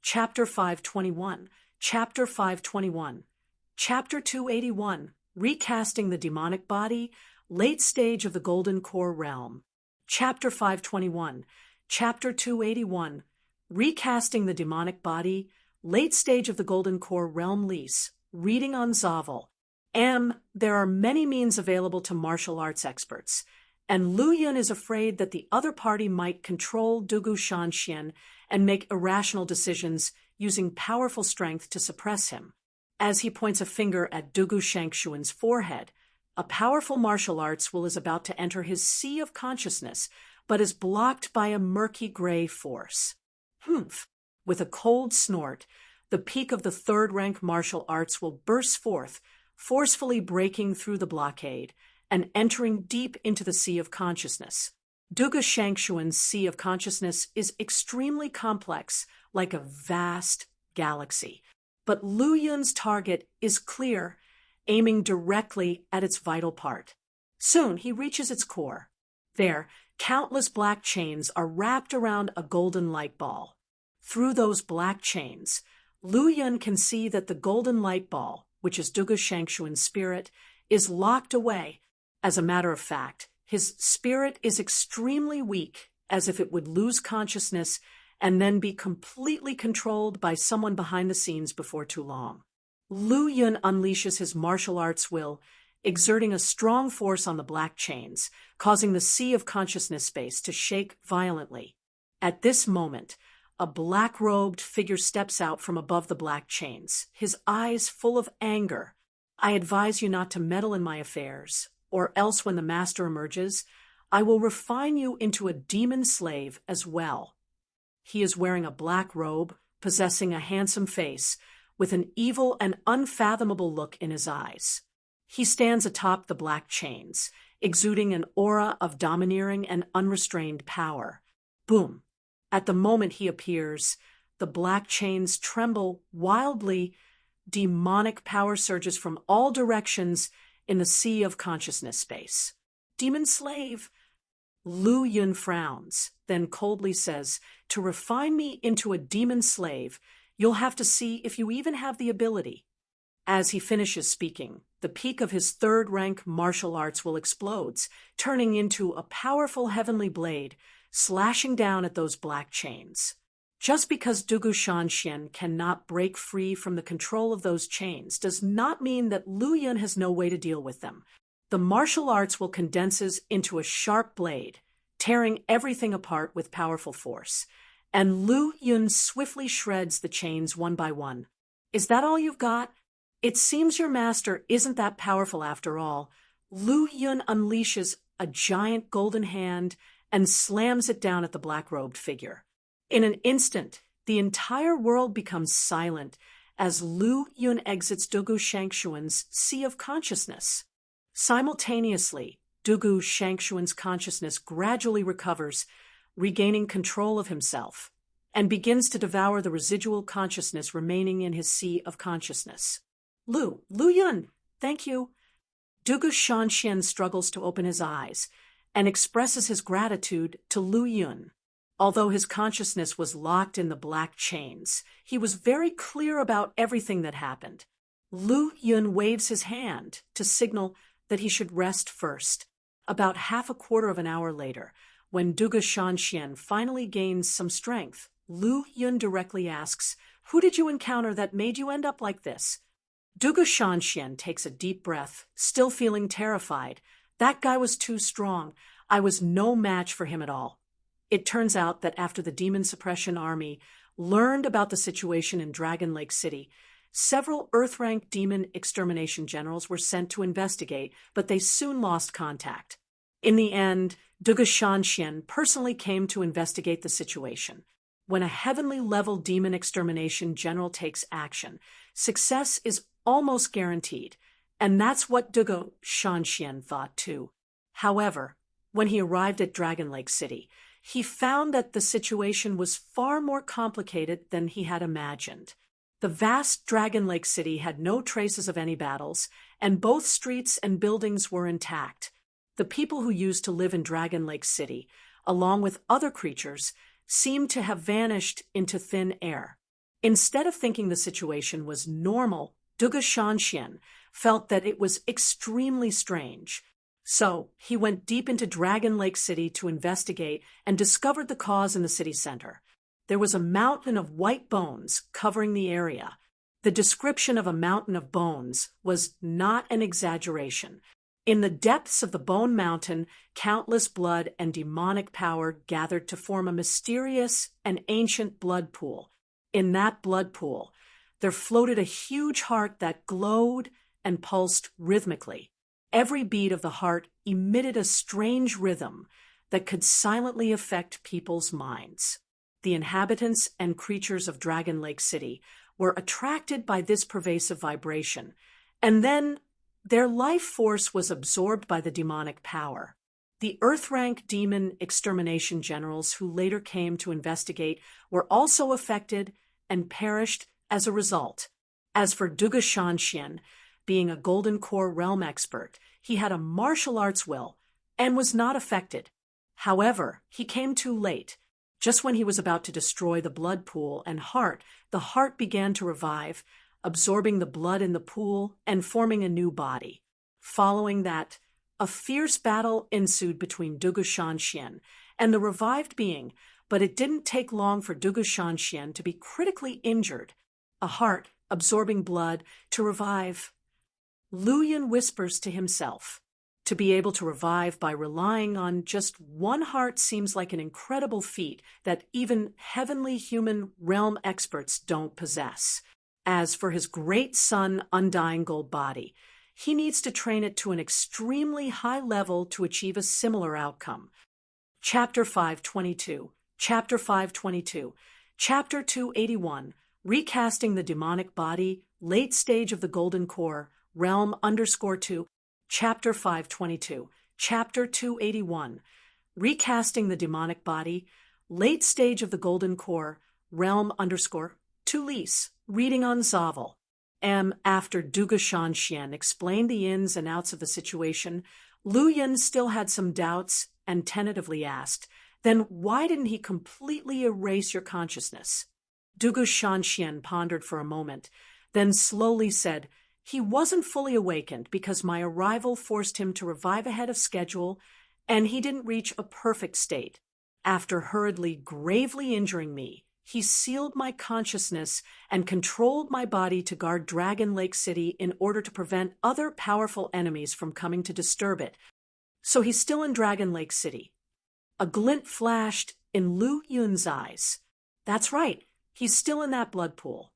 Chapter 521, Chapter 521, Chapter 281, Recasting the Demonic Body, Late Stage of the Golden Core Realm. Chapter 521, Chapter 281, Recasting the Demonic Body, Late Stage of the Golden Core Realm Lease, Reading on Zavel. There are many means available to martial arts experts, and Lu Yun is afraid that the other party might control Dugu Shanxian and make irrational decisions using powerful strength to suppress him. As he points a finger at Dugu Shangshuan's forehead, a powerful martial arts will is about to enter his sea of consciousness, but is blocked by a murky gray force. Humph! With a cold snort, the peak of the third-rank martial arts will burst forth, forcefully breaking through the blockade and entering deep into the sea of consciousness. Dugu Shangshuan's sea of consciousness is extremely complex, like a vast galaxy. But Lu Yun's target is clear, aiming directly at its vital part. Soon he reaches its core. There, countless black chains are wrapped around a golden light ball. Through those black chains, Lu Yun can see that the golden light ball, which is Dugu Shangshuan's spirit, is locked away. As a matter of fact, his spirit is extremely weak, as if it would lose consciousness and then be completely controlled by someone behind the scenes before too long. Lu Yun unleashes his martial arts will, exerting a strong force on the black chains, causing the sea of consciousness space to shake violently. At this moment, a black-robed figure steps out from above the black chains, his eyes full of anger. "I advise you not to meddle in my affairs, or else when the master emerges, I will refine you into a demon slave as well." He is wearing a black robe, possessing a handsome face, with an evil and unfathomable look in his eyes. He stands atop the black chains, exuding an aura of domineering and unrestrained power. Boom! At the moment he appears, the black chains tremble wildly. Demonic power surges from all directions in the sea of consciousness space. "Demon slave!" Lu Yun frowns, then coldly says, "To refine me into a demon slave, you'll have to see if you even have the ability." As he finishes speaking, the peak of his third-rank martial arts will explodes, turning into a powerful heavenly blade, slashing down at those black chains. Just because Dugu Shanxian cannot break free from the control of those chains does not mean that Lu Yun has no way to deal with them. The martial arts will condenses into a sharp blade, tearing everything apart with powerful force, and Lu Yun swiftly shreds the chains one by one. "Is that all you've got? It seems your master isn't that powerful after all." Lu Yun unleashes a giant golden hand and slams it down at the black-robed figure. In an instant, the entire world becomes silent as Lu Yun exits Dugu Shangshuan's sea of consciousness. Simultaneously, Dugu Shangshuan's consciousness gradually recovers, regaining control of himself, and begins to devour the residual consciousness remaining in his sea of consciousness. Lu Yun, thank you." Dugu Shanxian struggles to open his eyes and expresses his gratitude to Lu Yun. Although his consciousness was locked in the black chains, he was very clear about everything that happened. Lu Yun waves his hand to signal that he should rest first. About half a quarter of an hour later, when Dugu Shanxian finally gains some strength, Lu Yun directly asks, "Who did you encounter that made you end up like this?" Dugu Shanxian takes a deep breath, still feeling terrified. "That guy was too strong. I was no match for him at all." It turns out that after the Demon Suppression Army learned about the situation in Dragon Lake City, several Earth-rank demon extermination generals were sent to investigate, but they soon lost contact. In the end, Dugu Shanxian personally came to investigate the situation. When a heavenly-level demon extermination general takes action, success is almost guaranteed, and that's what Dugu Shanxian thought too. However, when he arrived at Dragon Lake City, he found that the situation was far more complicated than he had imagined. The vast Dragon Lake City had no traces of any battles, and both streets and buildings were intact. The people who used to live in Dragon Lake City, along with other creatures, seemed to have vanished into thin air. Instead of thinking the situation was normal, Duga Shanxian felt that it was extremely strange. So he went deep into Dragon Lake City to investigate and discovered the cause in the city center. There was a mountain of white bones covering the area. The description of a mountain of bones was not an exaggeration. In the depths of the Bone Mountain, countless blood and demonic power gathered to form a mysterious and ancient blood pool. In that blood pool, there floated a huge heart that glowed and pulsed rhythmically. Every beat of the heart emitted a strange rhythm that could silently affect people's minds. The inhabitants and creatures of Dragon Lake City were attracted by this pervasive vibration, and then their life force was absorbed by the demonic power. The Earth-rank demon extermination generals who later came to investigate were also affected and perished as a result. As for Duga Shanxian, being a Golden Core realm expert, he had a martial arts will and was not affected. However, he came too late. Just when he was about to destroy the blood pool and heart, the heart began to revive, absorbing the blood in the pool and forming a new body. Following that, a fierce battle ensued between Duga Shanxian and the revived being, but it didn't take long for Duga Shanxian to be critically injured. A heart absorbing blood to revive. Lu Yun whispers to himself. To be able to revive by relying on just one heart seems like an incredible feat that even heavenly human realm experts don't possess. As for his great son, Undying Gold Body, he needs to train it to an extremely high level to achieve a similar outcome. Chapter 522, Chapter 522, Chapter 281, Recasting the Demonic Body, Late Stage of the Golden Core, Realm _2, Chapter 522, Chapter 281, Recasting the Demonic Body, Late Stage of the Golden Core, Realm _2 Lease, reading on Zavel. After Duga Shanxian explained the ins and outs of the situation, Lu Yun still had some doubts and tentatively asked, "Then why didn't he completely erase your consciousness?" Duga Shanxian pondered for a moment, then slowly said, "He wasn't fully awakened because my arrival forced him to revive ahead of schedule, and he didn't reach a perfect state. After hurriedly, gravely injuring me, he sealed my consciousness and controlled my body to guard Dragon Lake City in order to prevent other powerful enemies from coming to disturb it. So he's still in Dragon Lake City." A glint flashed in Lu Yun's eyes. "That's right, he's still in that blood pool."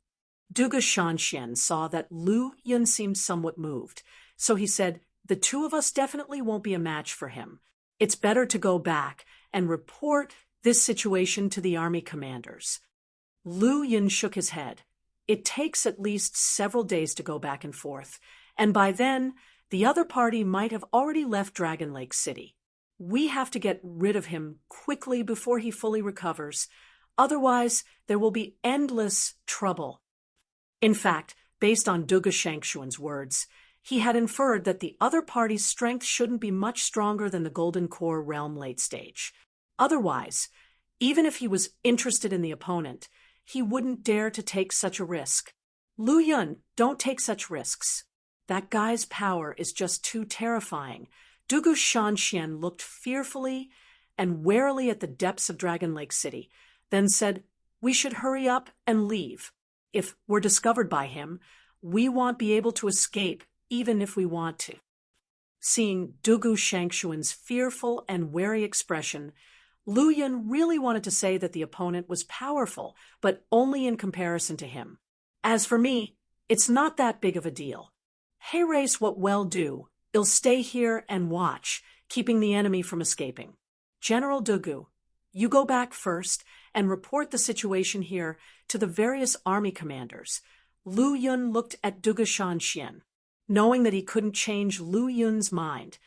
Duga Shanxian saw that Lu Yun seemed somewhat moved, so he said, "The two of us definitely won't be a match for him. It's better to go back and report this situation to the army commanders." Lu Yun shook his head. "It takes at least several days to go back and forth, and by then, the other party might have already left Dragon Lake City. We have to get rid of him quickly before he fully recovers. Otherwise, there will be endless trouble." In fact, based on Duga Shanxian's words, he had inferred that the other party's strength shouldn't be much stronger than the Golden Core realm late stage. Otherwise, even if he was interested in the opponent, he wouldn't dare to take such a risk. "Lu Yun, don't take such risks. That guy's power is just too terrifying." Duga Shanxian looked fearfully and warily at the depths of Dragon Lake City, then said, "We should hurry up and leave. If we're discovered by him, we won't be able to escape even if we want to." Seeing Dugu Shanxian's fearful and wary expression, Lu Yun really wanted to say that the opponent was powerful, but only in comparison to him. "As for me, it's not that big of a deal. Hey race what well do, I'll stay here and watch, keeping the enemy from escaping. General Dugu, you go back first and report the situation here to the various army commanders." Lu Yun looked at Duga Shanxian. Knowing that he couldn't change Lu Yun's mind,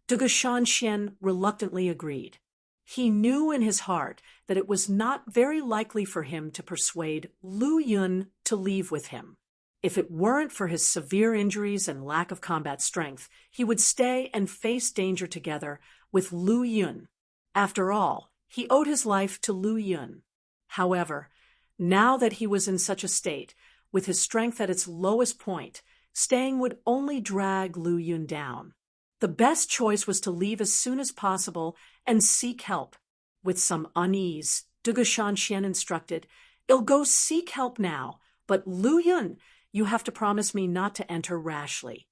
Duga Shanxian reluctantly agreed. He knew in his heart that it was not very likely for him to persuade Lu Yun to leave with him. If it weren't for his severe injuries and lack of combat strength, he would stay and face danger together with Lu Yun. After all, he owed his life to Lu Yun. However, Now that he was in such a state, with his strength at its lowest point, staying would only drag Lu Yun down. The best choice was to leave as soon as possible and seek help. With some unease, Duge Shanxian instructed, "I'll go seek help now, but Lu Yun, you have to promise me not to enter rashly."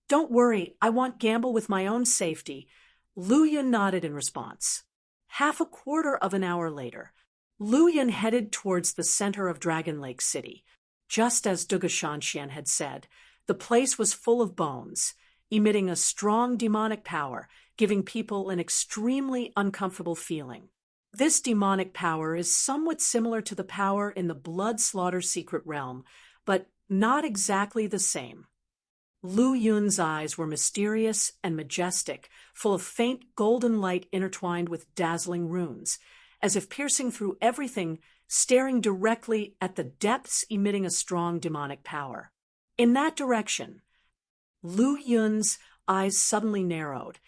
"Don't worry, I won't gamble with my own safety." Lu Yun nodded in response. Half a quarter of an hour later, Lu Yun headed towards the center of Dragon Lake City. Just as Duge Shanxian had said, the place was full of bones, emitting a strong demonic power, giving people an extremely uncomfortable feeling. This demonic power is somewhat similar to the power in the blood slaughter secret realm, but not exactly the same. Lu Yun's eyes were mysterious and majestic, full of faint golden light intertwined with dazzling runes, as if piercing through everything, staring directly at the depths, emitting a strong demonic power. In that direction, Lu Yun's eyes suddenly narrowed,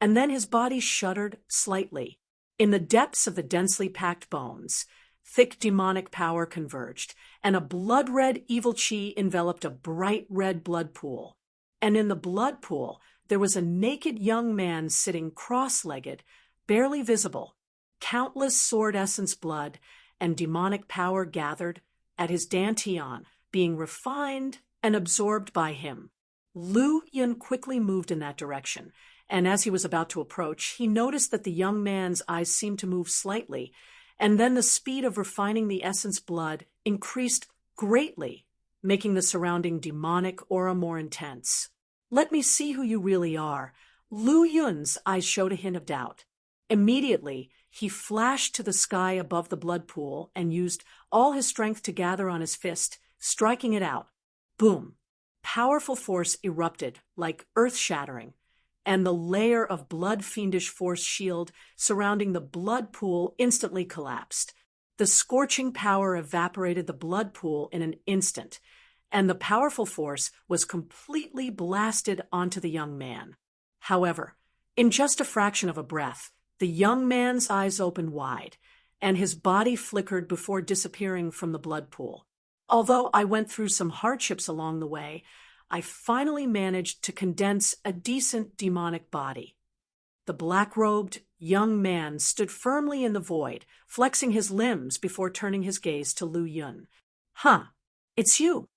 and then his body shuddered slightly. In the depths of the densely packed bones, thick demonic power converged, and a blood-red evil chi enveloped a bright red blood pool. And in the blood pool, there was a naked young man sitting cross-legged, barely visible. Countless sword essence blood and demonic power gathered at his dantian, being refined and absorbed by him. Lu Yun quickly moved in that direction, and as he was about to approach, he noticed that the young man's eyes seemed to move slightly, and then the speed of refining the essence blood increased greatly, making the surrounding demonic aura more intense. "Let me see who you really are." Lu Yun's eyes showed a hint of doubt. Immediately, he flashed to the sky above the blood pool and used all his strength to gather on his fist, striking it out. Boom! Powerful force erupted, like earth-shattering, and the layer of blood-fiendish force shield surrounding the blood pool instantly collapsed. The scorching power evaporated the blood pool in an instant, and the powerful force was completely blasted onto the young man. However, in just a fraction of a breath, the young man's eyes opened wide, and his body flickered before disappearing from the blood pool. Although I went through some hardships along the way, I finally managed to condense a decent demonic body. The black-robed young man stood firmly in the void, flexing his limbs before turning his gaze to Lu Yun. "Huh, it's you."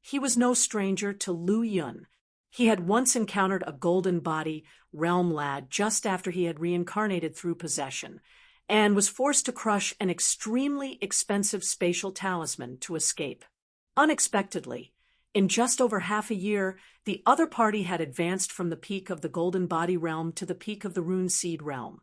He was no stranger to Lu Yun. He had once encountered a golden body realm lad just after he had reincarnated through possession, and was forced to crush an extremely expensive spatial talisman to escape. Unexpectedly, in just over half a year, the other party had advanced from the peak of the Golden Body realm to the peak of the Rune Seed realm,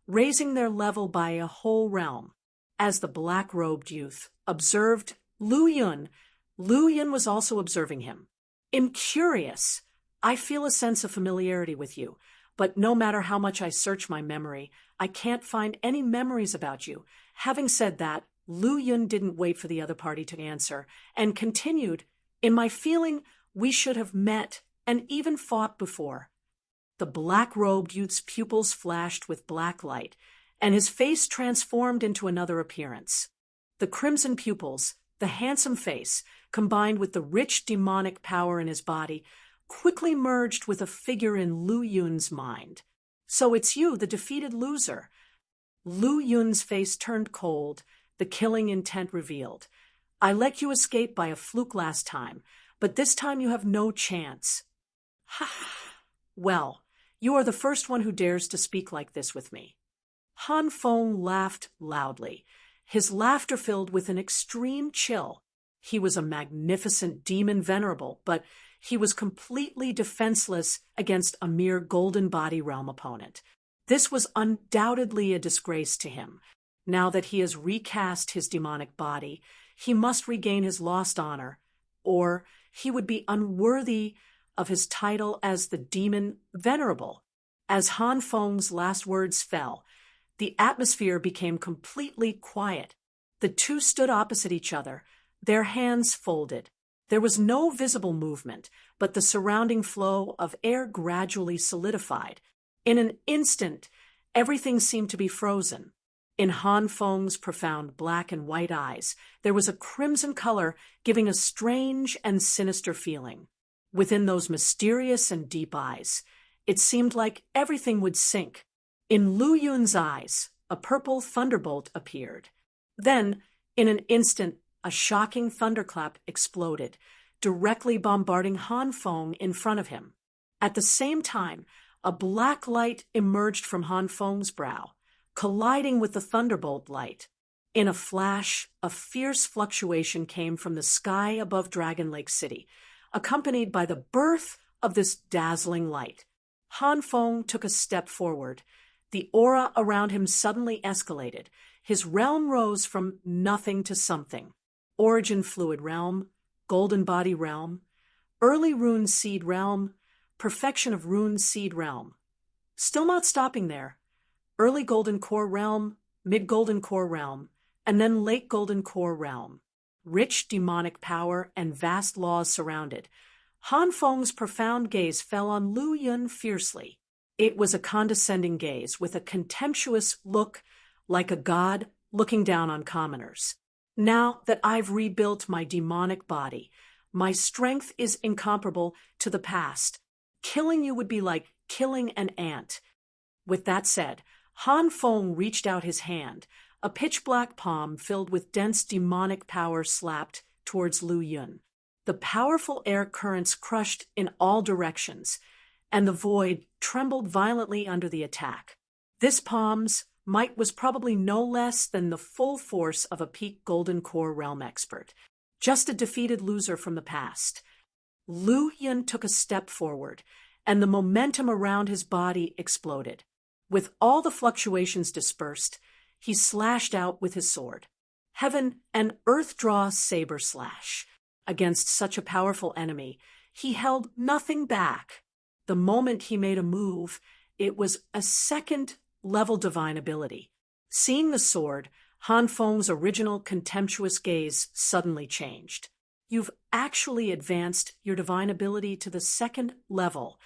raising their level by a whole realm. As the black-robed youth observed Lu Yun was also observing him. "Incurious. I feel a sense of familiarity with you, but no matter how much I search my memory, I can't find any memories about you." Having said that, Lu Yun didn't wait for the other party to answer, and continued, "In my feeling, we should have met and even fought before." The black-robed youth's pupils flashed with black light, and his face transformed into another appearance. The crimson pupils, the handsome face, combined with the rich demonic power in his body, quickly merged with a figure in Lu Yun's mind. "So it's you, the defeated loser." Lu Yun's face turned cold, the killing intent revealed. "I let you escape by a fluke last time, but this time you have no chance." "Ha! Well, you are the first one who dares to speak like this with me." Han Feng laughed loudly, his laughter filled with an extreme chill. He was a magnificent demon venerable, but he was completely defenseless against a mere golden body realm opponent. This was undoubtedly a disgrace to him. Now that he has recast his demonic body, he must regain his lost honor, or he would be unworthy of his title as the demon venerable. As Han Feng's last words fell, the atmosphere became completely quiet. The two stood opposite each other, their hands folded. There was no visible movement, but the surrounding flow of air gradually solidified. In an instant, everything seemed to be frozen. In Han Feng's profound black and white eyes, there was a crimson color giving a strange and sinister feeling. Within those mysterious and deep eyes, it seemed like everything would sink. In Lu Yun's eyes, a purple thunderbolt appeared. Then, in an instant, a shocking thunderclap exploded, directly bombarding Han Feng in front of him. At the same time, a black light emerged from Han Feng's brow, colliding with the thunderbolt light. In a flash, a fierce fluctuation came from the sky above Dragon Lake City, accompanied by the birth of this dazzling light. Han Feng took a step forward. The aura around him suddenly escalated. His realm rose from nothing to something. Origin Fluid Realm, Golden Body Realm, Early Rune Seed Realm, Perfection of Rune Seed Realm. Still not stopping there. Early Golden Core Realm, Mid Golden Core Realm, and then Late Golden Core Realm. Rich demonic power and vast laws surrounded. Han Feng's profound gaze fell on Lu Yun fiercely. It was a condescending gaze with a contemptuous look, like a god looking down on commoners. Now that I've rebuilt my demonic body, my strength is incomparable to the past. Killing you would be like killing an ant. With that said, Han Feng reached out his hand. A pitch-black palm filled with dense demonic power slapped towards Lu Yun. The powerful air currents crushed in all directions, and the void trembled violently under the attack. This palm's might was probably no less than the full force of a peak Golden Core Realm expert, just a defeated loser from the past. Lu Yun took a step forward, and the momentum around his body exploded. With all the fluctuations dispersed, he slashed out with his sword. Heaven and earth draw saber slash. Against such a powerful enemy, he held nothing back. The moment he made a move, it was a second-level divine ability. Seeing the sword, Han Feng's original contemptuous gaze suddenly changed. You've actually advanced your divine ability to the second level.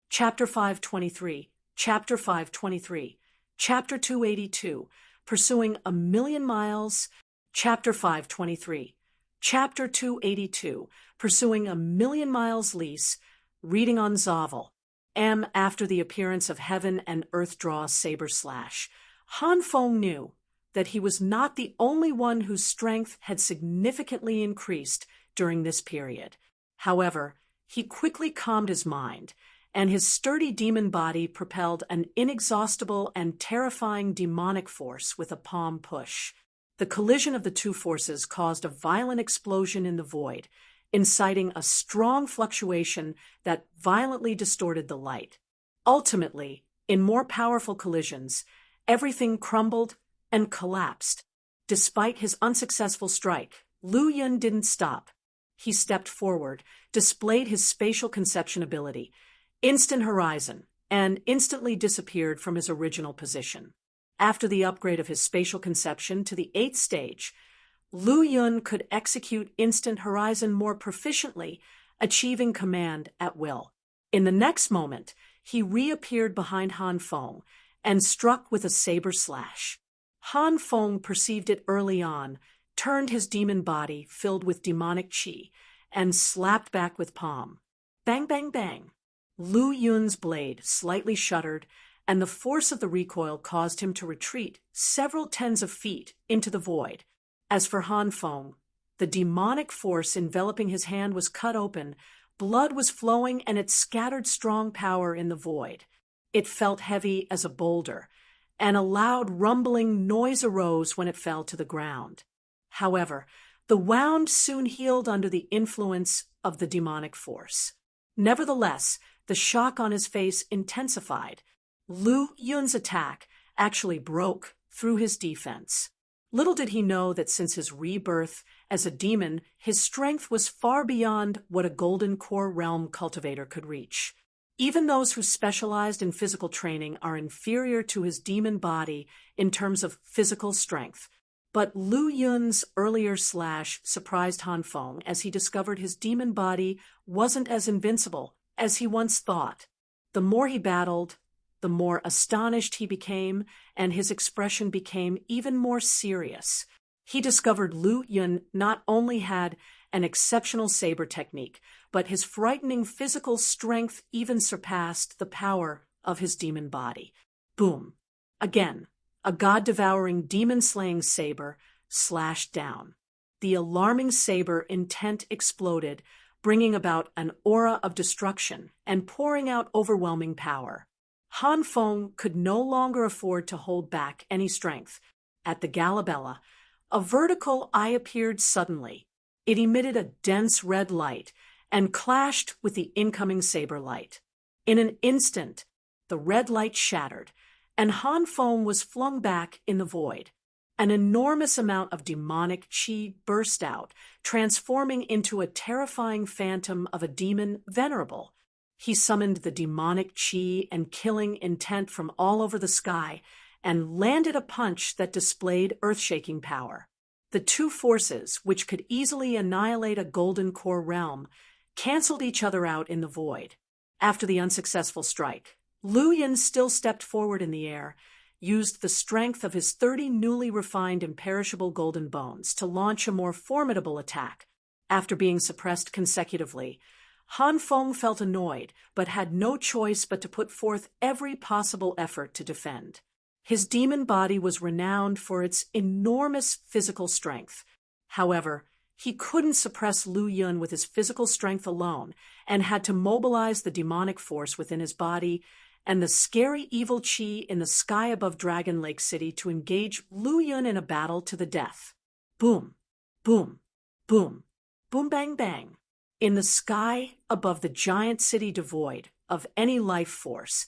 Chapter 523. Chapter 523, Chapter 282, Pursuing a Million Miles, Chapter 523, Chapter 282, Pursuing a Million Miles Lease, reading on Zavel. After the appearance of Heaven and Earth Draw Saber Slash, Han Feng knew that he was not the only one whose strength had significantly increased during this period. However, he quickly calmed his mind, and his sturdy demon body propelled an inexhaustible and terrifying demonic force with a palm push. The collision of the two forces caused a violent explosion in the void, inciting a strong fluctuation that violently distorted the light. Ultimately, in more powerful collisions, everything crumbled and collapsed. Despite his unsuccessful strike, Lu Yun didn't stop. He stepped forward, displayed his spatial conception ability, Instant Horizon, and instantly disappeared from his original position. After the upgrade of his spatial conception to the 8th stage, Lu Yun could execute Instant Horizon more proficiently, achieving command at will. In the next moment, he reappeared behind Han Feng and struck with a saber slash. Han Feng perceived it early on, turned his demon body filled with demonic chi, and slapped back with palm. Bang, bang, bang. Lu Yun's blade slightly shuddered, and the force of the recoil caused him to retreat several tens of feet into the void. As for Han Feng, the demonic force enveloping his hand was cut open, blood was flowing, and it scattered strong power in the void. It felt heavy as a boulder, and a loud rumbling noise arose when it fell to the ground. However, the wound soon healed under the influence of the demonic force. Nevertheless, the shock on his face intensified. Lu Yun's attack actually broke through his defense. Little did he know that since his rebirth as a demon, his strength was far beyond what a Golden Core Realm cultivator could reach. Even those who specialized in physical training are inferior to his demon body in terms of physical strength. But Lu Yun's earlier slash surprised Han Feng as he discovered his demon body wasn't as invincible as he once thought. The more he battled, the more astonished he became, and his expression became even more serious. He discovered Lu Yun not only had an exceptional saber technique, but his frightening physical strength even surpassed the power of his demon body. Boom. Again, a god-devouring, demon-slaying saber slashed down. The alarming saber intent exploded, bringing about an aura of destruction and pouring out overwhelming power. Han Feng could no longer afford to hold back any strength. At the Galabella, a vertical eye appeared suddenly. It emitted a dense red light and clashed with the incoming saber light. In an instant, the red light shattered, and Han Feng was flung back in the void. An enormous amount of demonic qi burst out, transforming into a terrifying phantom of a demon venerable. He summoned the demonic qi and killing intent from all over the sky and landed a punch that displayed earth-shaking power. The two forces, which could easily annihilate a golden core realm, canceled each other out in the void. After the unsuccessful strike, Lu Yun still stepped forward in the air, used the strength of his 30 newly refined imperishable golden bones to launch a more formidable attack. After being suppressed consecutively, Han Feng felt annoyed, but had no choice but to put forth every possible effort to defend. His demon body was renowned for its enormous physical strength. However, he couldn't suppress Lu Yun with his physical strength alone and had to mobilize the demonic force within his body and the scary evil qi in the sky above Dragon Lake City to engage Lu Yun in a battle to the death. Boom, boom, boom, boom bang bang. In the sky above the giant city devoid of any life force,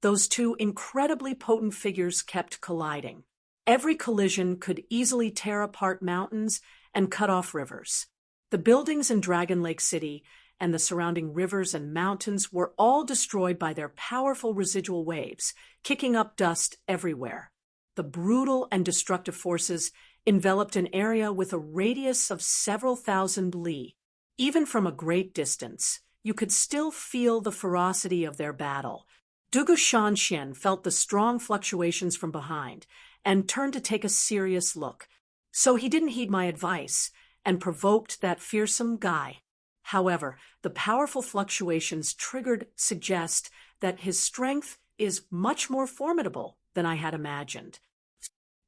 those two incredibly potent figures kept colliding. Every collision could easily tear apart mountains and cut off rivers. The buildings in Dragon Lake City and the surrounding rivers and mountains were all destroyed by their powerful residual waves, kicking up dust everywhere. The brutal and destructive forces enveloped an area with a radius of several thousand li. Even from a great distance, you could still feel the ferocity of their battle. Dugu Shanxian felt the strong fluctuations from behind and turned to take a serious look. So he didn't heed my advice and provoked that fearsome guy. However, the powerful fluctuations triggered suggest that his strength is much more formidable than I had imagined.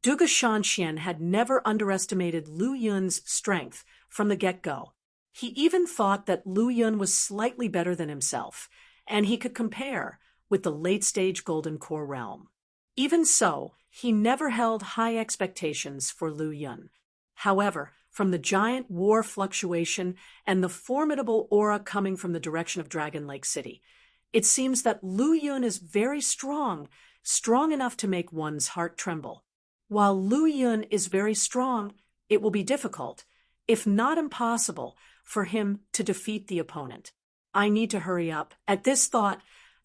Dugu Shanxian had never underestimated Lu Yun's strength from the get-go. He even thought that Lu Yun was slightly better than himself, and he could compare with the late-stage Golden Core realm. Even so, he never held high expectations for Lu Yun. However, from the giant war fluctuation and the formidable aura coming from the direction of Dragon Lake City, it seems that Lu Yun is very strong, strong enough to make one's heart tremble. While Lu Yun is very strong, it will be difficult, if not impossible, for him to defeat the opponent. I need to hurry up. At this thought,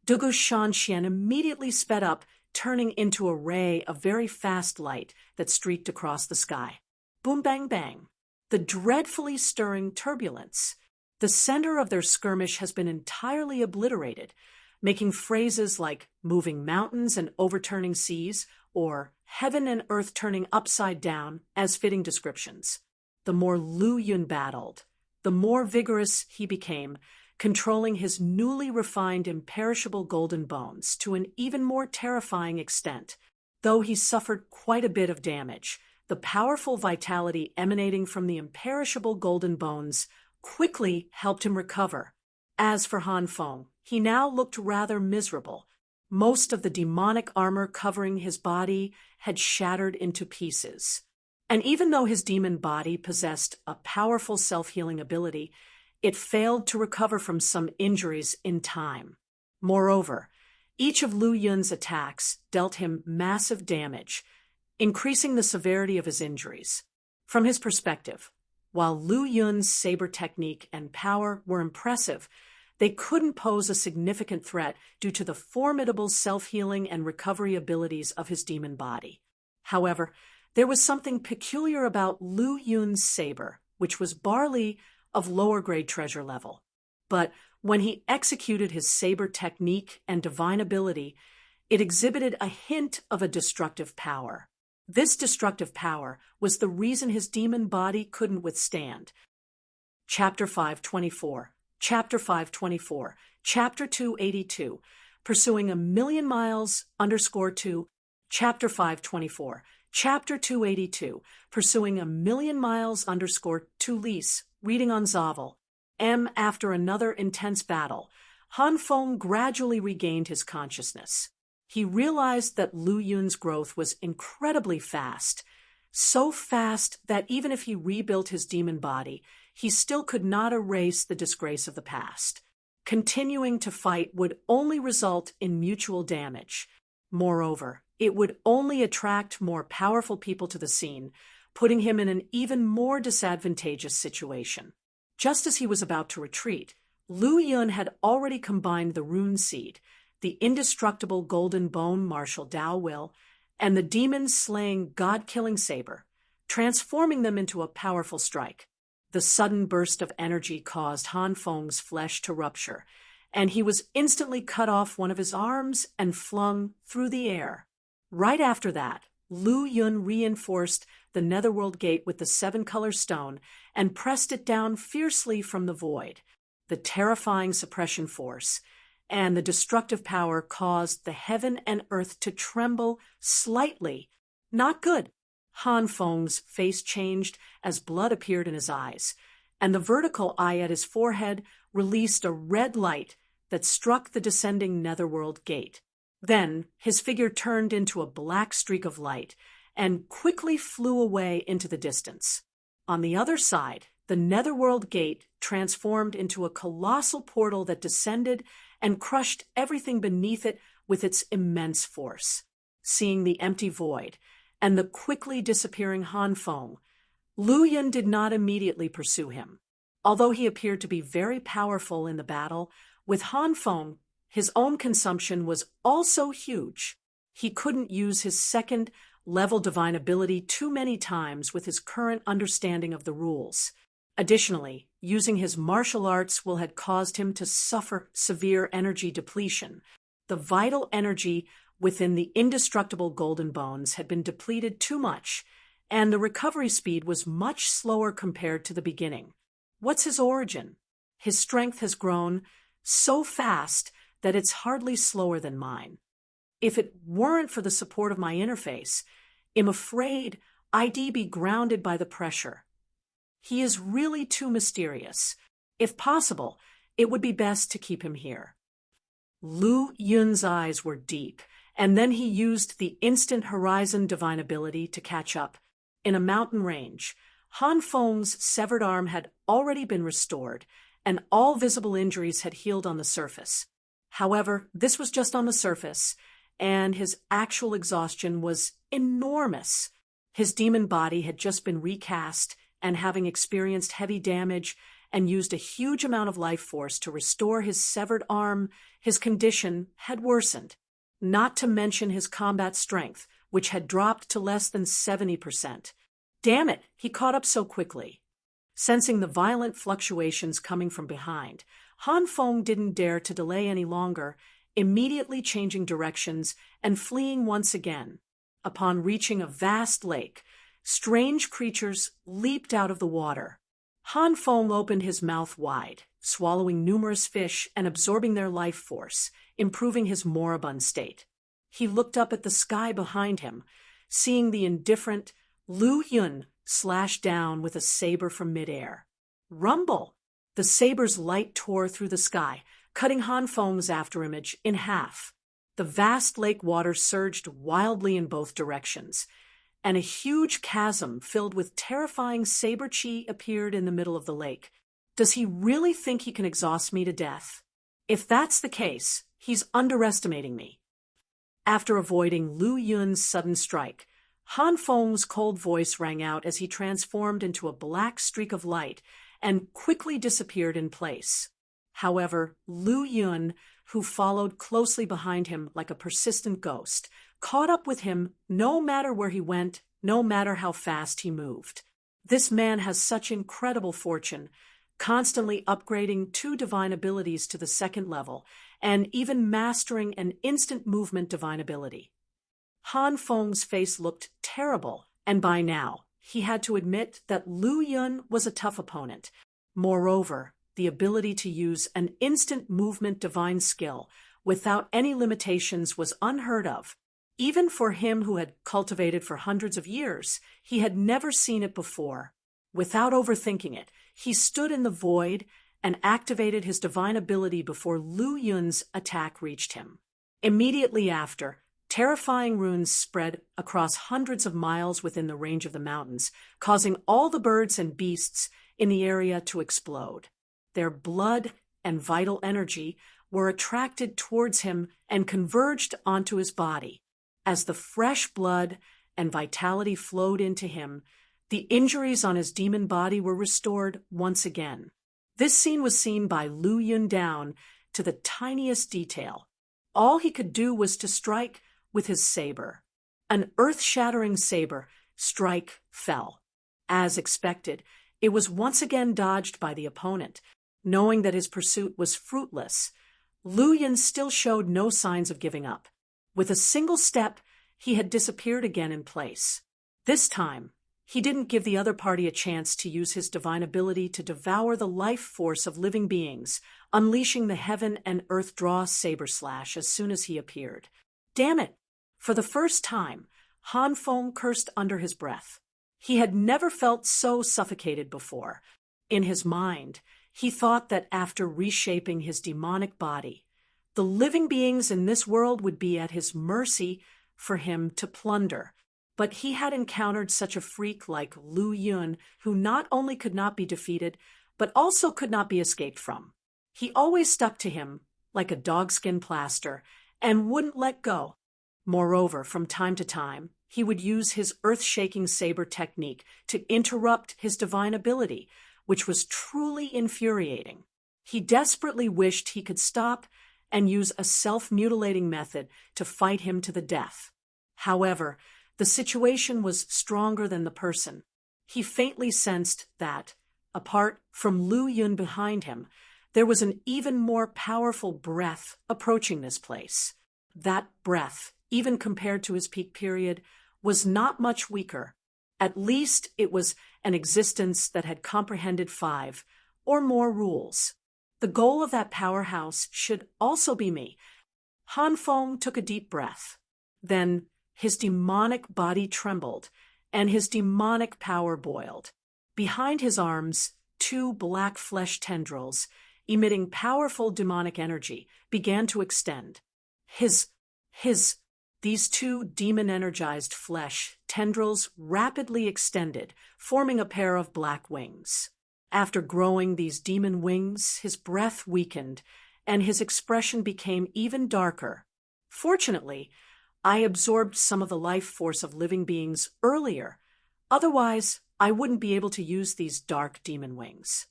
Dugu Shanxian immediately sped up, turning into a ray of very fast light that streaked across the sky. Boom bang bang. The dreadfully stirring turbulence. The center of their skirmish has been entirely obliterated, making phrases like moving mountains and overturning seas or heaven and earth turning upside down as fitting descriptions. The more Lu Yun battled, the more vigorous he became, controlling his newly refined imperishable golden bones to an even more terrifying extent. Though he suffered quite a bit of damage, the powerful vitality emanating from the imperishable golden bones quickly helped him recover. As for Han Feng, he now looked rather miserable. Most of the demonic armor covering his body had shattered into pieces. And even though his demon body possessed a powerful self-healing ability, it failed to recover from some injuries in time. Moreover, each of Lu Yun's attacks dealt him massive damage, increasing the severity of his injuries. From his perspective, while Lu Yun's saber technique and power were impressive, they couldn't pose a significant threat due to the formidable self-healing and recovery abilities of his demon body. However, there was something peculiar about Lu Yun's saber, which was barley of lower-grade treasure level. But when he executed his saber technique and divine ability, It exhibited a hint of a destructive power. This destructive power was the reason his demon body couldn't withstand. Chapter 524. Chapter 524. Chapter 282. Pursuing 1,000,000 miles _2. Chapter 524. Chapter 282. Pursuing 1,000,000 miles _2 lease. Reading on Zavel. After another intense battle, Han Feng gradually regained his consciousness. He realized that Lu Yun's growth was incredibly fast, so fast that even if he rebuilt his demon body, he still could not erase the disgrace of the past. Continuing to fight would only result in mutual damage. Moreover, it would only attract more powerful people to the scene, putting him in an even more disadvantageous situation. Just as he was about to retreat, Lu Yun had already combined the rune seed, the indestructible golden bone martial Dao will, and the demon-slaying, god-killing saber, transforming them into a powerful strike. The sudden burst of energy caused Han Feng's flesh to rupture, and he was instantly cut off one of his arms and flung through the air. Right after that, Lu Yun reinforced the netherworld gate with the 7-color stone and pressed it down fiercely from the void. The terrifying suppression force and the destructive power caused the heaven and earth to tremble slightly. Not good. Han Feng's face changed as blood appeared in his eyes, and the vertical eye at his forehead released a red light that struck the descending netherworld gate. Then his figure turned into a black streak of light and quickly flew away into the distance. On the other side, the netherworld gate transformed into a colossal portal that descended and crushed everything beneath it with its immense force. Seeing the empty void and the quickly disappearing Han Feng, Lu Yun did not immediately pursue him. Although he appeared to be very powerful in the battle, with Han Feng, his own consumption was also huge. He couldn't use his second-level divine ability too many times with his current understanding of the rules. Additionally, using his martial arts had caused him to suffer severe energy depletion. The vital energy within the indestructible golden bones had been depleted too much, and the recovery speed was much slower compared to the beginning. What's his origin? His strength has grown so fast that it's hardly slower than mine. If it weren't for the support of my interface, I'm afraid I'd be grounded by the pressure. He is really too mysterious. If possible, it would be best to keep him here. Lu Yun's eyes were deep, and then he used the instant horizon divine ability to catch up. In a mountain range, Han Feng's severed arm had already been restored, and all visible injuries had healed on the surface. However, this was just on the surface, and his actual exhaustion was enormous. His demon body had just been recast, and having experienced heavy damage and used a huge amount of life force to restore his severed arm, his condition had worsened. Not to mention his combat strength, which had dropped to less than 70%. Damn it, he caught up so quickly. Sensing the violent fluctuations coming from behind, Han Feng didn't dare to delay any longer, immediately changing directions and fleeing once again. Upon reaching a vast lake, strange creatures leaped out of the water. Han Feng opened his mouth wide, swallowing numerous fish and absorbing their life force, improving his moribund state. He looked up at the sky behind him, seeing the indifferent Lu Yun slash down with a saber from midair. Rumble! The saber's light tore through the sky, cutting Han Feng's afterimage in half. The vast lake water surged wildly in both directions, and a huge chasm filled with terrifying saber chi appeared in the middle of the lake. Does he really think he can exhaust me to death? If that's the case, he's underestimating me. After avoiding Lu Yun's sudden strike, Han Feng's cold voice rang out as he transformed into a black streak of light and quickly disappeared in place. However, Lu Yun, who followed closely behind him like a persistent ghost, caught up with him no matter where he went, no matter how fast he moved. This man has such incredible fortune. constantly upgrading 2 divine abilities to the 2nd level, and even mastering an instant movement divine ability. Han Feng's face looked terrible, and by now, he had to admit that Lu Yun was a tough opponent. Moreover, the ability to use an instant movement divine skill without any limitations was unheard of. Even for him who had cultivated for hundreds of years, he had never seen it before. Without overthinking it, he stood in the void and activated his divine ability before Lu Yun's attack reached him. Immediately after, terrifying runes spread across hundreds of miles within the range of the mountains, causing all the birds and beasts in the area to explode. Their blood and vital energy were attracted towards him and converged onto his body. As the fresh blood and vitality flowed into him, the injuries on his demon body were restored once again. This scene was seen by Lu Yun down to the tiniest detail. All he could do was to strike with his saber. An earth-shattering saber strike fell. As expected, it was once again dodged by the opponent. Knowing that his pursuit was fruitless, Lu Yun still showed no signs of giving up. With a single step, he had disappeared again in place. This time, he didn't give the other party a chance to use his divine ability to devour the life force of living beings, unleashing the heaven and earth draw saber slash as soon as he appeared. Damn it! For the first time, Han Feng cursed under his breath. He had never felt so suffocated before. In his mind, he thought that after reshaping his demonic body, the living beings in this world would be at his mercy for him to plunder. But he had encountered such a freak like Lu Yun, who not only could not be defeated, but also could not be escaped from. He always stuck to him like a dogskin plaster and wouldn't let go. Moreover, from time to time, he would use his earth-shaking saber technique to interrupt his divine ability, which was truly infuriating. He desperately wished he could stop and use a self-mutilating method to fight him to the death. However, the situation was stronger than the person. He faintly sensed that, apart from Lu Yun behind him, there was an even more powerful breath approaching this place. That breath, even compared to his peak period, was not much weaker. At least it was an existence that had comprehended 5 or more rules. The goal of that powerhouse should also be me. Han Feng took a deep breath. Then his demonic body trembled, and his demonic power boiled. Behind his arms, 2 black flesh tendrils, emitting powerful demonic energy, began to extend. These 2 demon-energized flesh tendrils rapidly extended, forming a pair of black wings. After growing these demon wings, his breath weakened, and his expression became even darker. Fortunately, I absorbed some of the life force of living beings earlier. Otherwise, I wouldn't be able to use these dark demon wings.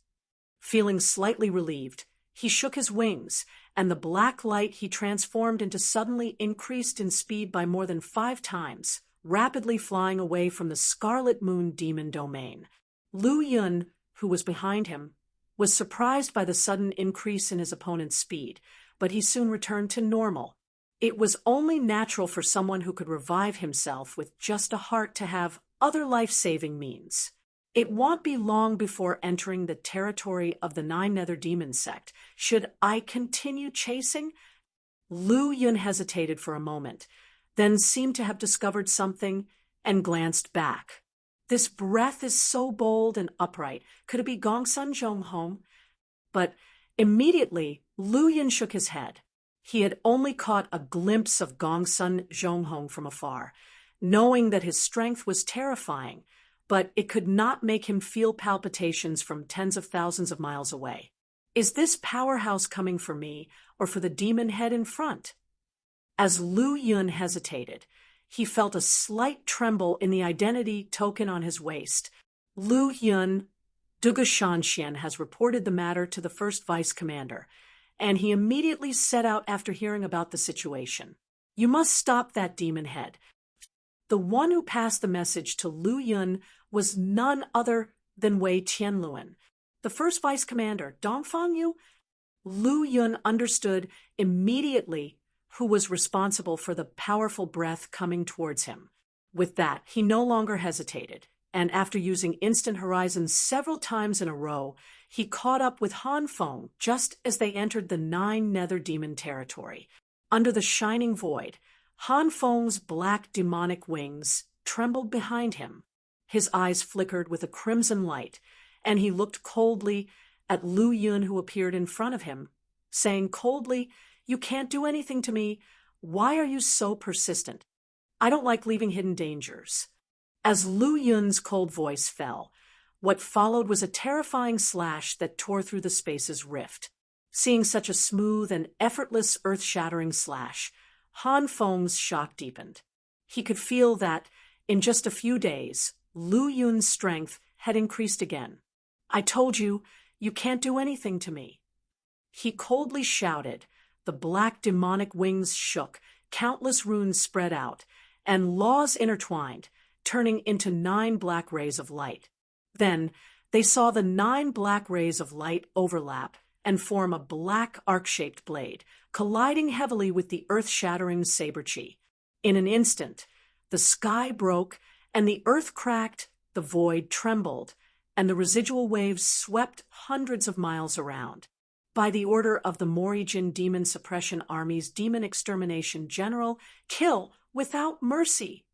Feeling slightly relieved, he shook his wings, and the black light he transformed into suddenly increased in speed by more than 5 times, rapidly flying away from the Scarlet Moon demon domain. Lu Yun, who was behind him, was surprised by the sudden increase in his opponent's speed, but he soon returned to normal. It was only natural for someone who could revive himself with just a heart to have other life-saving means. It won't be long before entering the territory of the 9 Nether Demon sect. Should I continue chasing? Lu Yun hesitated for a moment, then seemed to have discovered something and glanced back. This breath is so bold and upright. Could it be Gongsun Zhonghong? But immediately, Lu Yun shook his head. He had only caught a glimpse of Gongsun Zhonghong from afar, knowing that his strength was terrifying, but it could not make him feel palpitations from tens of thousands of miles away. Is this powerhouse coming for me or for the demon head in front? As Lu Yun hesitated, he felt a slight tremble in the identity token on his waist. Lu Yun, Dugashanxian has reported the matter to the first vice commander, and he immediately set out after hearing about the situation. You must stop that demon head. The one who passed the message to Lu Yun was none other than Wei Tianluan. the first vice commander, Dongfang Yu? Lu Yun understood immediately who was responsible for the powerful breath coming towards him. With that, he no longer hesitated, and after using Instant Horizon several times in a row, he caught up with Han Feng just as they entered the 9 Nether Demon territory. Under the shining void, Han Feng's black demonic wings trembled behind him. His eyes flickered with a crimson light, and he looked coldly at Lu Yun, who appeared in front of him, saying coldly, "You can't do anything to me. Why are you so persistent? I don't like leaving hidden dangers." As Lu Yun's cold voice fell, what followed was a terrifying slash that tore through the space's rift. Seeing such a smooth and effortless earth-shattering slash, Han Feng's shock deepened. He could feel that, in just a few days, Lu Yun's strength had increased again. "I told you, you can't do anything to me." He coldly shouted. The black demonic wings shook, countless runes spread out, and laws intertwined, turning into 9 black rays of light. Then they saw the 9 black rays of light overlap and form a black arc-shaped blade, colliding heavily with the earth-shattering saber chi. In an instant, the sky broke and the earth cracked, the void trembled, and the residual waves swept hundreds of miles around. By the order of the Morijin Demon Suppression Army's Demon Extermination General, kill without mercy.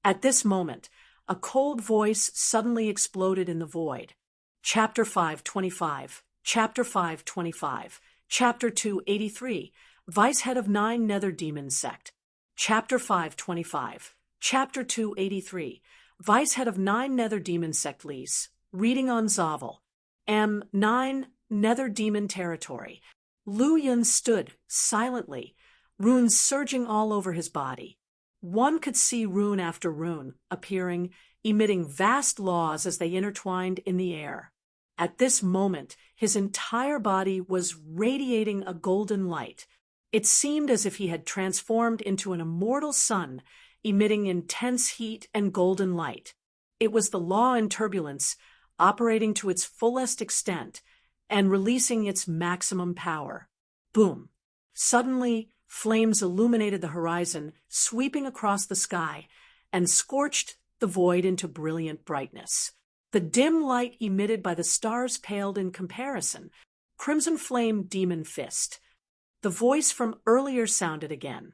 At this moment, a cold voice suddenly exploded in the void. Chapter 525, Chapter 525, Chapter 283, Vice Head of 9 Nether Demon Sect. Chapter 525, Chapter 283, Vice Head of 9 Nether Demon Sect Lease. Reading on Zavel. M9 Nether Demon Territory. Lu Yun stood silently, runes surging all over his body. One could see rune after rune appearing, emitting vast laws as they intertwined in the air. At this moment, his entire body was radiating a golden light. It seemed as if he had transformed into an immortal sun, emitting intense heat and golden light. It was the law in turbulence, operating to its fullest extent and releasing its maximum power. Boom! Suddenly, flames illuminated the horizon, sweeping across the sky, and scorched the void into brilliant brightness. The dim light emitted by the stars paled in comparison. Crimson Flame Demon Fist. The voice from earlier sounded again.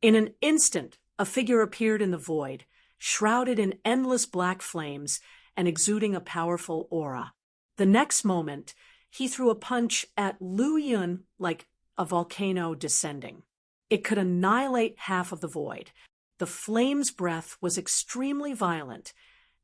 In an instant, a figure appeared in the void, shrouded in endless black flames and exuding a powerful aura. The next moment, he threw a punch at Lu Yun like a volcano descending. It could annihilate half of the void. The flame's breath was extremely violent,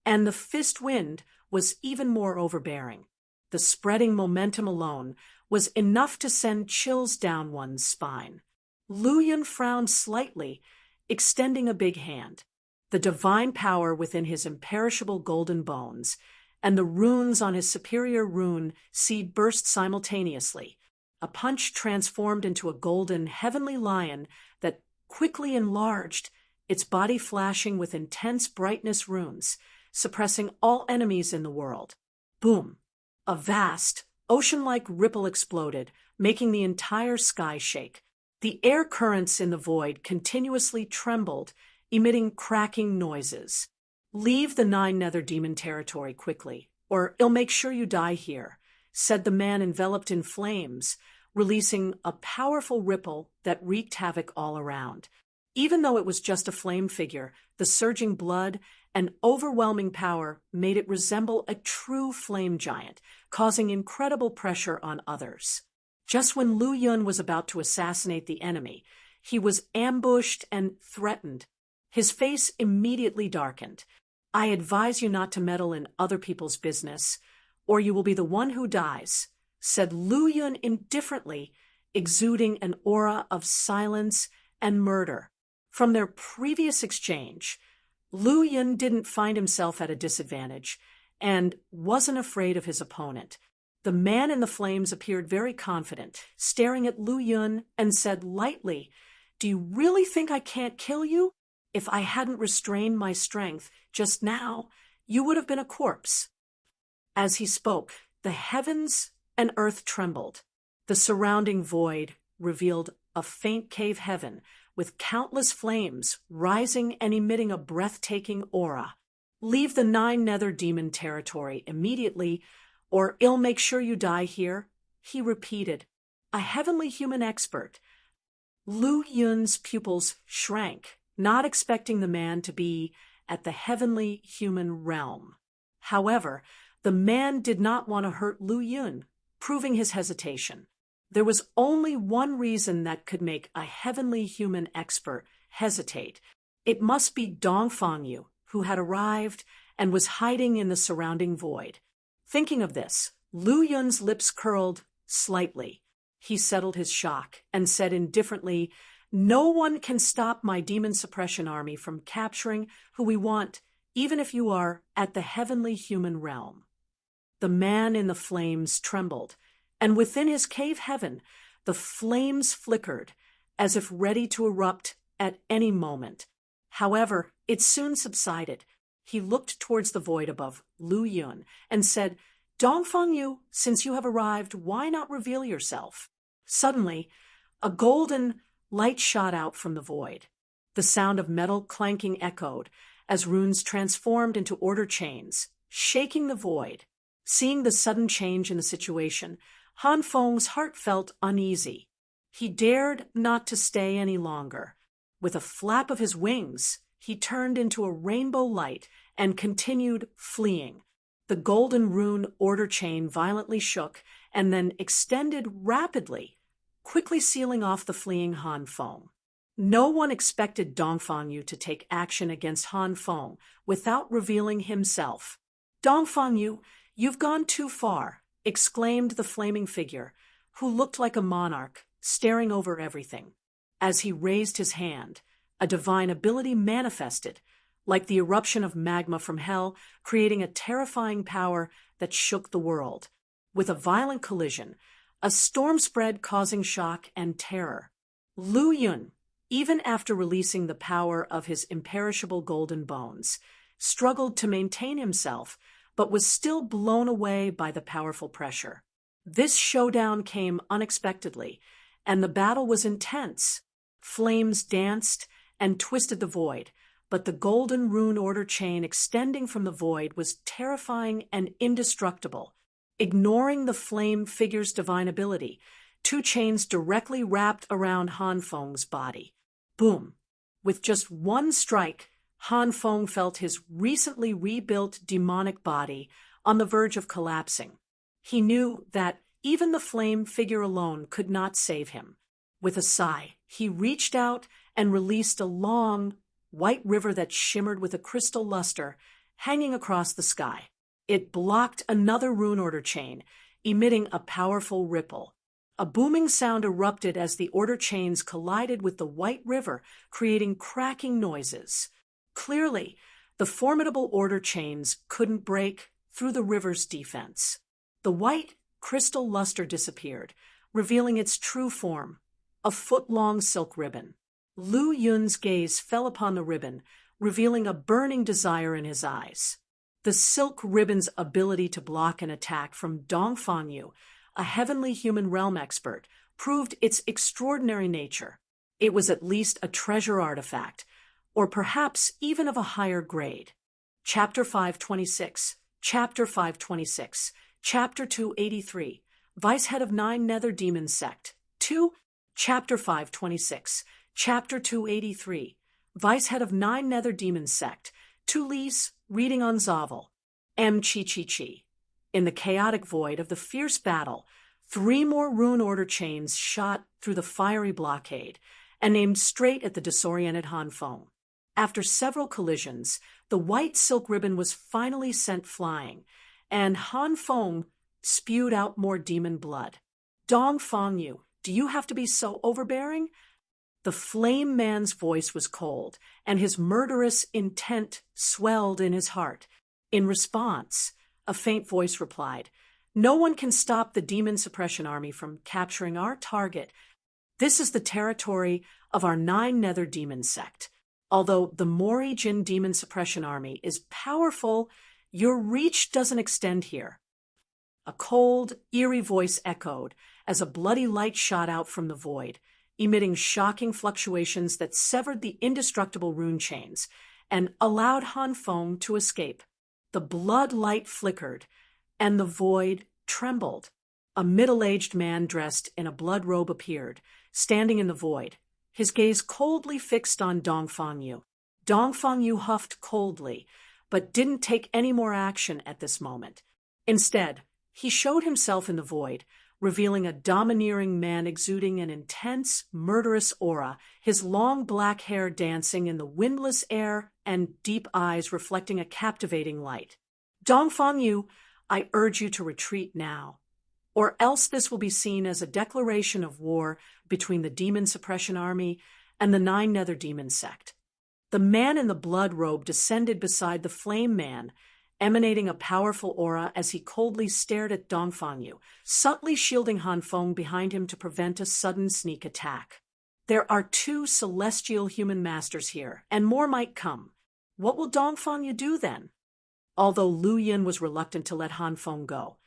and the fist wind was even more overbearing. The spreading momentum alone was enough to send chills down one's spine. Lu Yun frowned slightly, extending a big hand. The divine power within his imperishable golden bones and the runes on his superior rune seed burst simultaneously. A punch transformed into a golden heavenly lion that quickly enlarged, its body flashing with intense brightness runes, suppressing all enemies in the world. Boom! A vast, ocean-like ripple exploded, making the entire sky shake. The air currents in the void continuously trembled, emitting cracking noises. "Leave the 9 Nether Demon territory quickly, or I'll make sure you die here," said the man enveloped in flames, releasing a powerful ripple that wreaked havoc all around. Even though it was just a flame figure, the surging blood and overwhelming power made it resemble a true flame giant, causing incredible pressure on others. Just when Lu Yun was about to assassinate the enemy, he was ambushed and threatened. His face immediately darkened. "I advise you not to meddle in other people's business, or you will be the one who dies," said Lu Yun indifferently, exuding an aura of silence and murder. From their previous exchange, Lu Yun didn't find himself at a disadvantage and wasn't afraid of his opponent. The man in the flames appeared very confident, staring at Lu Yun, and said lightly, "Do you really think I can't kill you? If I hadn't restrained my strength just now, you would have been a corpse." As he spoke, The heavens and earth trembled. The surrounding void revealed a faint cave heaven with countless flames rising and emitting a breathtaking aura. Leave the Nine Nether Demon territory immediately, or I'll make sure you die here, he repeated. A heavenly human expert. Lu Yun's pupils shrank, not expecting the man to be at the heavenly human realm. However, the man did not want to hurt Lu Yun, proving his hesitation. There was only one reason that could make a heavenly human expert hesitate. It must be Dongfang Yu, who had arrived and was hiding in the surrounding void. Thinking of this, Lu Yun's lips curled slightly. He settled his shock and said indifferently, "No one can stop my demon suppression army from capturing who we want, even if you are at the heavenly human realm." The man in the flames trembled, and within his cave heaven, the flames flickered, as if ready to erupt at any moment. However, it soon subsided. He looked towards the void above Lu Yun and said, "Dongfang Yu, since you have arrived, why not reveal yourself?" Suddenly, a golden light shot out from the void. The sound of metal clanking echoed as runes transformed into order chains, shaking the void. Seeing the sudden change in the situation, Han Feng's heart felt uneasy. He dared not to stay any longer. With a flap of his wings, he turned into a rainbow light and continued fleeing. The golden rune order chain violently shook and then extended rapidly, quickly sealing off the fleeing Han Feng. No one expected Dongfang Yu to take action against Han Feng without revealing himself. "Dongfang Yu, you've gone too far," exclaimed the flaming figure, who looked like a monarch, staring over everything. As he raised his hand, a divine ability manifested, like the eruption of magma from hell, creating a terrifying power that shook the world. With a violent collision, a storm spread, causing shock and terror. Lu Yun, even after releasing the power of his imperishable golden bones, struggled to maintain himself, but was still blown away by the powerful pressure. This showdown came unexpectedly, and the battle was intense. Flames danced and twisted the void, but the golden rune order chain extending from the void was terrifying and indestructible. Ignoring the flame figure's divine ability, two chains directly wrapped around Han Feng's body. Boom! With just one strike, Han Feng felt his recently rebuilt demonic body on the verge of collapsing. He knew that even the flame figure alone could not save him. With a sigh, he reached out and released a long, white river that shimmered with a crystal luster hanging across the sky. It blocked another rune order chain, emitting a powerful ripple. A booming sound erupted as the order chains collided with the white river, creating cracking noises. Clearly, the formidable order chains couldn't break through the river's defense. The white crystal luster disappeared, revealing its true form, a foot-long silk ribbon. Lu Yun's gaze fell upon the ribbon, revealing a burning desire in his eyes. The silk ribbon's ability to block an attack from Dongfang Yu, a heavenly human realm expert, proved its extraordinary nature. It was at least a treasure artifact, or perhaps even of a higher grade. Chapter 526, Chapter 526, Chapter 283, Vice Head of Nine Nether Demon Sect. 2. Chapter 526, Chapter 283, Vice Head of Nine Nether Demon Sect. 2 Lise, reading on Zavel. M. Chi. In the chaotic void of the fierce battle, 3 more rune order chains shot through the fiery blockade and aimed straight at the disoriented Han Feng. After several collisions, the white silk ribbon was finally sent flying, and Han Feng spewed out more demon blood. "Dongfang Yu, do you have to be so overbearing?" The flame man's voice was cold, and his murderous intent swelled in his heart. In response, a faint voice replied, "No one can stop the demon suppression army from capturing our target. This is the territory of our Nine Nether Demon Sect. Although the Mori Jin Demon Suppression Army is powerful, your reach doesn't extend here." A cold, eerie voice echoed as a bloody light shot out from the void, emitting shocking fluctuations that severed the indestructible rune chains and allowed Han Feng to escape. The blood light flickered, and the void trembled. A middle-aged man dressed in a blood robe appeared, standing in the void, his gaze coldly fixed on Dong Fangyu. Dong Fangyu huffed coldly, but didn't take any more action at this moment. Instead, he showed himself in the void, revealing a domineering man exuding an intense, murderous aura, his long black hair dancing in the windless air and deep eyes reflecting a captivating light. Dong Fangyu, I urge you to retreat now, or else this will be seen as a declaration of war between the Demon Suppression Army and the Nine Nether Demon sect. The man in the blood robe descended beside the Flame Man, emanating a powerful aura as he coldly stared at Dong Fangyu, subtly shielding Han Feng behind him to prevent a sudden sneak attack. There are 2 celestial human masters here, and more might come. What will Dong Fangyu do then? Although Lu Yin was reluctant to let Han Feng go,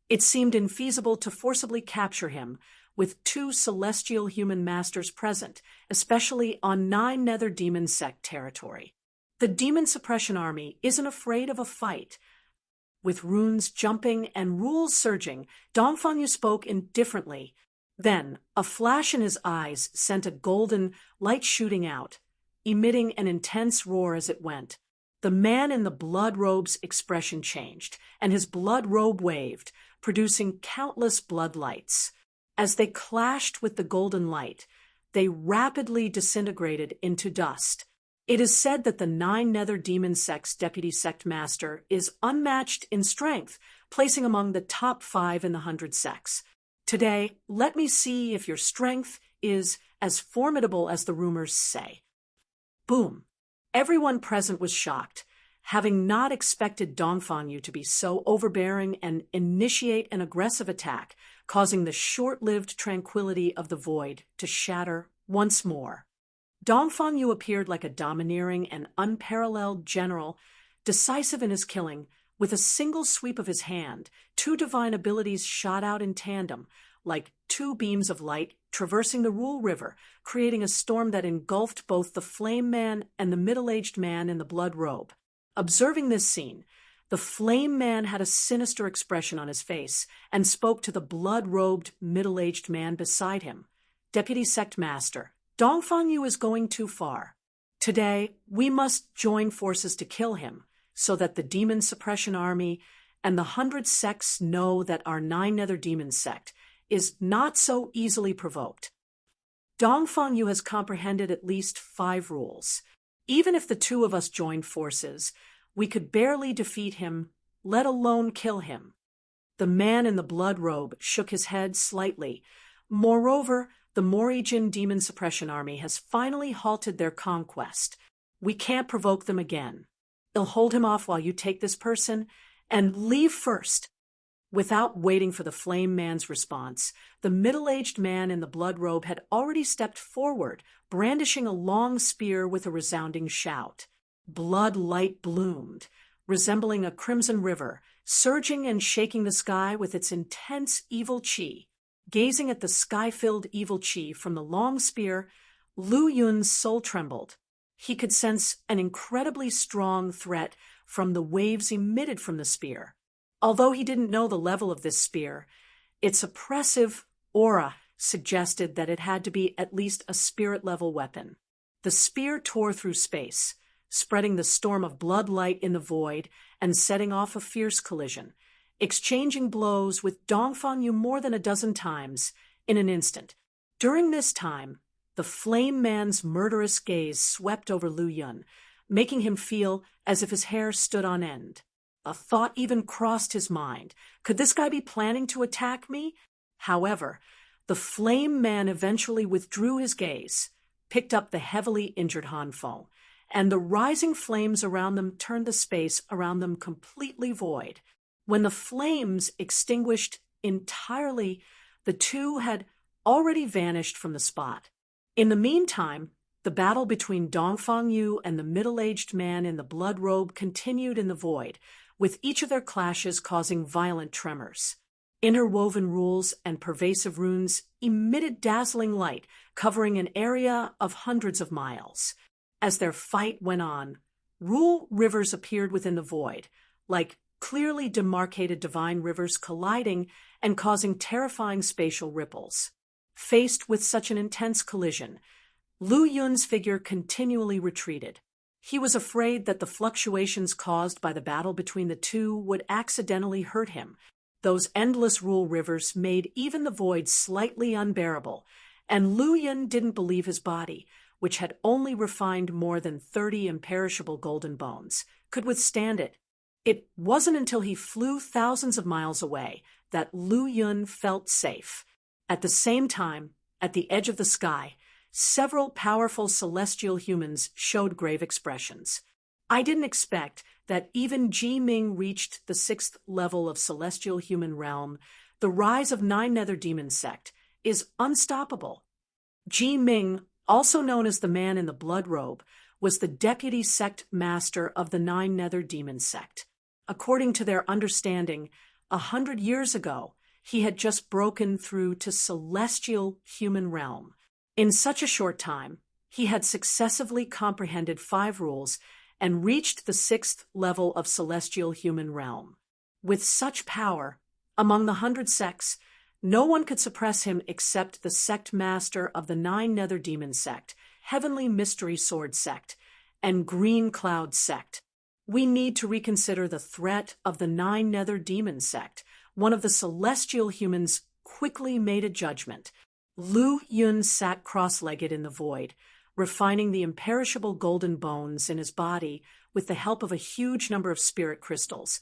it seemed infeasible to forcibly capture him with 2 celestial human masters present, especially on Nine Nether Demon sect territory. The Demon Suppression Army isn't afraid of a fight. With runes jumping and rules surging, Dong Fangyu spoke indifferently. Then, a flash in his eyes sent a golden light shooting out, emitting an intense roar as it went. The man in the blood robe's expression changed, and his blood robe waved, producing countless blood lights. As they clashed with the golden light, they rapidly disintegrated into dust. It is said that the Nine Nether Demon sect's deputy sect master is unmatched in strength, placing among the top 5 in the 100 sects. Today, let me see if your strength is as formidable as the rumors say. Boom! Everyone present was shocked, having not expected Dong Fangyu to be so overbearing and initiate an aggressive attack, causing the short-lived tranquility of the void to shatter once more. Dong Fangyu appeared like a domineering and unparalleled general, decisive in his killing. With a single sweep of his hand, 2 divine abilities shot out in tandem, like 2 beams of light traversing the Rule River, creating a storm that engulfed both the Flame Man and the middle-aged man in the blood robe. Observing this scene, the Flame Man had a sinister expression on his face and spoke to the blood-robed, middle-aged man beside him. Deputy Sect Master, Dong Fangyu is going too far. Today, we must join forces to kill him, so that the Demon Suppression Army and the 100 sects know that our Nine Nether Demon sect is not so easily provoked. Dong Fangyu has comprehended at least 5 rules. Even if the 2 of us joined forces, we could barely defeat him, let alone kill him. The man in the blood robe shook his head slightly. Moreover, the Morijin Demon Suppression Army has finally halted their conquest. We can't provoke them again. I'll hold him off while you take this person, and leave first. Without waiting for the Flame Man's response, the middle-aged man in the blood robe had already stepped forward, brandishing a long spear with a resounding shout. Blood light bloomed, resembling a crimson river, surging and shaking the sky with its intense evil chi. Gazing at the sky-filled evil chi from the long spear, Lu Yun's soul trembled. He could sense an incredibly strong threat from the waves emitted from the spear. Although he didn't know the level of this spear, its oppressive aura suggested that it had to be at least a spirit-level weapon. The spear tore through space, spreading the storm of blood light in the void and setting off a fierce collision, exchanging blows with Dong Fangyu more than a dozen times in an instant. During this time, the Flame Man's murderous gaze swept over Lu Yun, making him feel as if his hair stood on end. A thought even crossed his mind. Could this guy be planning to attack me? However, the Flame Man eventually withdrew his gaze, picked up the heavily injured Han Feng, and the rising flames around them turned the space around them completely void. When the flames extinguished entirely, the 2 had already vanished from the spot. In the meantime, the battle between Dong Fangyu and the middle-aged man in the blood robe continued in the void, with each of their clashes causing violent tremors. Interwoven rules and pervasive runes emitted dazzling light, covering an area of hundreds of miles. As their fight went on, rule rivers appeared within the void, like clearly demarcated divine rivers colliding and causing terrifying spatial ripples. Faced with such an intense collision, Lu Yun's figure continually retreated. He was afraid that the fluctuations caused by the battle between the two would accidentally hurt him. Those endless rule rivers made even the void slightly unbearable, and Lu Yun didn't believe his body, which had only refined more than 30 imperishable golden bones, could withstand it. It wasn't until he flew thousands of miles away that Lu Yun felt safe. At the same time, at the edge of the sky, several powerful celestial humans showed grave expressions. I didn't expect that even Ji Ming reached the 6th level of celestial human realm. The rise of 9 Nether Demon sect is unstoppable. Ji Ming, also known as the Man in the Blood Robe, was the deputy sect master of the 9 Nether Demon sect. According to their understanding, 100 years ago, he had just broken through to celestial human realm. In such a short time, he had successively comprehended 5 rules and reached the 6th level of celestial human realm. With such power, among the 100 sects, no one could suppress him except the sect master of the 9 Nether Demon sect, Heavenly Mystery Sword sect, and Green Cloud sect. We need to reconsider the threat of the 9 Nether Demon sect. One of the celestial humans quickly made a judgment. Lu Yun sat cross-legged in the void, refining the imperishable golden bones in his body with the help of a huge number of spirit crystals,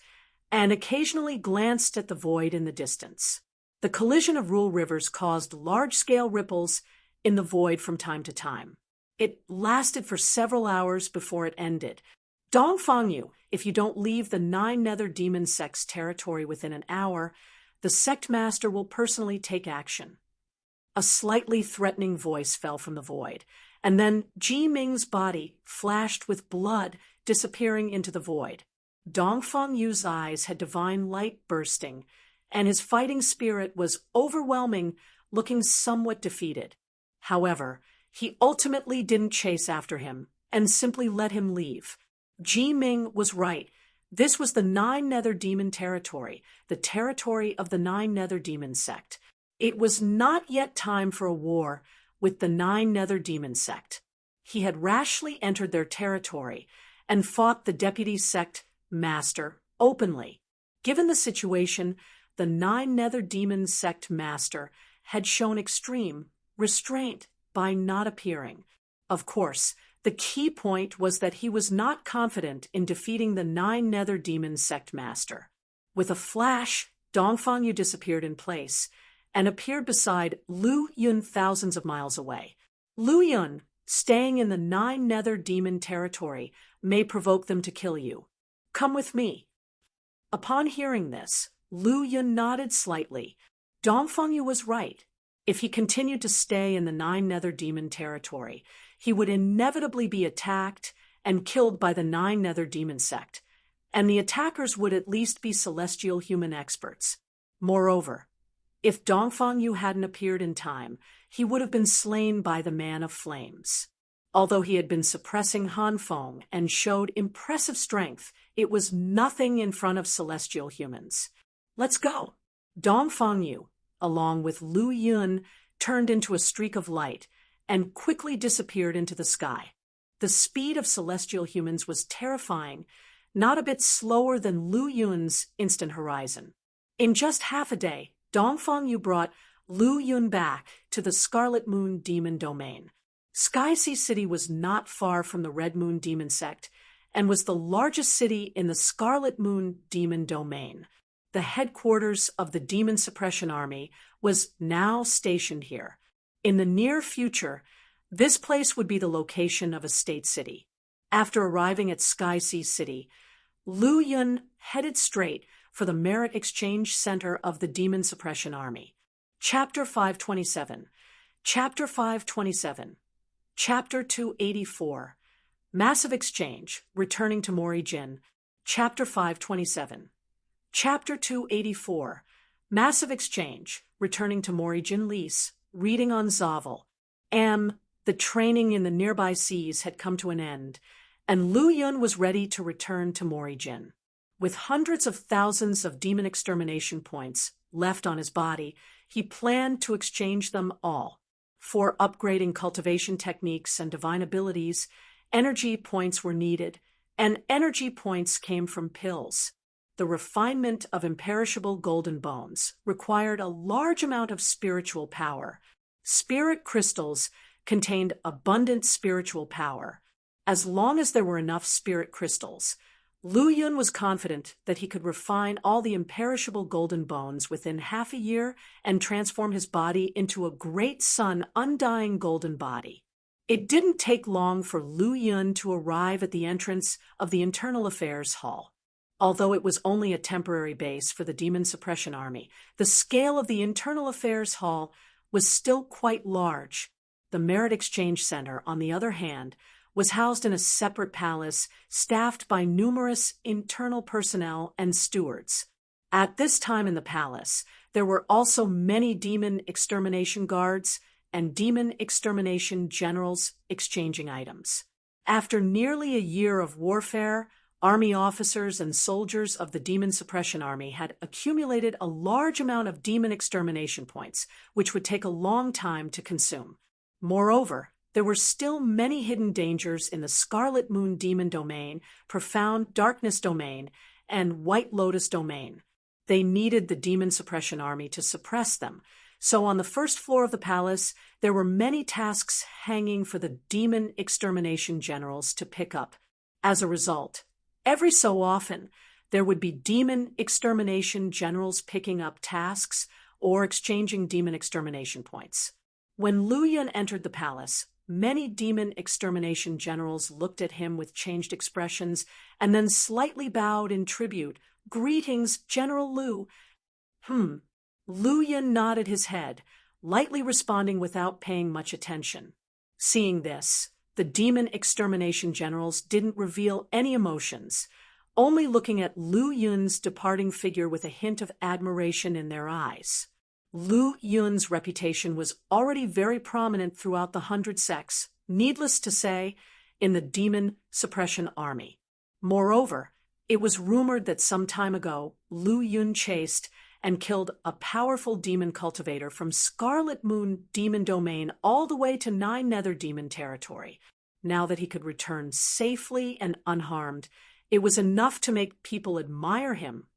and occasionally glanced at the void in the distance. The collision of rule rivers caused large-scale ripples in the void from time to time. It lasted for several hours before it ended. Dongfang Yu, if you don't leave the 9 Nether Demon sect's territory within an hour, the sect master will personally take action. A slightly threatening voice fell from the void, and then Ji Ming's body flashed with blood disappearing into the void. Dongfang Yu's eyes had divine light bursting, and his fighting spirit was overwhelming, looking somewhat defeated. However, he ultimately didn't chase after him and simply let him leave. Ji Ming was right. This was the 9 Nether Demon territory, the territory of the 9 Nether Demon sect. It was not yet time for a war with the 9 Nether Demon sect. He had rashly entered their territory and fought the deputy sect master openly. Given the situation, the 9 Nether Demon sect master had shown extreme restraint by not appearing. Of course, the key point was that he was not confident in defeating the 9 Nether Demon sect master. With a flash, Dongfang Yu disappeared in place and appeared beside Lu Yun thousands of miles away. Lu Yun, staying in the 9 Nether Demon territory, may provoke them to kill you. Come with me. Upon hearing this, Lu Yun nodded slightly. Dongfang Yu was right. If he continued to stay in the 9 Nether Demon territory, he would inevitably be attacked and killed by the 9 Nether Demon sect, and the attackers would at least be celestial human experts. Moreover, if Dongfang Yu hadn't appeared in time, he would have been slain by the Man of Flames. Although he had been suppressing Han Feng and showed impressive strength, it was nothing in front of celestial humans. Let's go. Dongfang Yu, along with Lu Yun, turned into a streak of light and quickly disappeared into the sky. The speed of celestial humans was terrifying, not a bit slower than Lu Yun's instant horizon. In just half a day, Dongfang Yu brought Lu Yun back to the Scarlet Moon Demon Domain. Sky Sea City was not far from the Red Moon Demon sect and was the largest city in the Scarlet Moon Demon Domain. The headquarters of the Demon Suppression Army was now stationed here. In the near future, this place would be the location of a state city. After arriving at Sky Sea City, Lu Yun headed straight for the Merit Exchange Center of the Demon Suppression Army. Chapter 527. Chapter 527. Chapter 284. Massive Exchange, returning to Mori Jin. Chapter 527. Chapter 284. Massive exchange, returning to Morijin Lease, reading on Zavel. The training in the nearby seas had come to an end, and Lu Yun was ready to return to Morijin. With hundreds of thousands of demon extermination points left on his body, he planned to exchange them all. For upgrading cultivation techniques and divine abilities, energy points were needed, and energy points came from pills. The refinement of imperishable golden bones required a large amount of spiritual power. Spirit crystals contained abundant spiritual power. As long as there were enough spirit crystals, Lu Yun was confident that he could refine all the imperishable golden bones within half a year and transform his body into a great sun, undying golden body. It didn't take long for Lu Yun to arrive at the entrance of the Internal Affairs Hall. Although it was only a temporary base for the Demon Suppression Army, the scale of the Internal Affairs Hall was still quite large. The Merit Exchange Center, on the other hand, was housed in a separate palace staffed by numerous internal personnel and stewards. At this time in the palace, there were also many demon extermination guards and demon extermination generals exchanging items. After nearly a year of warfare, army officers and soldiers of the Demon Suppression Army had accumulated a large amount of demon extermination points, which would take a long time to consume. Moreover, there were still many hidden dangers in the Scarlet Moon Demon Domain, Profound Darkness Domain, and White Lotus Domain. They needed the Demon Suppression Army to suppress them, so on the first floor of the palace, there were many tasks hanging for the demon extermination generals to pick up. As a result, every so often, there would be demon extermination generals picking up tasks or exchanging demon extermination points. When Lu Yun entered the palace, many demon extermination generals looked at him with changed expressions and then slightly bowed in tribute. "Greetings, General Lu." Lu Yun nodded his head, lightly responding without paying much attention. Seeing this, the demon extermination generals didn't reveal any emotions, only looking at Lu Yun's departing figure with a hint of admiration in their eyes. Lu Yun's reputation was already very prominent throughout the 100 sects, needless to say, in the Demon Suppression Army. Moreover, it was rumored that some time ago, Lu Yun chased and killed a powerful demon cultivator from Scarlet Moon Demon Domain all the way to 9 Nether Demon territory. Now that he could return safely and unharmed, it was enough to make people admire him.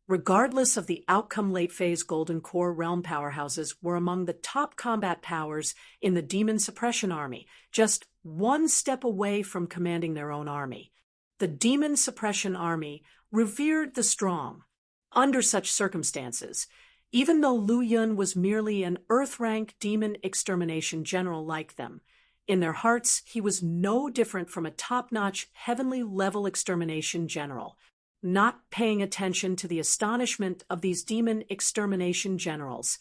Regardless of the outcome, late-phase Golden Core realm powerhouses were among the top combat powers in the Demon Suppression Army, just one step away from commanding their own army. The Demon Suppression Army revered the strong. Under such circumstances, even though Lu Yun was merely an Earth-rank demon extermination general like them, in their hearts he was no different from a top-notch heavenly-level extermination general. Not paying attention to the astonishment of these demon extermination generals,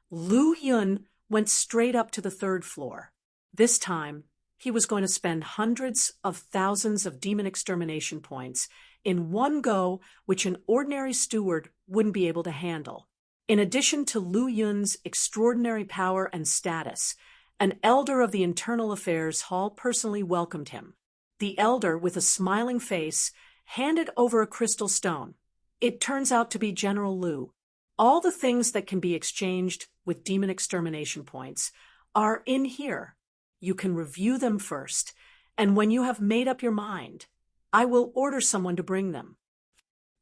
Lu Yun went straight up to the 3rd floor. This time, he was going to spend hundreds of thousands of demon extermination points in one go, which an ordinary steward wouldn't be able to handle. In addition to Lu Yun's extraordinary power and status, an elder of the Internal Affairs Hall personally welcomed him. The elder, with a smiling face, handed over a crystal stone. It turns out to be General Lu. All the things that can be exchanged with demon extermination points are in here. You can review them first, and when you have made up your mind, I will order someone to bring them.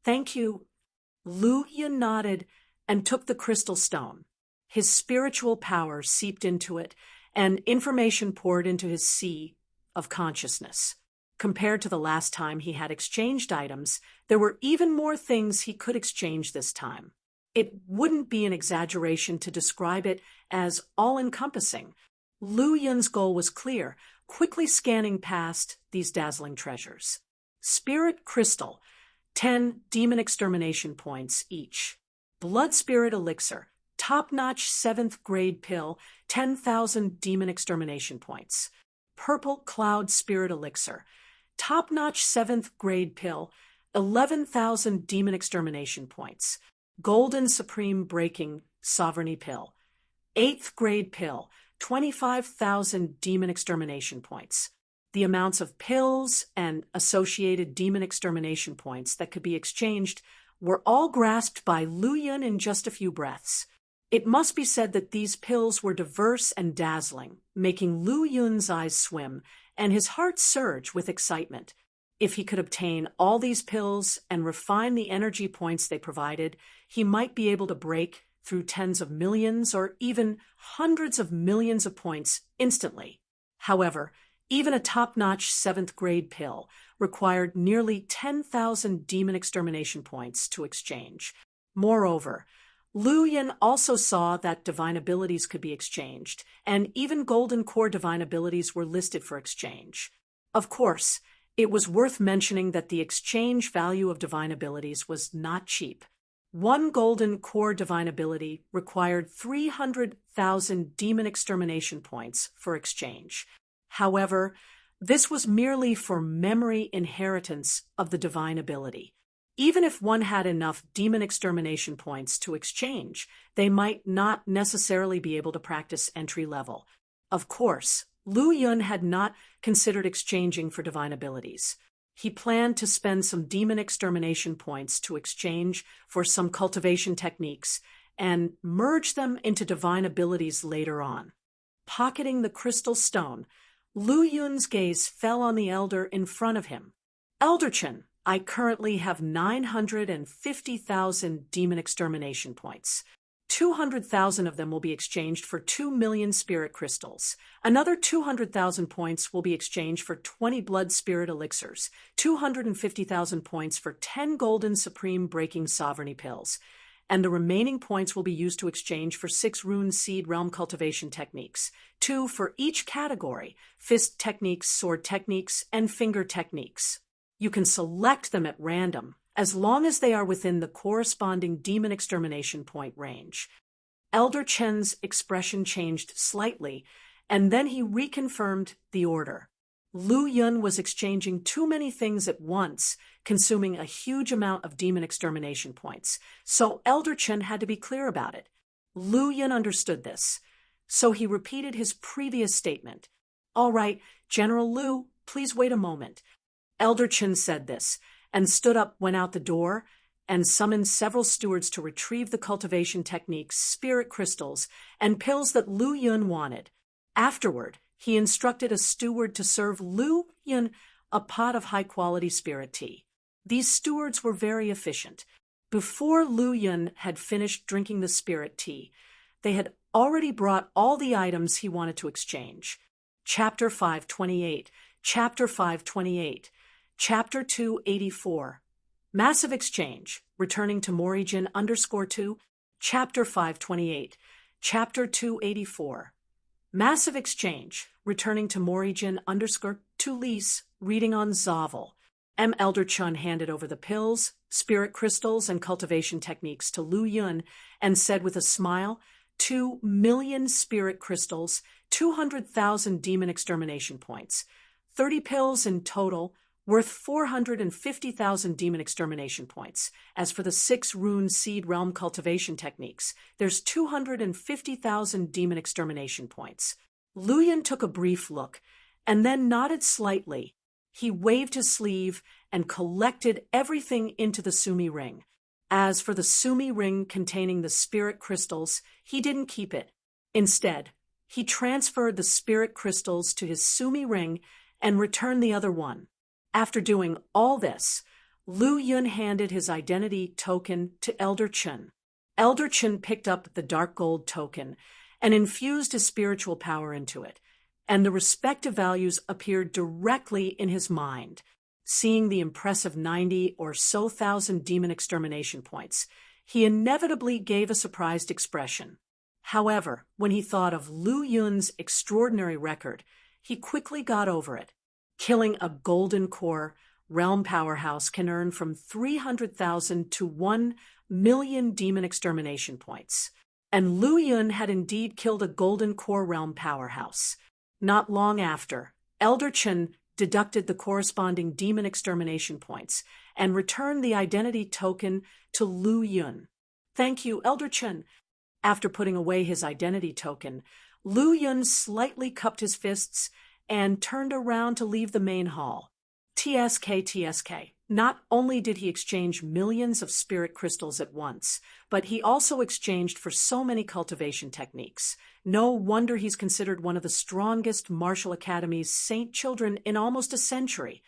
Thank you. Lu Yun nodded and took the crystal stone. His spiritual power seeped into it, and information poured into his sea of consciousness. Compared to the last time he had exchanged items, there were even more things he could exchange this time. It wouldn't be an exaggeration to describe it as all-encompassing. Lu Yun's goal was clear, quickly scanning past these dazzling treasures. Spirit Crystal, 10 demon extermination points each. Blood Spirit Elixir, top-notch 7th grade pill, 10,000 demon extermination points. Purple Cloud Spirit Elixir, top-notch 7th grade pill, 11,000 demon extermination points. Golden Supreme Breaking Sovereignty Pill. 8th grade pill, 25,000 demon extermination points. The amounts of pills and associated demon extermination points that could be exchanged were all grasped by Lu Yun in just a few breaths. It must be said that these pills were diverse and dazzling, making Lu Yun's eyes swim and his heart surge with excitement. If he could obtain all these pills and refine the energy points they provided, he might be able to break through tens of millions or even hundreds of millions of points instantly. However, even a top-notch 7th grade pill required nearly 10,000 demon extermination points to exchange. Moreover, Lu Yun also saw that divine abilities could be exchanged, and even golden core divine abilities were listed for exchange. Of course, it was worth mentioning that the exchange value of divine abilities was not cheap. One golden core divine ability required 300,000 demon extermination points for exchange. However, this was merely for memory inheritance of the divine ability. Even if one had enough demon extermination points to exchange, they might not necessarily be able to practice entry level. Of course, Lu Yun had not considered exchanging for divine abilities. He planned to spend some demon extermination points to exchange for some cultivation techniques and merge them into divine abilities later on. Pocketing the crystal stone, Lu Yun's gaze fell on the elder in front of him. Elderchen, I currently have 950,000 demon extermination points. 200,000 of them will be exchanged for 2 million spirit crystals. Another 200,000 points will be exchanged for 20 blood spirit elixirs. 250,000 points for 10 golden supreme breaking sovereignty pills. And the remaining points will be used to exchange for 6 rune seed realm cultivation techniques. 2 for each category: fist techniques, sword techniques, and finger techniques. You can select them at random, as long as they are within the corresponding demon extermination point range. Elder Chen's expression changed slightly, and then he reconfirmed the order. Lu Yun was exchanging too many things at once, consuming a huge amount of demon extermination points, so Elder Chen had to be clear about it. Lu Yun understood this, so he repeated his previous statement. "All right, General Lu, please wait a moment." Elder Chen said this, and stood up, went out the door, and summoned several stewards to retrieve the cultivation techniques, spirit crystals, and pills that Lu Yun wanted. Afterward, he instructed a steward to serve Lu Yun a pot of high-quality spirit tea. These stewards were very efficient. Before Lu Yun had finished drinking the spirit tea, they had already brought all the items he wanted to exchange. Chapter 528, Chapter 528, Chapter 284. Massive Exchange, returning to Morijin_2, Chapter 528, Chapter 284. Massive Exchange, returning to Morijin_2 lease, reading on Zavel. M. Elder Chun handed over the pills, spirit crystals, and cultivation techniques to Lu Yun and said with a smile, 2 million spirit crystals, 200,000 demon extermination points, 30 pills in total, worth 450,000 demon extermination points. As for the 6 rune seed realm cultivation techniques, there's 250,000 demon extermination points. Lu Yun took a brief look, and then nodded slightly. He waved his sleeve and collected everything into the Sumi ring. As for the Sumi ring containing the spirit crystals, he didn't keep it. Instead, he transferred the spirit crystals to his Sumi ring and returned the other one. After doing all this, Lu Yun handed his identity token to Elder Chun. Elder Chun picked up the dark gold token and infused his spiritual power into it, and the respective values appeared directly in his mind. Seeing the impressive 90 or so thousand demon extermination points, he inevitably gave a surprised expression. However, when he thought of Lu Yun's extraordinary record, he quickly got over it. Killing a golden core realm powerhouse can earn from 300,000 to 1 million demon extermination points. And Lu Yun had indeed killed a golden core realm powerhouse. Not long after, Elder Chen deducted the corresponding demon extermination points and returned the identity token to Lu Yun. Thank you, Elder Chen. After putting away his identity token, Lu Yun slightly cupped his fists and turned around to leave the main hall. TSK. Not only did he exchange millions of spirit crystals at once, but he also exchanged for so many cultivation techniques. No wonder he's considered one of the strongest martial academies Saint children in almost a century.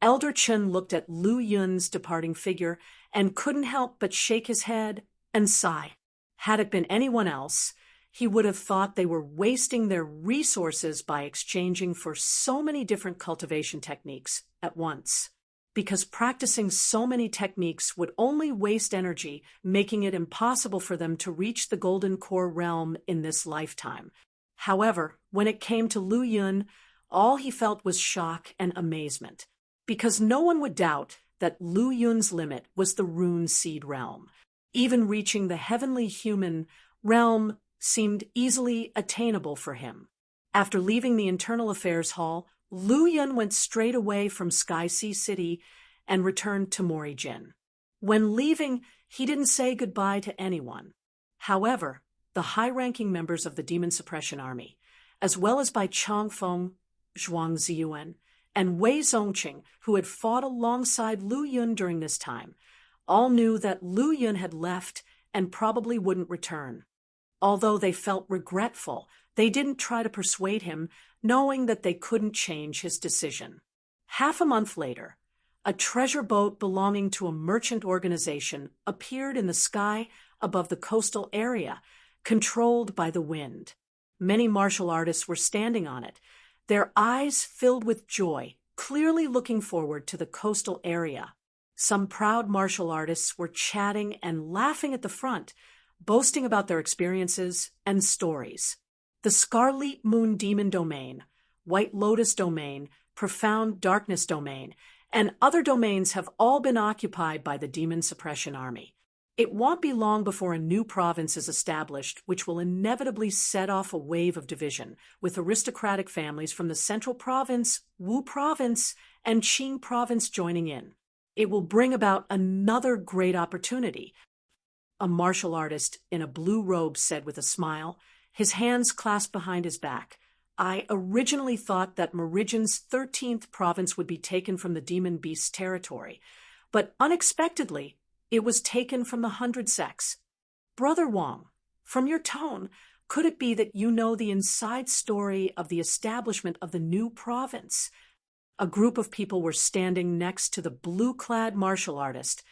Elder Chen looked at Lu Yun's departing figure and couldn't help but shake his head and sigh. Had it been anyone else, he would have thought they were wasting their resources by exchanging for so many different cultivation techniques at once. Because practicing so many techniques would only waste energy, making it impossible for them to reach the Golden Core realm in this lifetime. However, when it came to Lu Yun, all he felt was shock and amazement, because no one would doubt that Lu Yun's limit was the Rune Seed realm. Even reaching the heavenly human realm seemed easily attainable for him. After leaving the Internal Affairs Hall, Lu Yun went straight away from Sky Sea City and returned to Morijin. When leaving, he didn't say goodbye to anyone. However, the high-ranking members of the Demon Suppression Army, as well as by Changfeng, Zhuang Ziyuan, and Wei Zongqing, who had fought alongside Lu Yun during this time, all knew that Lu Yun had left and probably wouldn't return. Although they felt regretful, they didn't try to persuade him, knowing that they couldn't change his decision. Half a month later, a treasure boat belonging to a merchant organization appeared in the sky above the coastal area, controlled by the wind. Many martial artists were standing on it, their eyes filled with joy, clearly looking forward to the coastal area. Some proud martial artists were chatting and laughing at the front, boasting about their experiences and stories. The Scarlet Moon Demon Domain, White Lotus Domain, Profound Darkness Domain, and other domains have all been occupied by the Demon Suppression Army. It won't be long before a new province is established, which will inevitably set off a wave of division, with aristocratic families from the Central Province, Wu Province, and Qing Province joining in. It will bring about another great opportunity. A martial artist in a blue robe said with a smile, his hands clasped behind his back, I originally thought that Morijin's 13th province would be taken from the Demon Beast's territory, but unexpectedly, it was taken from the 100 Sects. Brother Wang, from your tone, could it be that you know the inside story of the establishment of the new province? A group of people were standing next to the blue-clad martial artist,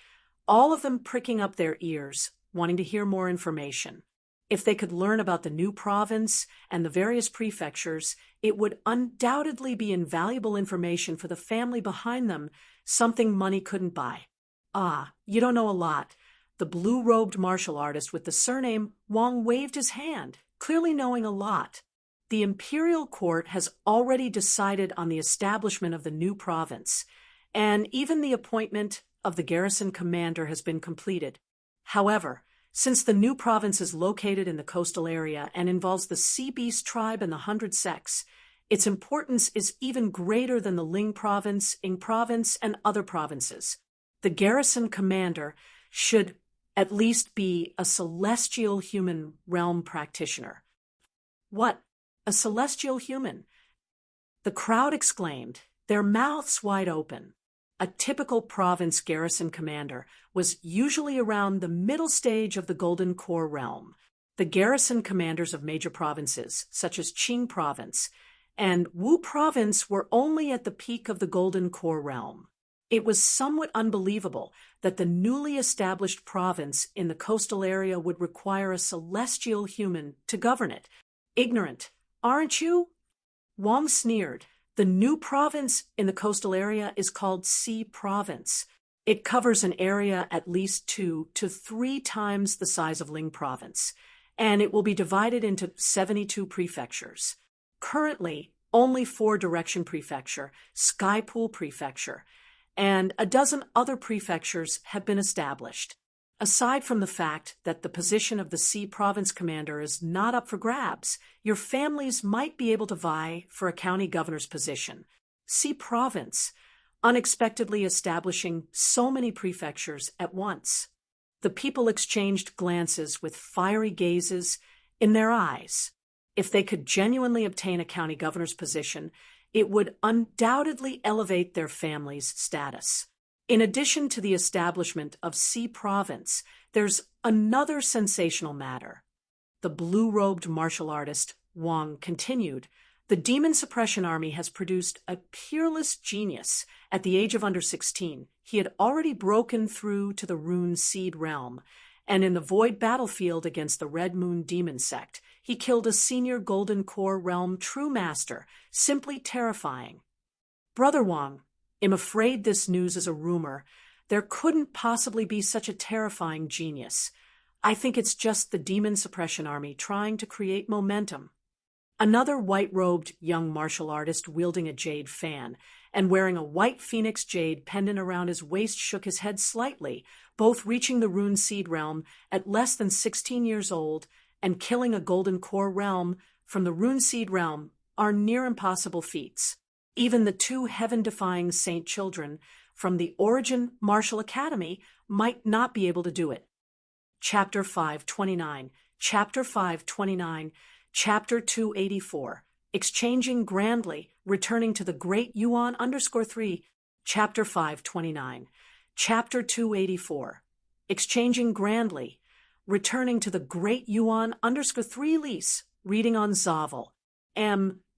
all of them pricking up their ears, wanting to hear more information. If they could learn about the new province and the various prefectures, it would undoubtedly be invaluable information for the family behind them, something money couldn't buy. Ah, you don't know a lot. The blue-robed martial artist with the surname Wang waved his hand, clearly knowing a lot. The imperial court has already decided on the establishment of the new province, and even the appointment of the garrison commander has been completed. However, since the new province is located in the coastal area and involves the Sea Beast tribe and the 100 Sects, its importance is even greater than the Ling province, Ing province, and other provinces. The garrison commander should at least be a celestial human realm practitioner. What? A celestial human? The crowd exclaimed, their mouths wide open. A typical province garrison commander was usually around the middle stage of the Golden Core realm. The garrison commanders of major provinces, such as Qing province and Wu province, were only at the peak of the Golden Core realm. It was somewhat unbelievable that the newly established province in the coastal area would require a celestial human to govern it. Ignorant, aren't you? Wang sneered. The new province in the coastal area is called Sea Province. It covers an area at least 2 to 3 times the size of Ling Province, and it will be divided into 72 prefectures. Currently, only 4 Direction Prefecture, Skypool Prefecture, and a dozen other prefectures have been established. Aside from the fact that the position of the Sea Province commander is not up for grabs, your families might be able to vie for a county governor's position. Sea Province, unexpectedly establishing so many prefectures at once. The people exchanged glances with fiery gazes in their eyes. If they could genuinely obtain a county governor's position, it would undoubtedly elevate their family's status. In addition to the establishment of C Province, there's another sensational matter. The blue-robed martial artist, Wang, continued, "The Demon Suppression Army has produced a peerless genius. At the age of under 16, he had already broken through to the Rune Seed realm, and in the Void battlefield against the Red Moon Demon Sect, he killed a senior Golden Core realm true master, simply terrifying." Brother Wang, I'm afraid this news is a rumor. There couldn't possibly be such a terrifying genius. I think it's just the Demon Suppression Army trying to create momentum. Another white-robed young martial artist wielding a jade fan and wearing a white phoenix jade pendant around his waist shook his head slightly, both reaching the Rune Seed realm at less than 16 years old and killing a Golden Core realm from the Rune Seed realm are near impossible feats. Even the two heaven-defying saint children from the Origin Martial Academy might not be able to do it. Chapter 529, Chapter 529, Chapter 284, Exchanging Grandly, Returning to the Great Yuan _3, Chapter 529, Chapter 284, Exchanging Grandly, Returning to the Great Yuan _3 lease, reading on Zavel.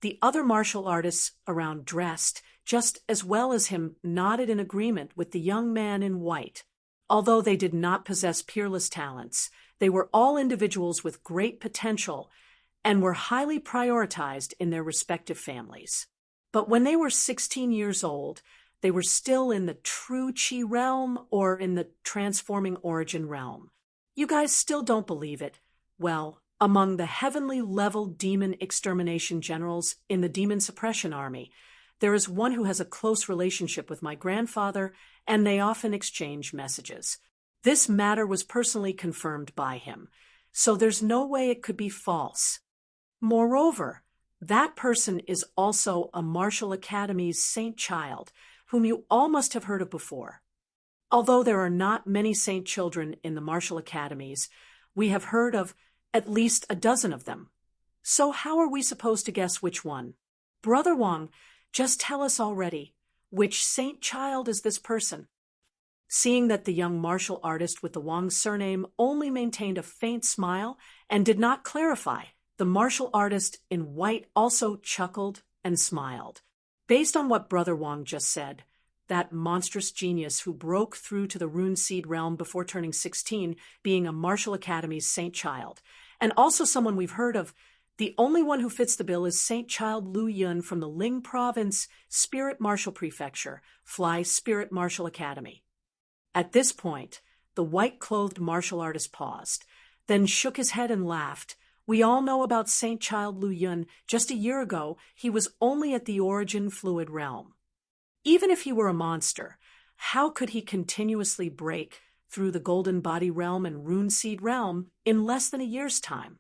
The other martial artists around dressed, just as well as him, nodded in agreement with the young man in white. Although they did not possess peerless talents, they were all individuals with great potential and were highly prioritized in their respective families. But when they were 16 years old, they were still in the true Qi realm or in the transforming Origin realm. You guys still don't believe it? Well, among the heavenly-level demon extermination generals in the Demon Suppression Army, there is one who has a close relationship with my grandfather, and they often exchange messages. This matter was personally confirmed by him, so there's no way it could be false. Moreover, that person is also a Martial Academy's saint child, whom you all must have heard of before. Although there are not many saint children in the Martial Academies, we have heard of at least a dozen of them. So how are we supposed to guess which one? Brother Wang, just tell us already. Which saint child is this person? Seeing that the young martial artist with the Wang surname only maintained a faint smile and did not clarify, the martial artist in white also chuckled and smiled. Based on what Brother Wang just said, that monstrous genius who broke through to the Rune Seed realm before turning 16, being a Martial Academy's saint child, and also someone we've heard of, the only one who fits the bill is Saint Child Lu Yun from the Ling Province Spirit Martial Prefecture, Fly Spirit Martial Academy. At this point, the white-clothed martial artist paused, then shook his head and laughed. We all know about Saint Child Lu Yun. Just a year ago, he was only at the Origin Fluid realm. Even if he were a monster, how could he continuously break through the Golden Body realm and Rune Seed realm in less than a year's time?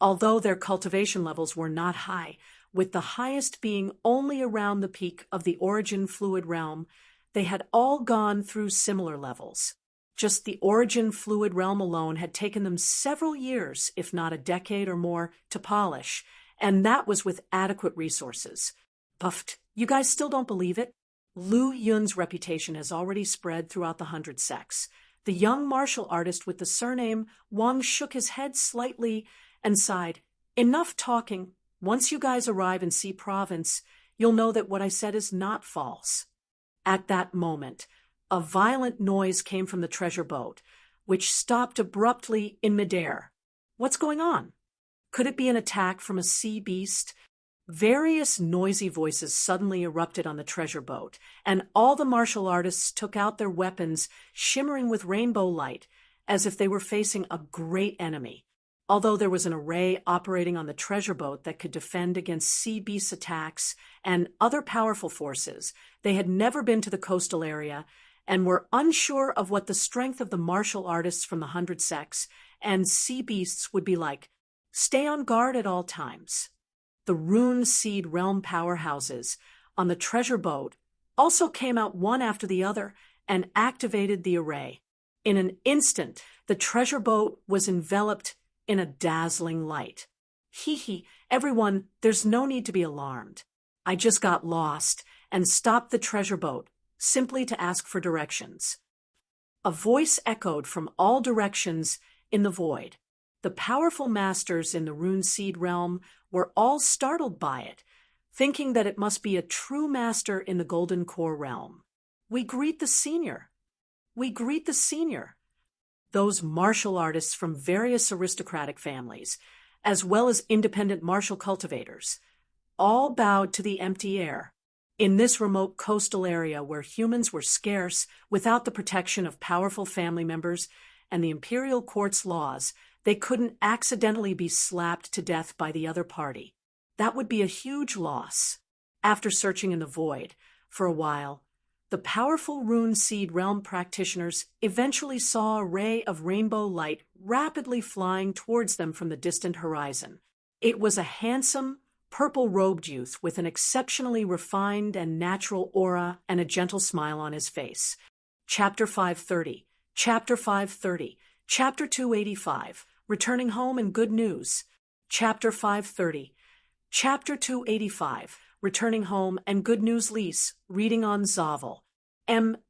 Although their cultivation levels were not high, with the highest being only around the peak of the Origin Fluid realm, they had all gone through similar levels. Just the Origin Fluid realm alone had taken them several years, if not a decade or more, to polish, and that was with adequate resources. Puffed, you guys still don't believe it? Lu Yun's reputation has already spread throughout the 100 sects. The young martial artist with the surname Wang shook his head slightly and sighed. Enough talking. Once you guys arrive in C Province, you'll know that what I said is not false. At that moment, a violent noise came from the treasure boat, which stopped abruptly in midair. What's going on? Could it be an attack from a sea beast? Various noisy voices suddenly erupted on the treasure boat, and all the martial artists took out their weapons, shimmering with rainbow light, as if they were facing a great enemy. Although there was an array operating on the treasure boat that could defend against sea beast attacks and other powerful forces, they had never been to the coastal area and were unsure of what the strength of the martial artists from the 100 sects and sea beasts would be like. Stay on guard at all times. The Rune Seed realm powerhouses on the treasure boat also came out one after the other and activated the array. In an instant, the treasure boat was enveloped in a dazzling light. Hee, everyone, there's no need to be alarmed. I just got lost and stopped the treasure boat, simply to ask for directions. A voice echoed from all directions in the void. The powerful masters in the rune seed realm were all startled by it, thinking that it must be a true master in the golden core realm. We greet the senior. We greet the senior. Those martial artists from various aristocratic families, as well as independent martial cultivators, all bowed to the empty air. In this remote coastal area where humans were scarce without the protection of powerful family members and the imperial court's laws, they couldn't accidentally be slapped to death by the other party. That would be a huge loss. After searching in the void for a while, the powerful rune seed realm practitioners eventually saw a ray of rainbow light rapidly flying towards them from the distant horizon. It was a handsome, purple-robed youth with an exceptionally refined and natural aura and a gentle smile on his face. Chapter 530, Chapter 530, Chapter 285, Returning Home and Good News. Chapter 530, Chapter 285, Returning Home and Good News. Lease, reading on Zavel.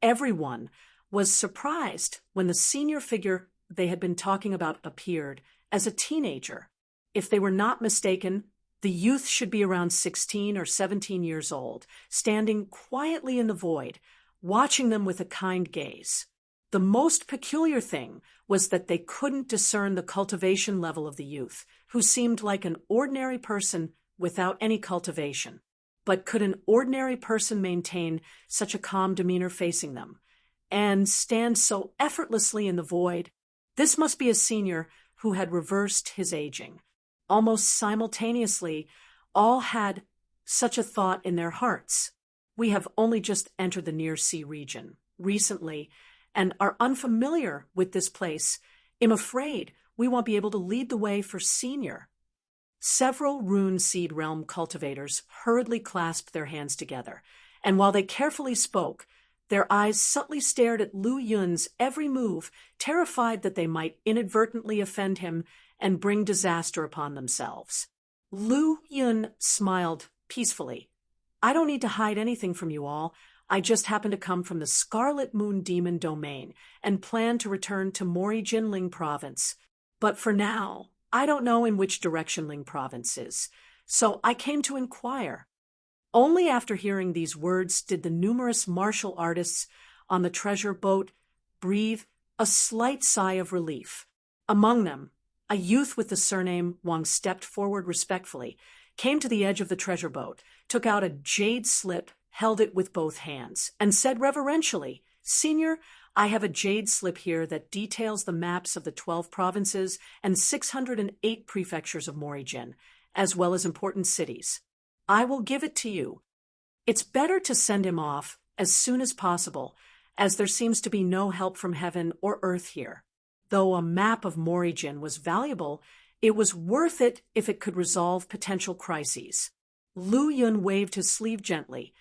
Everyone was surprised when the senior figure they had been talking about appeared as a teenager. If they were not mistaken, the youth should be around 16 or 17 years old, standing quietly in the void, watching them with a kind gaze. The most peculiar thing was that they couldn't discern the cultivation level of the youth, who seemed like an ordinary person without any cultivation. But could an ordinary person maintain such a calm demeanor facing them, and stand so effortlessly in the void? This must be a senior who had reversed his aging. Almost simultaneously, all had such a thought in their hearts. We have only just entered the Near Sea region recently and are unfamiliar with this place. I'm afraid we won't be able to lead the way for senior. Several rune seed realm cultivators hurriedly clasped their hands together, and while they carefully spoke, their eyes subtly stared at Lu Yun's every move, terrified that they might inadvertently offend him and bring disaster upon themselves. Lu Yun smiled peacefully. I don't need to hide anything from you all. I just happen to come from the Scarlet Moon Demon domain and plan to return to Mori Jinling province. But for now, I don't know in which direction Ling province is, so I came to inquire. Only after hearing these words did the numerous martial artists on the treasure boat breathe a slight sigh of relief. Among them, a youth with the surname Wang stepped forward respectfully, came to the edge of the treasure boat, took out a jade slip, held it with both hands, and said reverentially, Senior, I have a jade slip here that details the maps of the 12 provinces and 608 prefectures of Morijin, as well as important cities. I will give it to you. It's better to send him off as soon as possible, as there seems to be no help from heaven or earth here. Though a map of Morijin was valuable, it was worth it if it could resolve potential crises. Lu Yun waved his sleeve gently,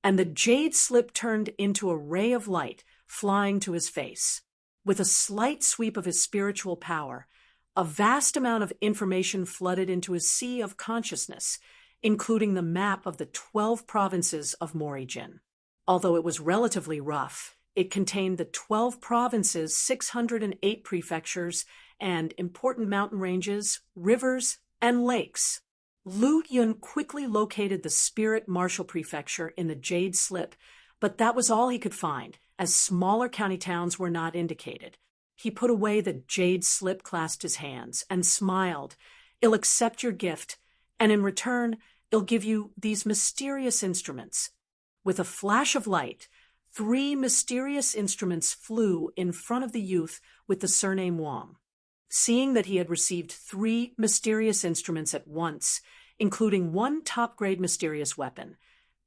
and the jade slip turned into a ray of light, flying to his face. With a slight sweep of his spiritual power, a vast amount of information flooded into his sea of consciousness, including the map of the 12 provinces of Morijin. Although it was relatively rough, it contained the 12 provinces, 608 prefectures, and important mountain ranges, rivers, and lakes. Lu Yun quickly located the Spirit Martial Prefecture in the Jade Slip, but that was all he could find, as smaller county towns were not indicated. He put away the Jade Slip, clasped his hands, and smiled. I'll accept your gift, and in return, I'll give you these mysterious instruments. With a flash of light, 3 mysterious instruments flew in front of the youth with the surname Wang. Seeing that he had received 3 mysterious instruments at once, including 1 top-grade mysterious weapon,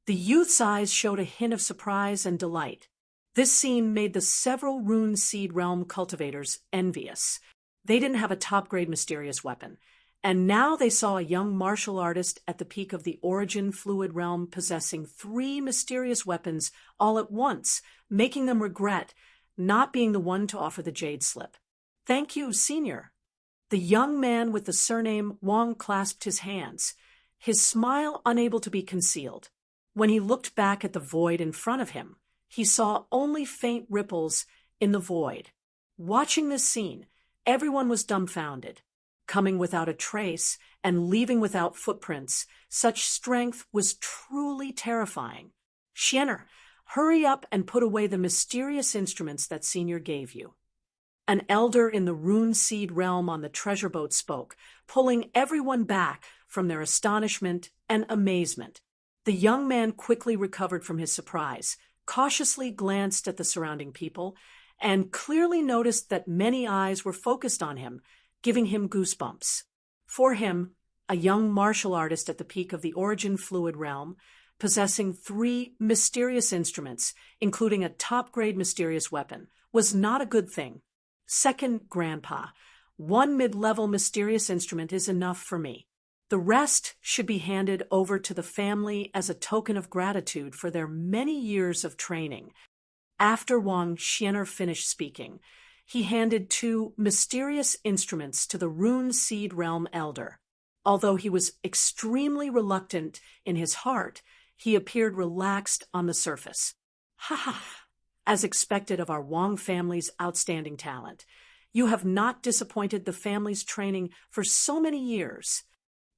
the youth's eyes showed a hint of surprise and delight. This scene made the several rune seed realm cultivators envious. They didn't have a top-grade mysterious weapon, and now they saw a young martial artist at the peak of the origin fluid realm possessing 3 mysterious weapons all at once, making them regret not being the one to offer the jade slip. "Thank you, senior." The young man with the surname Wang clasped his hands, his smile unable to be concealed. When he looked back at the void in front of him, he saw only faint ripples in the void. Watching this scene, everyone was dumbfounded. Coming without a trace and leaving without footprints, such strength was truly terrifying. "Xianer, hurry up and put away the mysterious instruments that Senior gave you." An elder in the rune seed realm on the treasure boat spoke, pulling everyone back from their astonishment and amazement. The young man quickly recovered from his surprise, cautiously glanced at the surrounding people, and clearly noticed that many eyes were focused on him, giving him goosebumps. For him, a young martial artist at the peak of the origin fluid realm, possessing 3 mysterious instruments, including a top-grade mysterious weapon, was not a good thing. "Second, Grandpa, 1 mid-level mysterious instrument is enough for me. The rest should be handed over to the family as a token of gratitude for their many years of training." After Wang Xianer finished speaking, he handed 2 mysterious instruments to the rune seed realm elder. Although he was extremely reluctant in his heart, he appeared relaxed on the surface. "Ha ha! As expected of our Wang family's outstanding talent, you have not disappointed the family's training for so many years."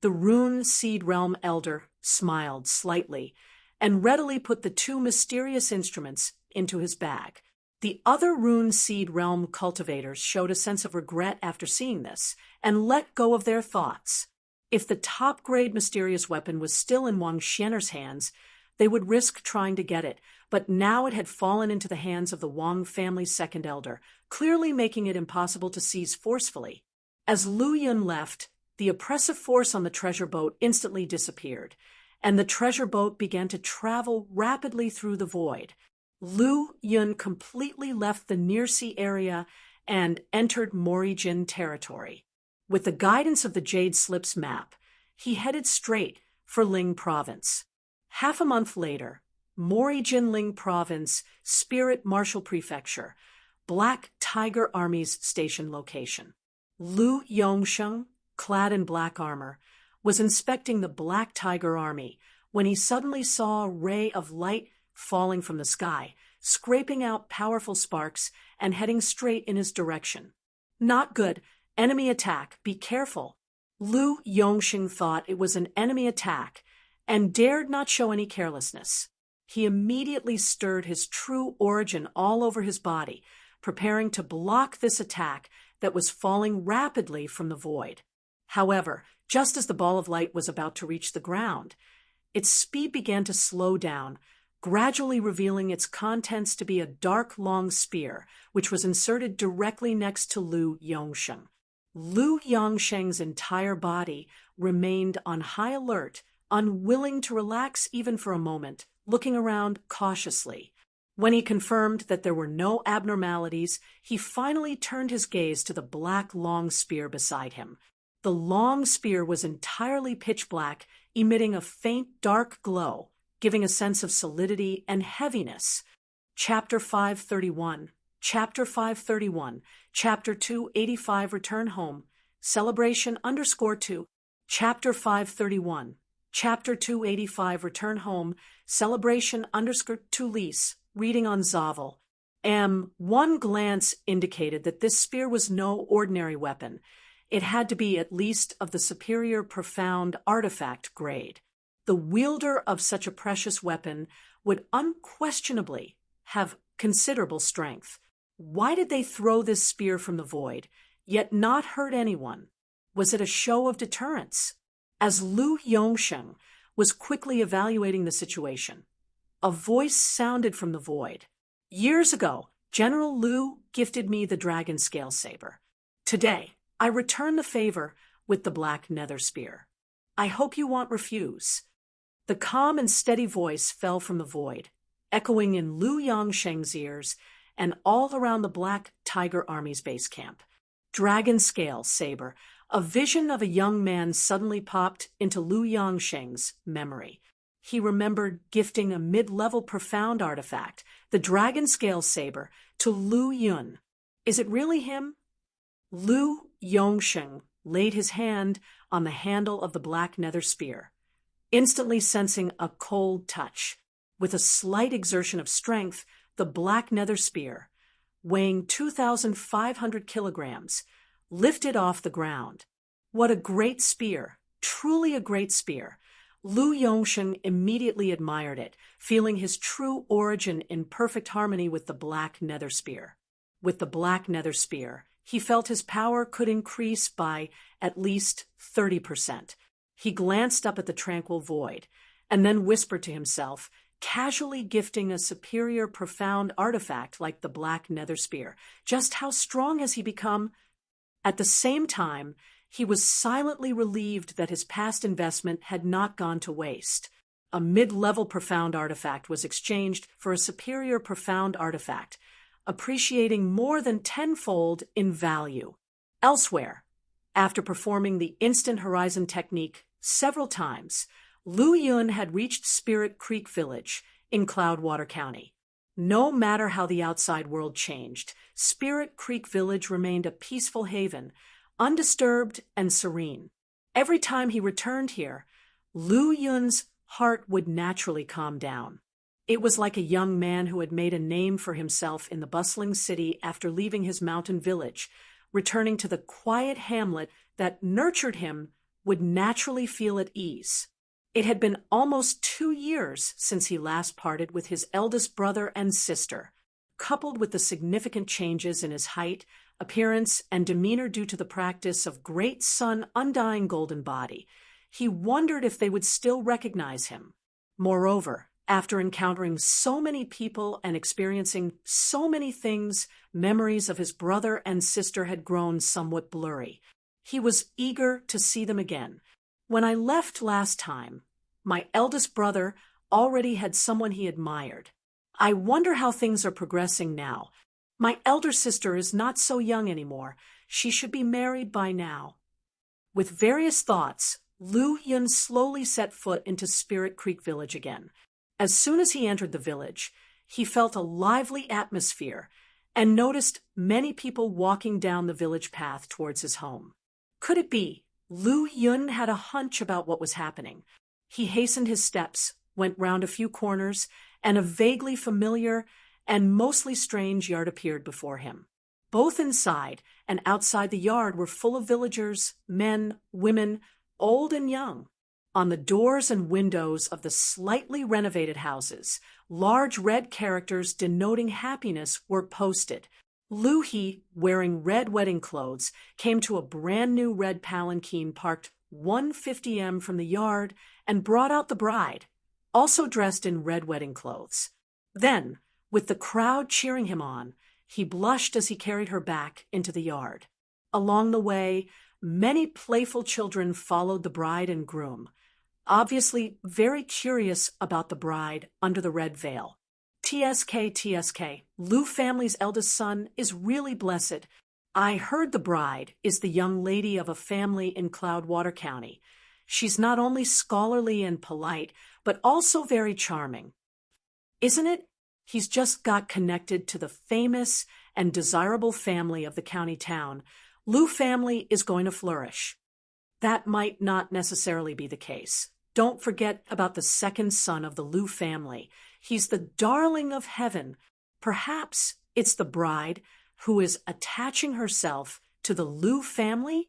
The rune seed realm elder smiled slightly and readily put the 2 mysterious instruments into his bag. The other rune seed realm cultivators showed a sense of regret after seeing this and let go of their thoughts. If the top-grade mysterious weapon was still in Wang Xianer's hands, they would risk trying to get it, but now it had fallen into the hands of the Wang family's second elder, clearly making it impossible to seize forcefully. As Lu Yun left, the oppressive force on the treasure boat instantly disappeared, and the treasure boat began to travel rapidly through the void. Lu Yun completely left the near-sea area and entered Morijin territory. With the guidance of the Jade Slips map, he headed straight for Ling Province. Half a month later, Morijin Ling Province, Spirit Martial Prefecture, Black Tiger Army's station location. Lu Yongsheng, clad in black armor, was inspecting the Black Tiger Army when he suddenly saw a ray of light falling from the sky, scraping out powerful sparks and heading straight in his direction. "Not good. Enemy attack. Be careful." Lu Yongsheng thought it was an enemy attack and dared not show any carelessness. He immediately stirred his true origin all over his body, preparing to block this attack that was falling rapidly from the void. However, just as the ball of light was about to reach the ground, its speed began to slow down, gradually revealing its contents to be a dark, long spear, which was inserted directly next to Lu Yongsheng. Lu Yongsheng's entire body remained on high alert, unwilling to relax even for a moment, looking around cautiously. When he confirmed that there were no abnormalities, he finally turned his gaze to the black long spear beside him. The long spear was entirely pitch black, emitting a faint dark glow, giving a sense of solidity and heaviness. Chapter 531, Chapter 531, Chapter 285 Return Home, Celebration _2, Chapter 531, Chapter 285 Return Home, Celebration _2 Lease, reading on Zavel. One glance indicated that this spear was no ordinary weapon. It had to be at least of the superior profound artifact grade. The wielder of such a precious weapon would unquestionably have considerable strength. Why did they throw this spear from the void, yet not hurt anyone? Was it a show of deterrence? As Lu Yongsheng was quickly evaluating the situation, a voice sounded from the void. "Years ago, General Lu gifted me the dragon scale saber. Today, I return the favor with the black nether spear. I hope you won't refuse." The calm and steady voice fell from the void, echoing in Lu Yongsheng's ears and all around the Black Tiger Army's base camp. Dragon scale saber. A vision of a young man suddenly popped into Lu Yongsheng's memory. He remembered gifting a mid-level profound artifact, the dragon scale saber, to Lu Yun. Is it really him? Lu Yongsheng laid his hand on the handle of the black nether spear, instantly sensing a cold touch. With a slight exertion of strength, the black nether spear, weighing 2,500 kilograms, lifted off the ground. What a great spear! Truly a great spear! Lu Yongsheng immediately admired it, feeling his true origin in perfect harmony with the black nether spear. With the black nether spear, he felt his power could increase by at least 30%. He glanced up at the tranquil void, and then whispered to himself, casually gifting a superior profound artifact like the black nether spear. Just how strong has he become? At the same time, he was silently relieved that his past investment had not gone to waste. A mid-level profound artifact was exchanged for a superior profound artifact, appreciating more than tenfold in value. Elsewhere, after performing the instant horizon technique several times, Lu Yun had reached Spirit Creek Village in Cloudwater County. No matter how the outside world changed, Spirit Creek Village remained a peaceful haven, undisturbed and serene. Every time he returned here, Lu Yun's heart would naturally calm down. It was like a young man who had made a name for himself in the bustling city after leaving his mountain village, returning to the quiet hamlet that nurtured him, would naturally feel at ease. It had been almost 2 years since he last parted with his eldest brother and sister. Coupled with the significant changes in his height, appearance, and demeanor due to the practice of Great Sun Undying Golden Body, he wondered if they would still recognize him. Moreover, after encountering so many people and experiencing so many things, memories of his brother and sister had grown somewhat blurry. He was eager to see them again. When I left last time, my eldest brother already had someone he admired. I wonder how things are progressing now. My elder sister is not so young anymore. She should be married by now. With various thoughts, Lu Yun slowly set foot into Spirit Creek Village again. As soon as he entered the village, he felt a lively atmosphere and noticed many people walking down the village path towards his home. Could it be Lu Yun had a hunch about what was happening? He hastened his steps, went round a few corners, and a vaguely familiar and mostly strange yard appeared before him. Both inside and outside the yard were full of villagers, men, women, old and young. On the doors and windows of the slightly renovated houses, large red characters denoting happiness were posted. Lu He, wearing red wedding clothes, came to a brand-new red palanquin parked 150 m from the yard and brought out the bride, also dressed in red wedding clothes. Then, with the crowd cheering him on, he blushed as he carried her back into the yard. Along the way, many playful children followed the bride and groom, obviously very curious about the bride under the red veil. TSK, Lu family's eldest son is really blessed. I heard the bride is the young lady of a family in Cloudwater County. She's not only scholarly and polite, but also very charming. Isn't it? He's just got connected to the famous and desirable family of the county town. Lu family is going to flourish. That might not necessarily be the case. Don't forget about the second son of the Lu family. He's the darling of heaven. Perhaps it's the bride who is attaching herself to the Lu family?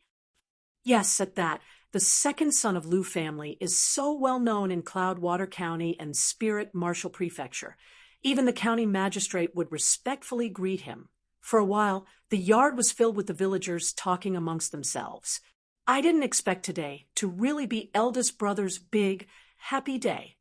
Yes, at that, the second son of Lu family is so well known in Cloudwater County and Spirit Marshal Prefecture. Even the county magistrate would respectfully greet him. For a while, the yard was filled with the villagers talking amongst themselves. I didn't expect today to really be eldest brother's big, happy day.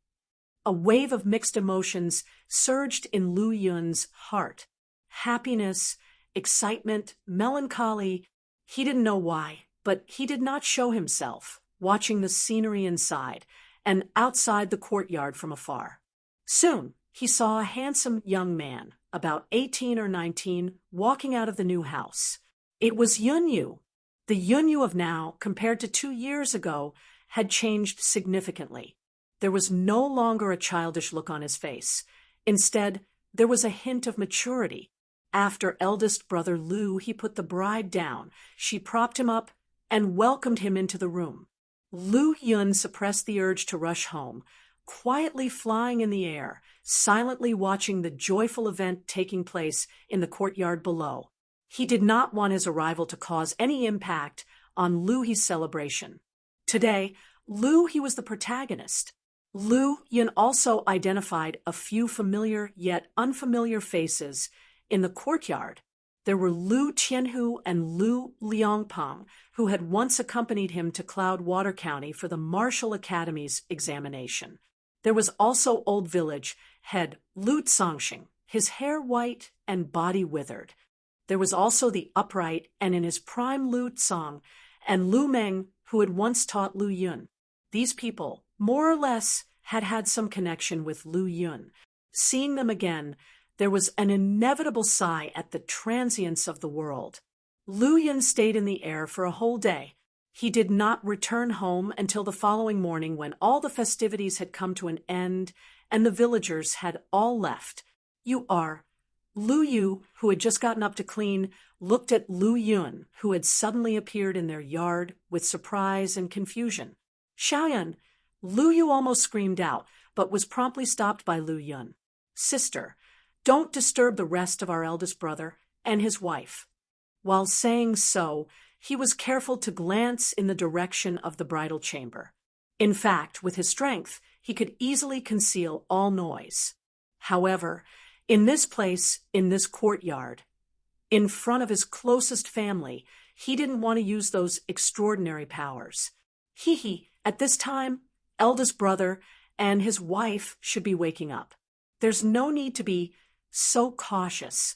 A wave of mixed emotions surged in Lu Yun's heart. Happiness, excitement, melancholy. He didn't know why, but he did not show himself, watching the scenery inside and outside the courtyard from afar. Soon, he saw a handsome young man, about 18 or 19, walking out of the new house. It was Yunyu. The Yunyu of now, compared to 2 years ago, had changed significantly. There was no longer a childish look on his face. Instead, there was a hint of maturity. After eldest brother Lu, he put the bride down. She propped him up and welcomed him into the room. Lu Yun suppressed the urge to rush home, quietly flying in the air, silently watching the joyful event taking place in the courtyard below. He did not want his arrival to cause any impact on Lu He's celebration. Today, Lu He was the protagonist. Lu Yun also identified a few familiar yet unfamiliar faces in the courtyard. There were Lu Tianhu and Lu Liangpeng, who had once accompanied him to Cloudwater County for the Martial Academy's examination. There was also Old Village head Lu Zongxing, his hair white and body withered. There was also the upright and in his prime Lu Zong and Lu Meng, who had once taught Lu Yun. These people, more or less, had had some connection with Lu Yun. Seeing them again, there was an inevitable sigh at the transience of the world. Lu Yun stayed in the air for a whole day. He did not return home until the following morning, when all the festivities had come to an end and the villagers had all left. Lu Yu, who had just gotten up to clean, looked at Lu Yun, who had suddenly appeared in their yard, with surprise and confusion. Xiaoyan, Lu Yu almost screamed out, but was promptly stopped by Lu Yun. Sister, don't disturb the rest of our eldest brother and his wife. While saying so, he was careful to glance in the direction of the bridal chamber. In fact, with his strength, he could easily conceal all noise. However, in this place, in this courtyard, in front of his closest family, he didn't want to use those extraordinary powers. At this time, eldest brother and his wife should be waking up. There's no need to be so cautious.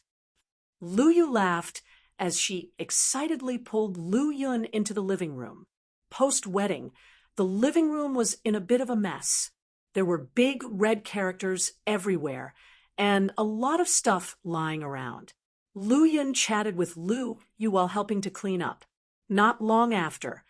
Lu Yu laughed as she excitedly pulled Lu Yun into the living room. Post-wedding, the living room was in a bit of a mess. There were big red characters everywhere and a lot of stuff lying around. Lu Yun chatted with Lu Yu while helping to clean up. Not long after,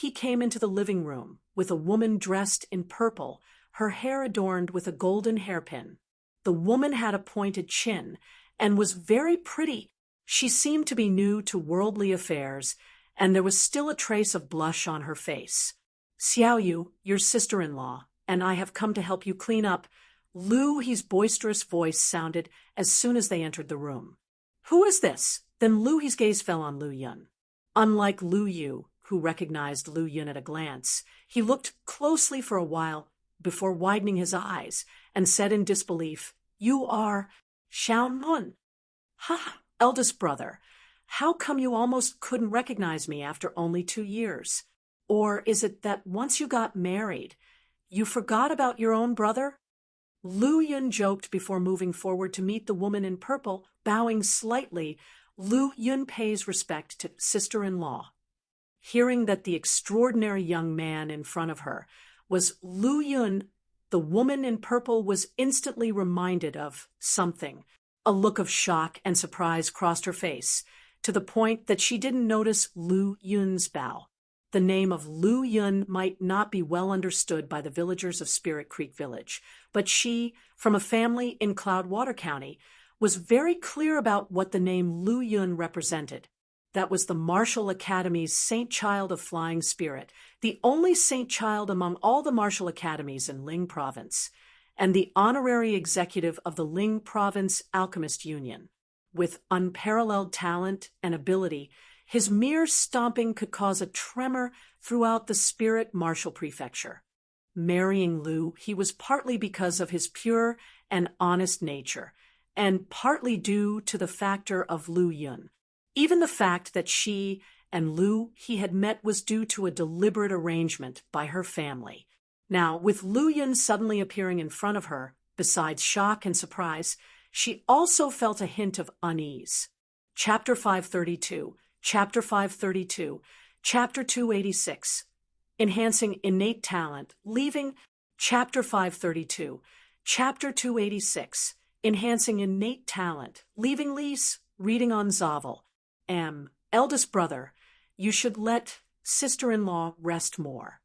He came into the living room with a woman dressed in purple, her hair adorned with a golden hairpin. The woman had a pointed chin and was very pretty. She seemed to be new to worldly affairs, and there was still a trace of blush on her face. Xiao Yu, your sister-in-law, and I have come to help you clean up. He's boisterous voice sounded as soon as they entered the room. Who is this? Then He's gaze fell on Lu Yun. Unlike Lu Yu, who recognized Lu Yun at a glance, he looked closely for a while before widening his eyes and said in disbelief, You are Xiaomun. Ha, eldest brother, how come you almost couldn't recognize me after only 2 years? Or is it that once you got married, you forgot about your own brother? Lu Yun joked before moving forward to meet the woman in purple. Bowing slightly, Lu Yun pays respect to sister-in-law. Hearing that the extraordinary young man in front of her was Lu Yun, the woman in purple was instantly reminded of something. A look of shock and surprise crossed her face, to the point that she didn't notice Lu Yun's bow. The name of Lu Yun might not be well understood by the villagers of Spirit Creek Village, but she, from a family in Cloudwater County, was very clear about what the name Lu Yun represented. That was the Martial Academy's Saint Child of Flying Spirit, the only Saint Child among all the martial academies in Ling Province, and the honorary executive of the Ling Province Alchemist Union. With unparalleled talent and ability, his mere stomping could cause a tremor throughout the Spirit Martial Prefecture. Marrying Lu, he was partly because of his pure and honest nature, and partly due to the factor of Lu Yun. Even the fact that she and Lu he had met was due to a deliberate arrangement by her family. Now, with Lu Yun suddenly appearing in front of her, besides shock and surprise, she also felt a hint of unease. Chapter 532, Chapter 532, Chapter 286, Enhancing Innate Talent, leaving Chapter 532, Chapter 286, Enhancing Innate Talent, leaving Lise, reading on Zavel. Eldest brother, you should let sister-in-law rest more.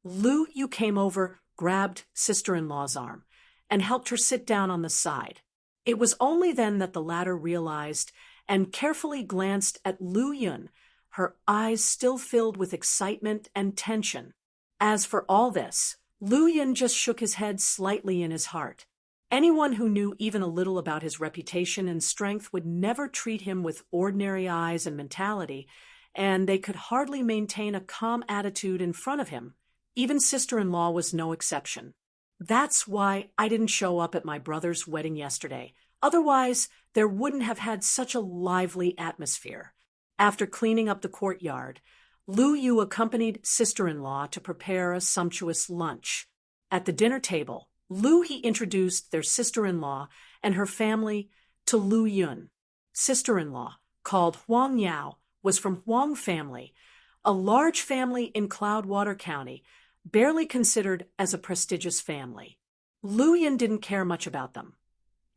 Lu Yu came over grabbed sister-in-law's arm and helped her sit down on the side. It was only then that the latter realized and carefully glanced at Lu Yun, her eyes still filled with excitement and tension. As for all this, Lu Yun just shook his head slightly in his heart. Anyone who knew even a little about his reputation and strength would never treat him with ordinary eyes and mentality, and they could hardly maintain a calm attitude in front of him. Even sister-in-law was no exception. That's why I didn't show up at my brother's wedding yesterday. Otherwise, there wouldn't have had such a lively atmosphere. After cleaning up the courtyard, Lu Yu accompanied sister-in-law to prepare a sumptuous lunch. At the dinner table, He introduced their sister-in-law and her family to Lu Yun. Sister-in-law, called Huang Yao, was from Huang family, a large family in Cloudwater County, barely considered as a prestigious family. Lu Yun didn't care much about them.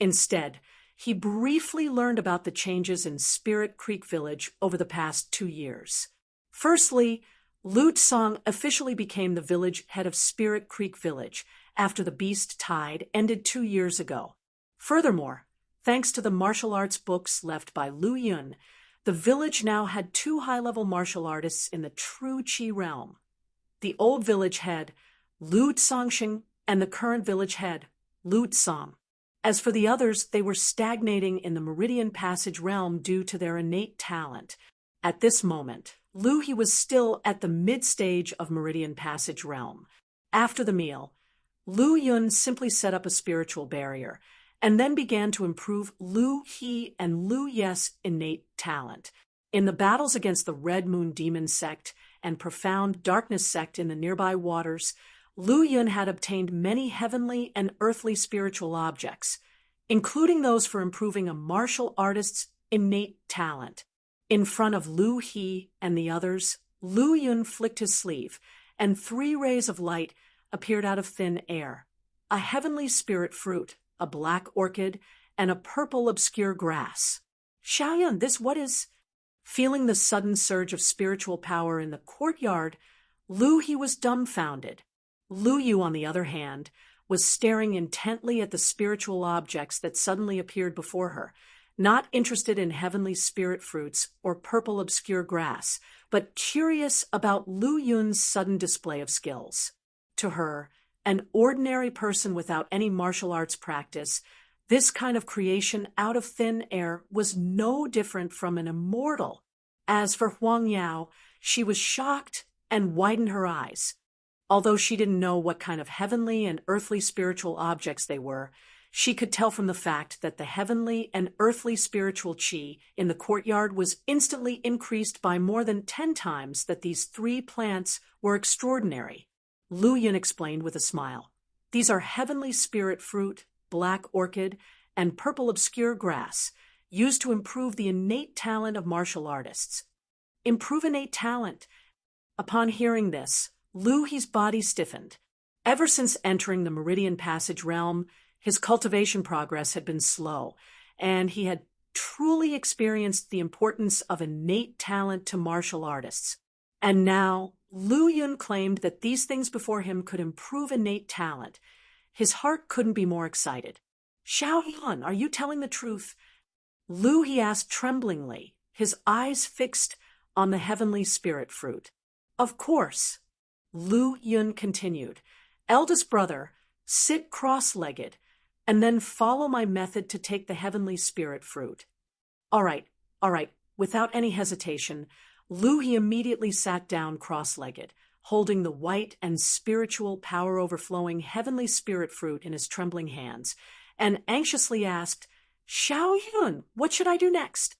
Instead, he briefly learned about the changes in Spirit Creek Village over the past 2 years. Firstly, Lu Tsang officially became the village head of Spirit Creek Village after the Beast Tide ended 2 years ago. Furthermore, thanks to the martial arts books left by Lu Yun, the village now had 2 high-level martial artists in the true Qi realm. The old village head, Lu Tsangxing, and the current village head, Lu Tsang. As for the others, they were stagnating in the Meridian Passage realm due to their innate talent. At this moment, Lu He was still at the mid-stage of Meridian Passage realm. After the meal, Lu Yun simply set up a spiritual barrier, and then began to improve Lu He and Lu Yes' innate talent. In the battles against the Red Moon Demon sect and Profound Darkness sect in the nearby waters, Lu Yun had obtained many heavenly and earthly spiritual objects, including those for improving a martial artist's innate talent. In front of Lu He and the others, Lu Yun flicked his sleeve, and 3 rays of light appeared out of thin air. A heavenly spirit fruit, a black orchid, and a purple obscure grass. Xiaoyun, what is... Feeling the sudden surge of spiritual power in the courtyard, Lu He was dumbfounded. Lu Yu, on the other hand, was staring intently at the spiritual objects that suddenly appeared before her, not interested in heavenly spirit fruits or purple obscure grass, but curious about Lu Yun's sudden display of skills. To her, an ordinary person without any martial arts practice, this kind of creation out of thin air was no different from an immortal. As for Huang Yao, she was shocked and widened her eyes. Although she didn't know what kind of heavenly and earthly spiritual objects they were, she could tell from the fact that the heavenly and earthly spiritual qi in the courtyard was instantly increased by more than 10 times that these 3 plants were extraordinary. Lu Yun explained with a smile. These are heavenly spirit fruit, black orchid, and purple obscure grass, used to improve the innate talent of martial artists. Improve innate talent. Upon hearing this, Lu He's body stiffened. Ever since entering the Meridian Passage realm, his cultivation progress had been slow, and he had truly experienced the importance of innate talent to martial artists. And now, Lu Yun claimed that these things before him could improve innate talent. His heart couldn't be more excited. Xiaoyun, are you telling the truth? Lu He asked tremblingly, his eyes fixed on the heavenly spirit fruit. Of course. Lu Yun continued, eldest brother, sit cross-legged, and then follow my method to take the heavenly spirit fruit. All right. Without any hesitation, Lu He immediately sat down cross-legged, holding the white and spiritual power-overflowing heavenly spirit fruit in his trembling hands, and anxiously asked, Xiaoyun, what should I do next?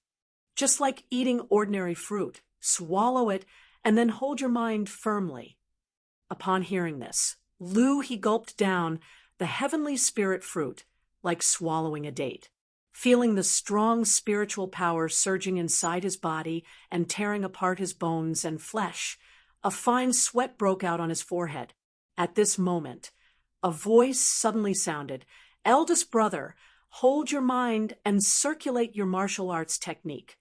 Just like eating ordinary fruit, swallow it, and then hold your mind firmly. Upon hearing this, Lu He gulped down the heavenly spirit fruit like swallowing a date. Feeling the strong spiritual power surging inside his body and tearing apart his bones and flesh, a fine sweat broke out on his forehead. At this moment, a voice suddenly sounded, eldest brother, hold your mind and circulate your martial arts technique.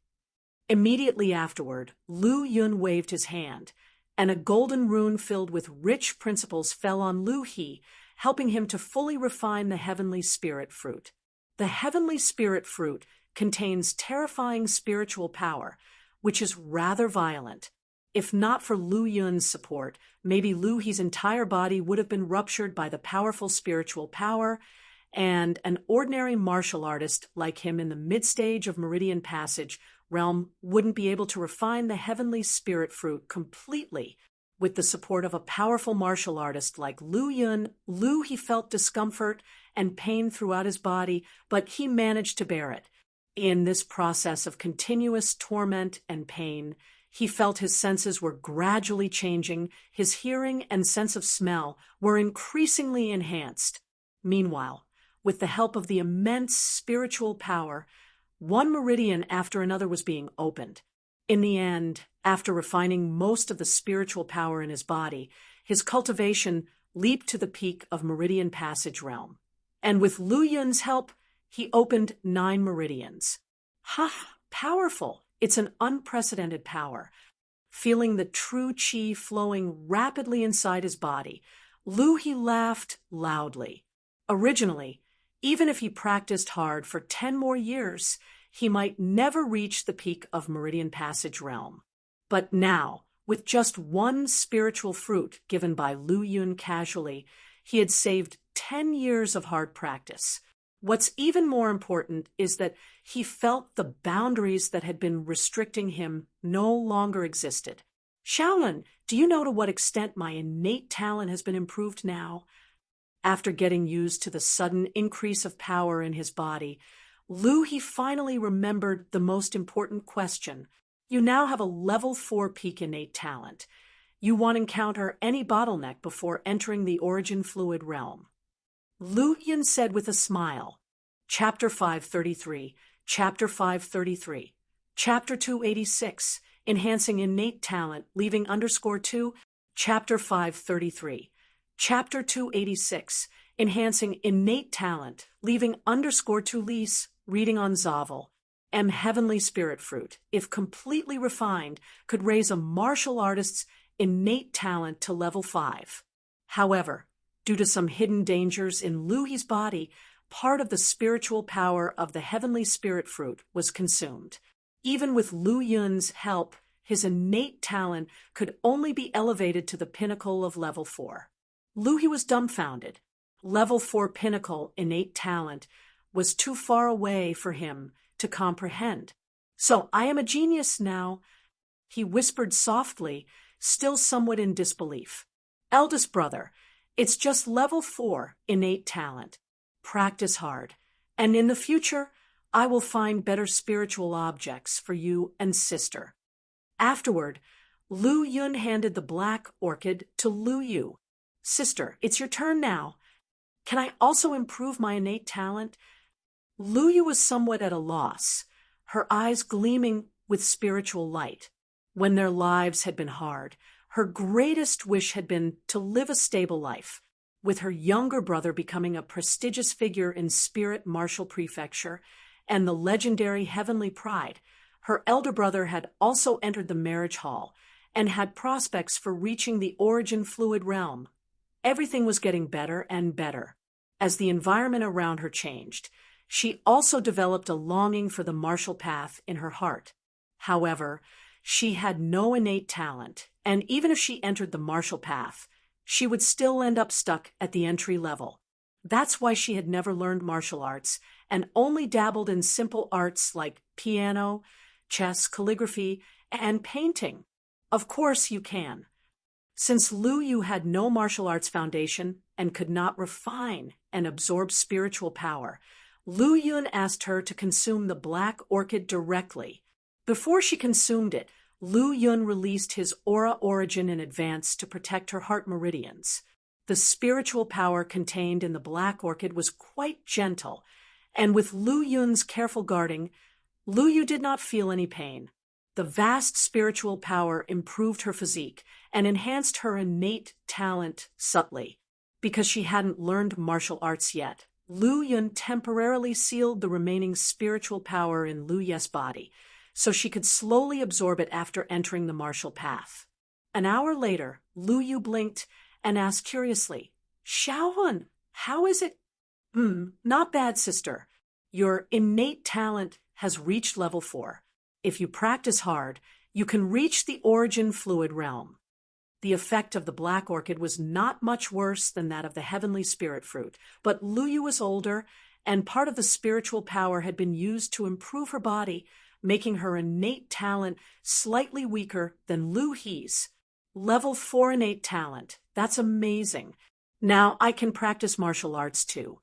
Immediately afterward, Lu Yun waved his hand, and a golden rune filled with rich principles fell on Lu He, helping him to fully refine the heavenly spirit fruit. The heavenly spirit fruit contains terrifying spiritual power, which is rather violent. If not for Lu Yun's support, maybe Lu He's entire body would have been ruptured by the powerful spiritual power, and an ordinary martial artist like him in the mid-stage of Meridian Passage realm wouldn't be able to refine the heavenly spirit fruit completely. With the support of a powerful martial artist like Lu Yun, he felt discomfort and pain throughout his body, but he managed to bear it. In this process of continuous torment and pain, he felt his senses were gradually changing, his hearing and sense of smell were increasingly enhanced. Meanwhile, with the help of the immense spiritual power, one meridian after another was being opened. In the end, after refining most of the spiritual power in his body, his cultivation leaped to the peak of Meridian Passage realm. And with Lu Yun's help, he opened 9 meridians. Ha! Powerful! It's an unprecedented power. Feeling the true qi flowing rapidly inside his body, Lu He laughed loudly. Originally, even if he practiced hard for 10 more years, he might never reach the peak of Meridian Passage realm. But now, with just one spiritual fruit given by Lu Yun casually, he had saved 10 years of hard practice. What's even more important is that he felt the boundaries that had been restricting him no longer existed. Shaolin, do you know to what extent my innate talent has been improved now? After getting used to the sudden increase of power in his body, Lu He finally remembered the most important question. You now have a level 4 peak innate talent. You won't encounter any bottleneck before entering the origin fluid realm. Lu Yun said with a smile. Chapter 533, Chapter 533, Chapter 286, Enhancing Innate Talent, leaving _2, Chapter 533, Chapter 286, Enhancing Innate Talent, leaving _2 lease, reading on Zavel. Heavenly Spirit Fruit, if completely refined, could raise a martial artist's innate talent to level 5. However, due to some hidden dangers in Lu He's body, part of the spiritual power of the Heavenly Spirit Fruit was consumed. Even with Lu Yun's help, his innate talent could only be elevated to the pinnacle of level 4. Lu He was dumbfounded. Level 4 pinnacle innate talent was too far away for him to comprehend. So I am a genius now, he whispered softly, still somewhat in disbelief. Eldest brother, it's just level 4 innate talent. Practice hard, and in the future, I will find better spiritual objects for you and sister. Afterward, Lu Yun handed the black orchid to Lu Yu. Sister, it's your turn now. Can I also improve my innate talent? Lu Yu was somewhat at a loss, her eyes gleaming with spiritual light. When their lives had been hard, her greatest wish had been to live a stable life, with her younger brother becoming a prestigious figure in Spirit Martial Prefecture and the legendary Heavenly Pride. Her elder brother had also entered the marriage hall and had prospects for reaching the origin fluid realm. Everything was getting better and better. As the environment around her changed, she also developed a longing for the martial path in her heart. However, she had no innate talent, and even if she entered the martial path, she would still end up stuck at the entry level. That's why she had never learned martial arts and only dabbled in simple arts like piano, chess, calligraphy, and painting. Of course you can. Since Lu Yu had no martial arts foundation and could not refine and absorb spiritual power, Lu Yun asked her to consume the black orchid directly. Before she consumed it, Lu Yun released his aura origin in advance to protect her heart meridians. The spiritual power contained in the black orchid was quite gentle, and with Lu Yun's careful guarding, Lu Yu did not feel any pain. The vast spiritual power improved her physique and enhanced her innate talent subtly. Because she hadn't learned martial arts yet, Lu Yun temporarily sealed the remaining spiritual power in Lu Ye's body, so she could slowly absorb it after entering the martial path. An hour later, Lu Yu blinked and asked curiously, Xiaohun, how is it? Not bad, sister. Your innate talent has reached level 4. If you practice hard, you can reach the origin fluid realm. The effect of the black orchid was not much worse than that of the heavenly spirit fruit, but Lu Yu was older, and part of the spiritual power had been used to improve her body, making her innate talent slightly weaker than Lu He's. Level 4 innate talent. That's amazing. Now I can practice martial arts too.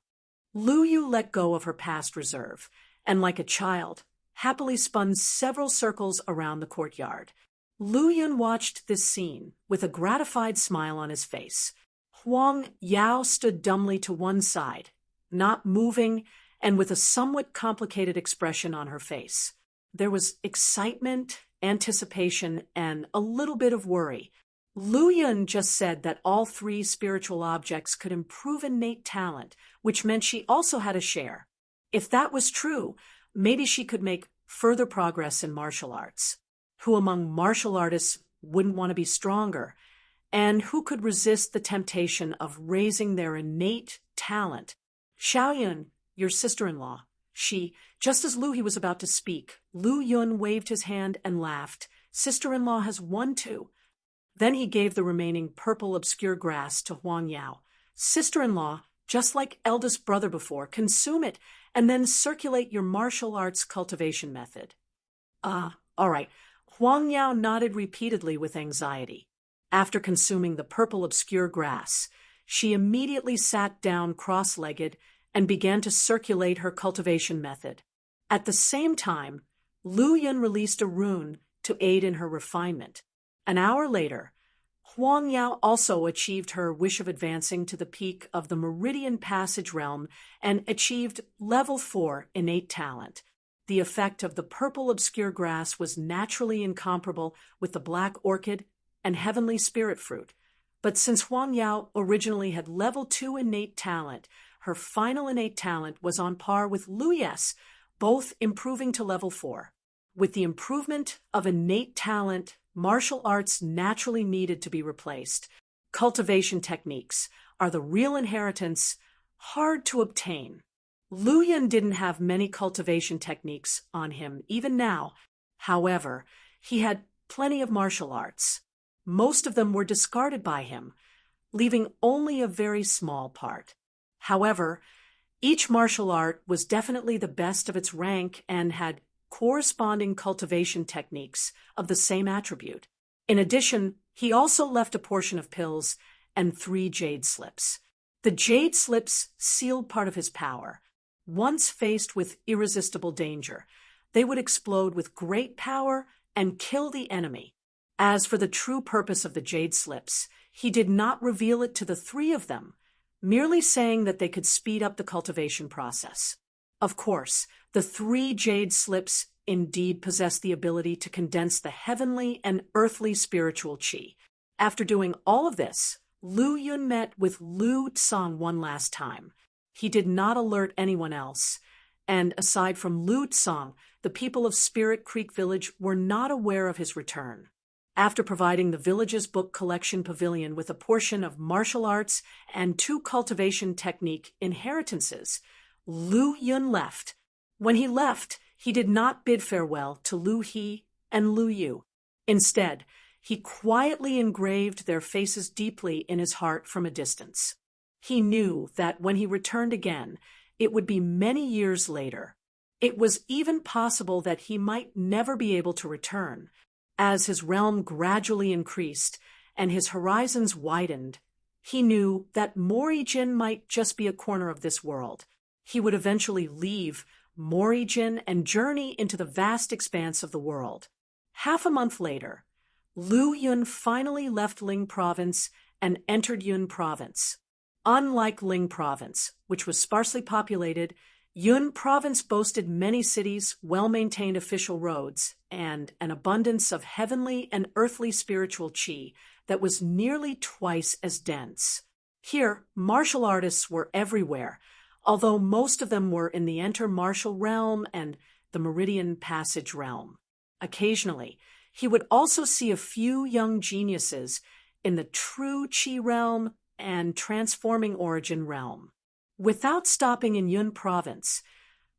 Lu Yu let go of her past reserve, and like a child, happily spun several circles around the courtyard. Lu Yun watched this scene with a gratified smile on his face. Huang Yao stood dumbly to one side, not moving, and with a somewhat complicated expression on her face. There was excitement, anticipation, and a little bit of worry. Lu Yun just said that all 3 spiritual objects could improve innate talent, which meant she also had a share. If that was true, maybe she could make further progress in martial arts. Who among martial artists wouldn't want to be stronger? And who could resist the temptation of raising their innate talent? Xiaoyun, your sister-in-law. Just as Lu He was about to speak, Lu Yun waved his hand and laughed. Sister-in-law has won too. Then he gave the remaining purple obscure grass to Huang Yao. Sister-in-law, just like eldest brother before, consume it and then circulate your martial arts cultivation method. All right. Huang Yao nodded repeatedly with anxiety. After consuming the purple obscure grass, she immediately sat down cross-legged and began to circulate her cultivation method. At the same time, Lu Yun released a rune to aid in her refinement. An hour later, Huang Yao also achieved her wish of advancing to the peak of the Meridian Passage realm and achieved level 4 innate talent. The effect of the purple obscure grass was naturally incomparable with the black orchid and heavenly spirit fruit. But since Huang Yao originally had level 2 innate talent, her final innate talent was on par with Lu Yes, both improving to level 4. With the improvement of innate talent, martial arts naturally needed to be replaced. Cultivation techniques are the real inheritance, hard to obtain. Lu Yun didn't have many cultivation techniques on him, even now. However, he had plenty of martial arts. Most of them were discarded by him, leaving only a very small part. However, each martial art was definitely the best of its rank and had corresponding cultivation techniques of the same attribute. In addition, he also left a portion of pills and 3 jade slips. The jade slips sealed part of his power. Once faced with irresistible danger, they would explode with great power and kill the enemy. As for the true purpose of the jade slips, he did not reveal it to the 3 of them, merely saying that they could speed up the cultivation process. Of course, the 3 jade slips indeed possess the ability to condense the heavenly and earthly spiritual qi. After doing all of this, Lu Yun met with Lu Tsang one last time. He did not alert anyone else, and aside from Lu Tsang, the people of Spirit Creek Village were not aware of his return. After providing the village's book collection pavilion with a portion of martial arts and 2 cultivation technique inheritances, Lu Yun left. When he left, he did not bid farewell to Lu He and Lu Yu. Instead, he quietly engraved their faces deeply in his heart from a distance. He knew that when he returned again, it would be many years later. It was even possible that he might never be able to return. As his realm gradually increased and his horizons widened, he knew that Morijin might just be a corner of this world. He would eventually leave Morijin and journey into the vast expanse of the world. Half a month later, Lu Yun finally left Ling Province and entered Yun Province. Unlike Ling Province, which was sparsely populated, Yun Province boasted many cities, well-maintained official roads, and an abundance of heavenly and earthly spiritual qi that was nearly twice as dense. Here, martial artists were everywhere, although most of them were in the Enter Martial realm and the Meridian Passage realm. Occasionally, He would also see a few young geniuses in the true Qi realm and transforming origin realm. Without stopping in Yun province,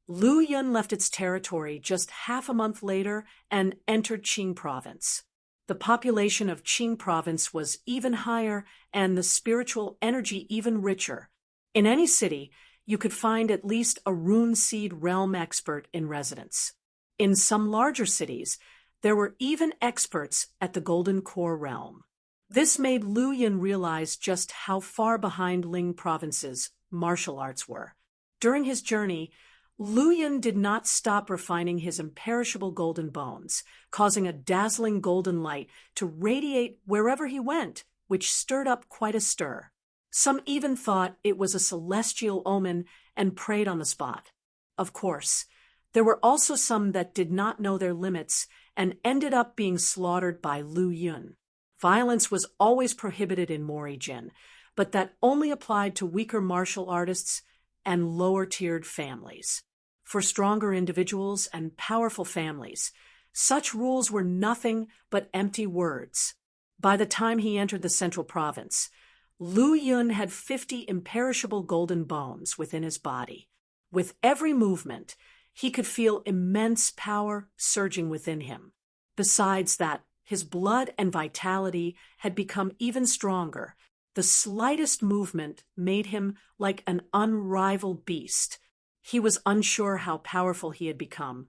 Lu Yun left its territory just half a month later and entered Qing province. The population of Qing province was even higher and the spiritual energy even richer. In any city, you could find at least a rune seed realm expert in residence. In some larger cities, there were even experts at the Golden Core realm. This made Lu Yun realize just how far behind Ling province's martial arts were. During his journey, Lu Yun did not stop refining his imperishable golden bones, causing a dazzling golden light to radiate wherever he went, which stirred up quite a stir. Some even thought it was a celestial omen and prayed on the spot. Of course, there were also some that did not know their limits and ended up being slaughtered by Lu Yun. Violence was always prohibited in Morijin, but that only applied to weaker martial artists and lower-tiered families. For stronger individuals and powerful families, such rules were nothing but empty words. By the time he entered the central province, Lu Yun had 50 imperishable golden bones within his body. With every movement, he could feel immense power surging within him. Besides that, his blood and vitality had become even stronger. The slightest movement made him like an unrivaled beast. He was unsure how powerful he had become,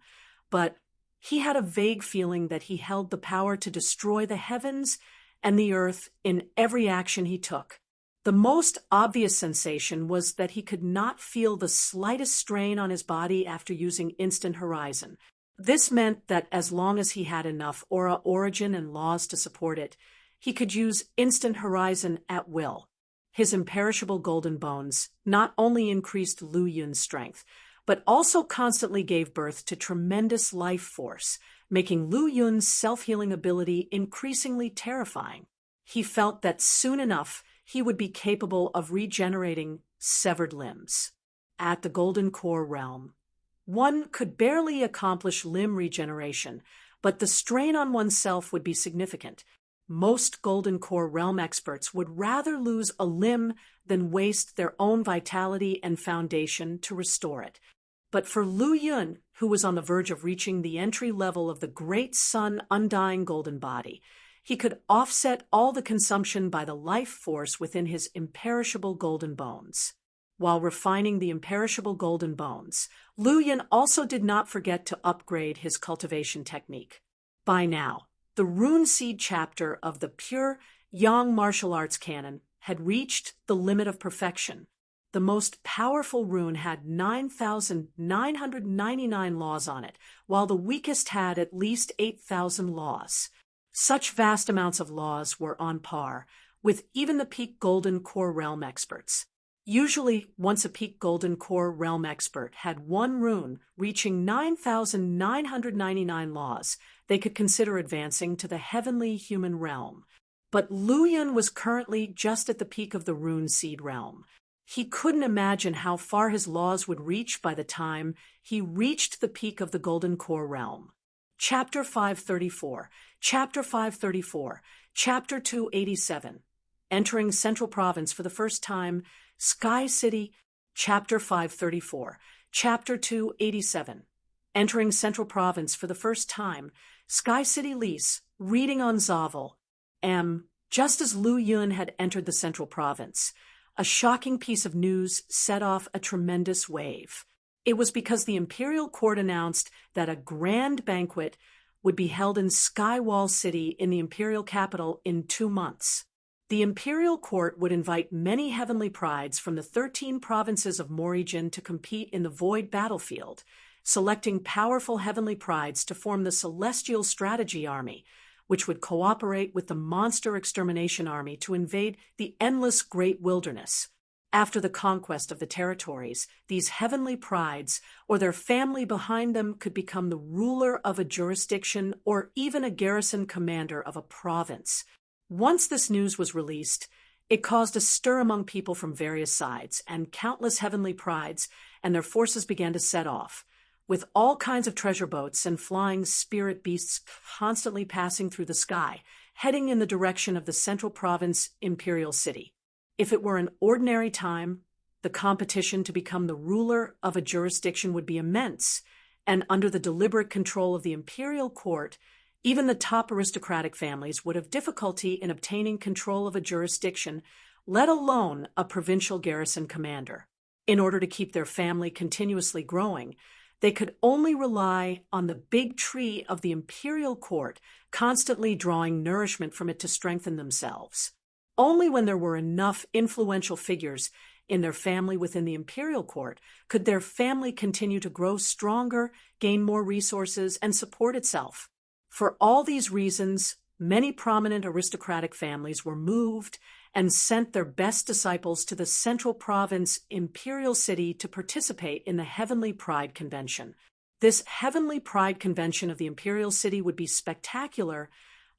but he had a vague feeling that he held the power to destroy the heavens and the earth in every action he took. The most obvious sensation was that he could not feel the slightest strain on his body after using Instant Horizon. This meant that as long as he had enough aura origin and laws to support it, he could use Instant Horizon at will. His imperishable golden bones not only increased Lu Yun's strength, but also constantly gave birth to tremendous life force, making Lu Yun's self-healing ability increasingly terrifying. He felt that soon enough he would be capable of regenerating severed limbs. At the Golden Core realm, one could barely accomplish limb regeneration, but the strain on oneself would be significant. Most Golden Core realm experts would rather lose a limb than waste their own vitality and foundation to restore it. But for Lu Yun, who was on the verge of reaching the entry level of the Great Sun Undying Golden Body, he could offset all the consumption by the life force within his imperishable golden bones. While refining the imperishable golden bones, Lu Yun also did not forget to upgrade his cultivation technique. By now, the Rune Seed chapter of the pure Yang martial arts canon had reached the limit of perfection. The most powerful rune had 9,999 laws on it, while the weakest had at least 8,000 laws. Such vast amounts of laws were on par with even the peak Golden Core realm experts. Usually, once a peak Golden Core realm expert had one rune reaching 9,999 laws, they could consider advancing to the heavenly human realm. But Lu Yun was currently just at the peak of the Rune Seed realm. He couldn't imagine how far his laws would reach by the time he reached the peak of the Golden Core realm. Chapter 534, Chapter 534, Chapter 287. Entering Central Province for the first time, Sky City, Chapter 534, Chapter 287. Entering Central Province for the first time, Sky City Lise, reading on Zavel. Just as Lu Yun had entered the Central Province, a shocking piece of news set off a tremendous wave. It was because the Imperial Court announced that a grand banquet would be held in Skywall City in the Imperial capital in 2 months. The Imperial Court would invite many heavenly prides from the 13 provinces of Morijin to compete in the Void battlefield, selecting powerful heavenly prides to form the Celestial Strategy Army, which would cooperate with the Monster Extermination Army to invade the endless Great Wilderness. After the conquest of the territories, these heavenly prides, or their family behind them, could become the ruler of a jurisdiction or even a garrison commander of a province. Once this news was released, it caused a stir among people from various sides, and countless heavenly prides and their forces began to set off. with all kinds of treasure boats and flying spirit beasts constantly passing through the sky, heading in the direction of the Central Province Imperial City. If it were an ordinary time, the competition to become the ruler of a jurisdiction would be immense, and under the deliberate control of the imperial court, even the top aristocratic families would have difficulty in obtaining control of a jurisdiction, let alone a provincial garrison commander. In order to keep their family continuously growing, they could only rely on the big tree of the imperial court, constantly drawing nourishment from it to strengthen themselves. Only when there were enough influential figures in their family within the imperial court could their family continue to grow stronger, gain more resources, and support itself. For all these reasons, many prominent aristocratic families were moved and sent their best disciples to the Central Province Imperial City to participate in the Heavenly Pride Convention. This Heavenly Pride Convention of the Imperial City would be spectacular,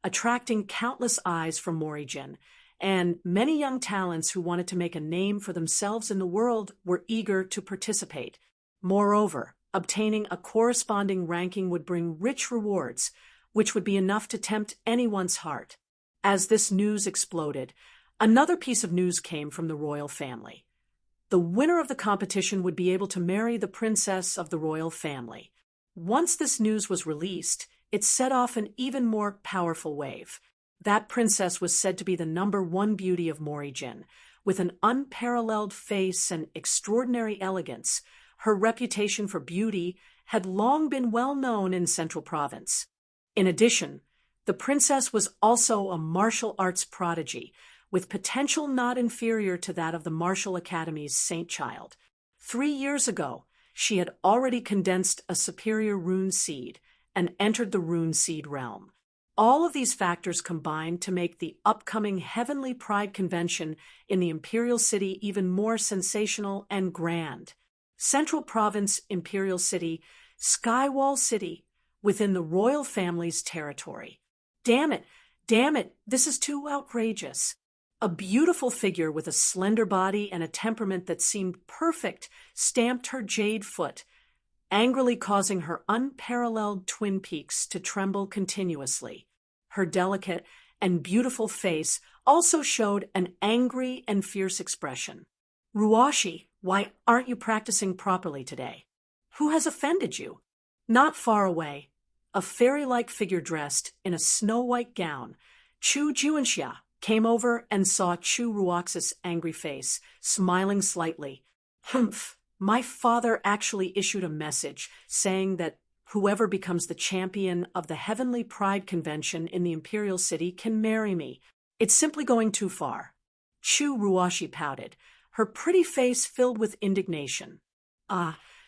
attracting countless eyes from Morrigan, and many young talents who wanted to make a name for themselves in the world were eager to participate. Moreover, obtaining a corresponding ranking would bring rich rewards, which would be enough to tempt anyone's heart. As this news exploded, another piece of news came from the royal family. The winner of the competition would be able to marry the princess of the royal family. Once this news was released, it set off an even more powerful wave. That princess was said to be the #1 beauty of Morrigan. With an unparalleled face and extraordinary elegance, her reputation for beauty had long been well known in Central Province. In addition, the princess was also a martial arts prodigy, with potential not inferior to that of the Martial Academy's Saint Child. 3 years ago, she had already condensed a superior rune seed and entered the rune seed realm. All of these factors combined to make the upcoming Heavenly Pride Convention in the Imperial City even more sensational and grand. Central Province Imperial City, Skywall City, within the royal family's territory. Damn it, this is too outrageous. A beautiful figure with a slender body and a temperament that seemed perfect stamped her jade foot, angrily causing her unparalleled twin peaks to tremble continuously. Her delicate and beautiful face also showed an angry and fierce expression. Ruashi, why aren't you practicing properly today? Who has offended you? Not far away, a fairy-like figure dressed in a snow-white gown, Chu Juanxia came over and saw Chu Ruox's angry face, smiling slightly. Humph, my father actually issued a message saying that whoever becomes the champion of the Heavenly Pride Convention in the Imperial City can marry me. It's simply going too far. Chu Ruoxi pouted, her pretty face filled with indignation.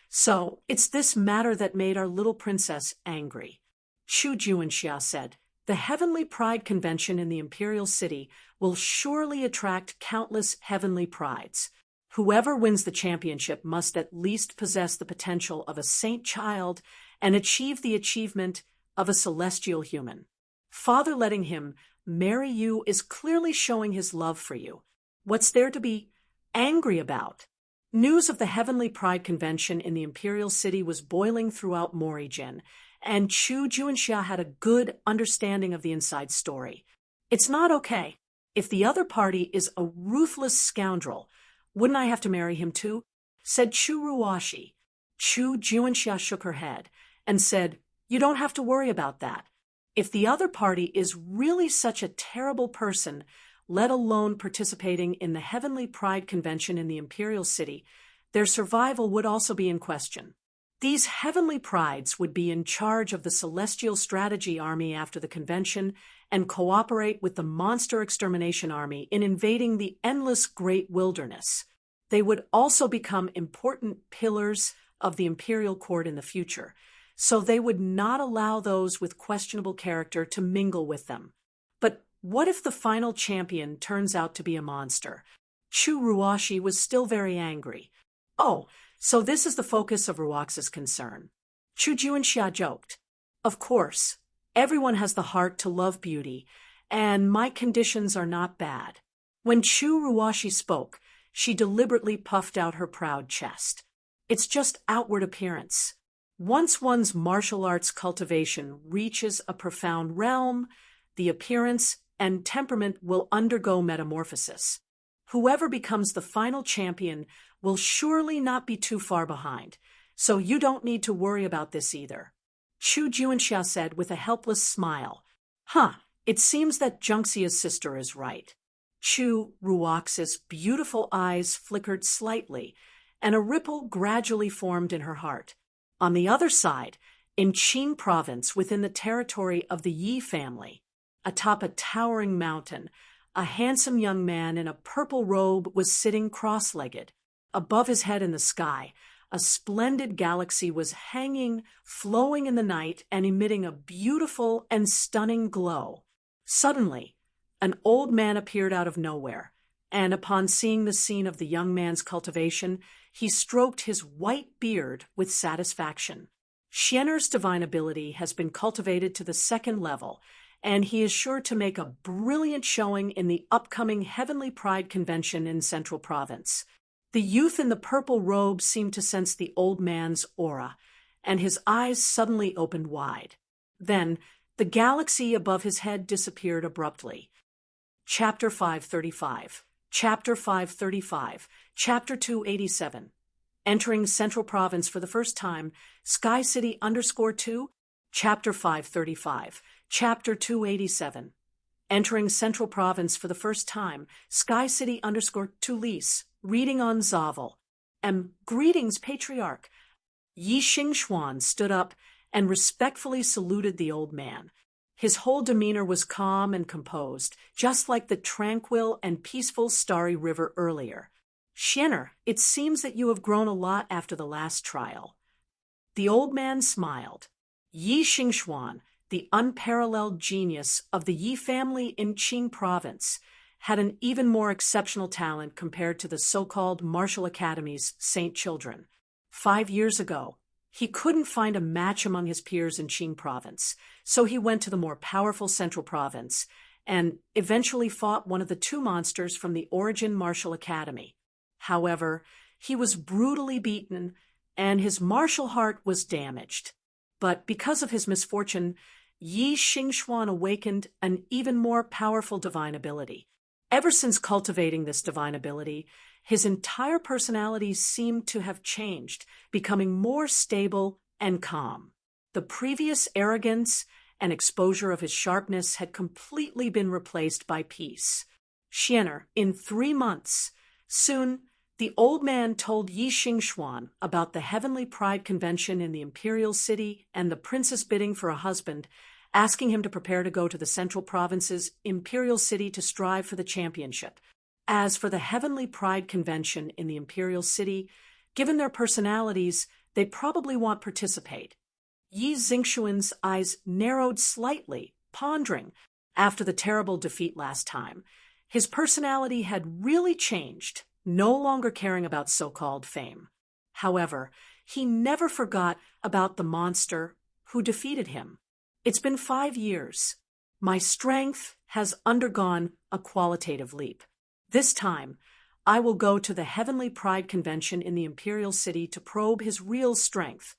So it's this matter that made our little princess angry. Chu Juanxia said, the Heavenly Pride Convention in the Imperial City will surely attract countless heavenly prides. Whoever wins the championship must at least possess the potential of a saint child and achieve the achievement of a celestial human. Father letting him marry you is clearly showing his love for you. What's there to be angry about? News of the Heavenly Pride Convention in the Imperial City was boiling throughout Morrigan, and Chu Juanxia had a good understanding of the inside story. It's not okay. If the other party is a ruthless scoundrel, wouldn't I have to marry him too? Said Chu Ruoxi. Chu Juanxia shook her head and said, you don't have to worry about that. If the other party is really such a terrible person, let alone participating in the Heavenly Pride Convention in the Imperial City, their survival would also be in question. These heavenly prides would be in charge of the Celestial Strategy Army after the convention and cooperate with the Monster Extermination Army in invading the endless Great Wilderness. They would also become important pillars of the Imperial Court in the future, so they would not allow those with questionable character to mingle with them. But what if the final champion turns out to be a monster? Chu Ruoxi was still very angry. Oh, so this is the focus of Ruox's concern. Chu Juanxia joked. Of course, everyone has the heart to love beauty, and my conditions are not bad. When Chu Ruoxi spoke, she deliberately puffed out her proud chest. It's just outward appearance. Once one's martial arts cultivation reaches a profound realm, the appearance and temperament will undergo metamorphosis. Whoever becomes the final champion will surely not be too far behind, so you don't need to worry about this either. Chu Juanxia said with a helpless smile. Huh, it seems that Junxia's sister is right. Chu Ruox's beautiful eyes flickered slightly, and a ripple gradually formed in her heart. On the other side, in Qing province within the territory of the Yi family, atop a towering mountain, a handsome young man in a purple robe was sitting cross-legged. Above his head in the sky, a splendid galaxy was hanging, flowing in the night, and emitting a beautiful and stunning glow. Suddenly, an old man appeared out of nowhere, and upon seeing the scene of the young man's cultivation, he stroked his white beard with satisfaction. Xianer's divine ability has been cultivated to the 2nd level, and he is sure to make a brilliant showing in the upcoming Heavenly Pride Convention in Central Province. The youth in the purple robe seemed to sense the old man's aura, and his eyes suddenly opened wide. Then, the galaxy above his head disappeared abruptly. Chapter 535. Chapter 535. Chapter 287. Entering Central Province for the first time, Sky City _2. Chapter 535. Chapter 287. Entering Central Province for the first time, Sky City _2 lease. Reading on Zavel. Greetings, Patriarch. Yi Xingxuan stood up and respectfully saluted the old man. His whole demeanor was calm and composed, just like the tranquil and peaceful starry river earlier. Xianer, it seems that you have grown a lot after the last trial. The old man smiled. Yi Xingxuan, the unparalleled genius of the Yi family in Qing province, had an even more exceptional talent compared to the so-called martial academy's saint children. 5 years ago, he couldn't find a match among his peers in Qing province, so he went to the more powerful Central province and eventually fought one of the 2 monsters from the Origin Martial Academy. However, he was brutally beaten and his martial heart was damaged. But because of his misfortune, Yi Xingxuan awakened an even more powerful divine ability. Ever since cultivating this divine ability, his entire personality seemed to have changed, becoming more stable and calm. The previous arrogance and exposure of his sharpness had completely been replaced by peace. Xianer, in 3 months. Soon, the old man told Yi Xingxuan about the Heavenly Pride Convention in the Imperial City and the princess bidding for a husband, asking him to prepare to go to the Central Province's Imperial City to strive for the championship. As for the Heavenly Pride Convention in the Imperial City, given their personalities, they probably won't participate. Yi Xingxuan's eyes narrowed slightly, pondering. After the terrible defeat last time, his personality had really changed, no longer caring about so-called fame. However, he never forgot about the monster who defeated him. It's been 5 years. My strength has undergone a qualitative leap. This time, I will go to the Heavenly Pride Convention in the Imperial City to probe his real strength.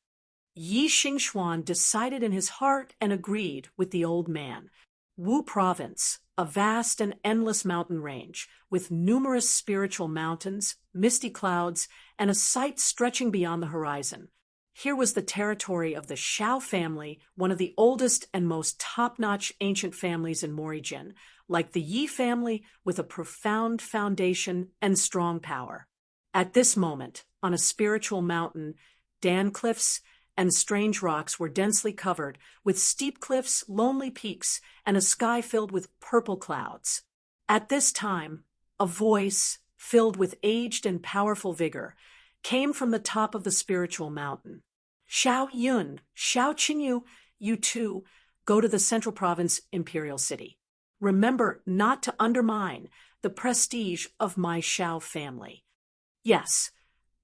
Yi Xingxuan decided in his heart and agreed with the old man. Wu Province, a vast and endless mountain range, with numerous spiritual mountains, misty clouds, and a sight stretching beyond the horizon. Here was the territory of the Shao family, one of the oldest and most top-notch ancient families in Morijin, like the Yi family with a profound foundation and strong power. At this moment, on a spiritual mountain, Dan cliffs and strange rocks were densely covered with steep cliffs, lonely peaks, and a sky filled with purple clouds. At this time, a voice, filled with aged and powerful vigor, came from the top of the spiritual mountain. Xiao Yun, Xiao Qingyu, you too, go to the Central Province Imperial City. Remember not to undermine the prestige of my Xiao family. Yes,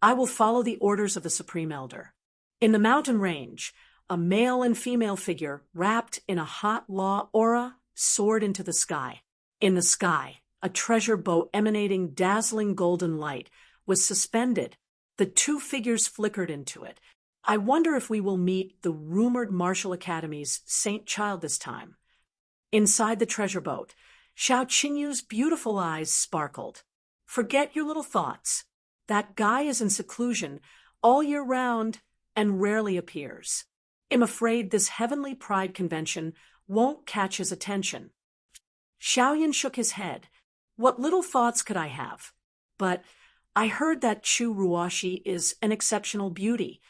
I will follow the orders of the Supreme Elder. In the mountain range, a male and female figure wrapped in a hot law aura soared into the sky. In the sky, a treasure boat emanating dazzling golden light was suspended. The 2 figures flickered into it, I wonder if we will meet the rumored Martial Academy's Saint Child this time. Inside the treasure boat, Xiao Qingyu's beautiful eyes sparkled. Forget your little thoughts. That guy is in seclusion all year round and rarely appears. I'm afraid this heavenly pride convention won't catch his attention. Xiaoyan shook his head. What little thoughts could I have? But I heard that Chu Ruoshi is an exceptional beauty.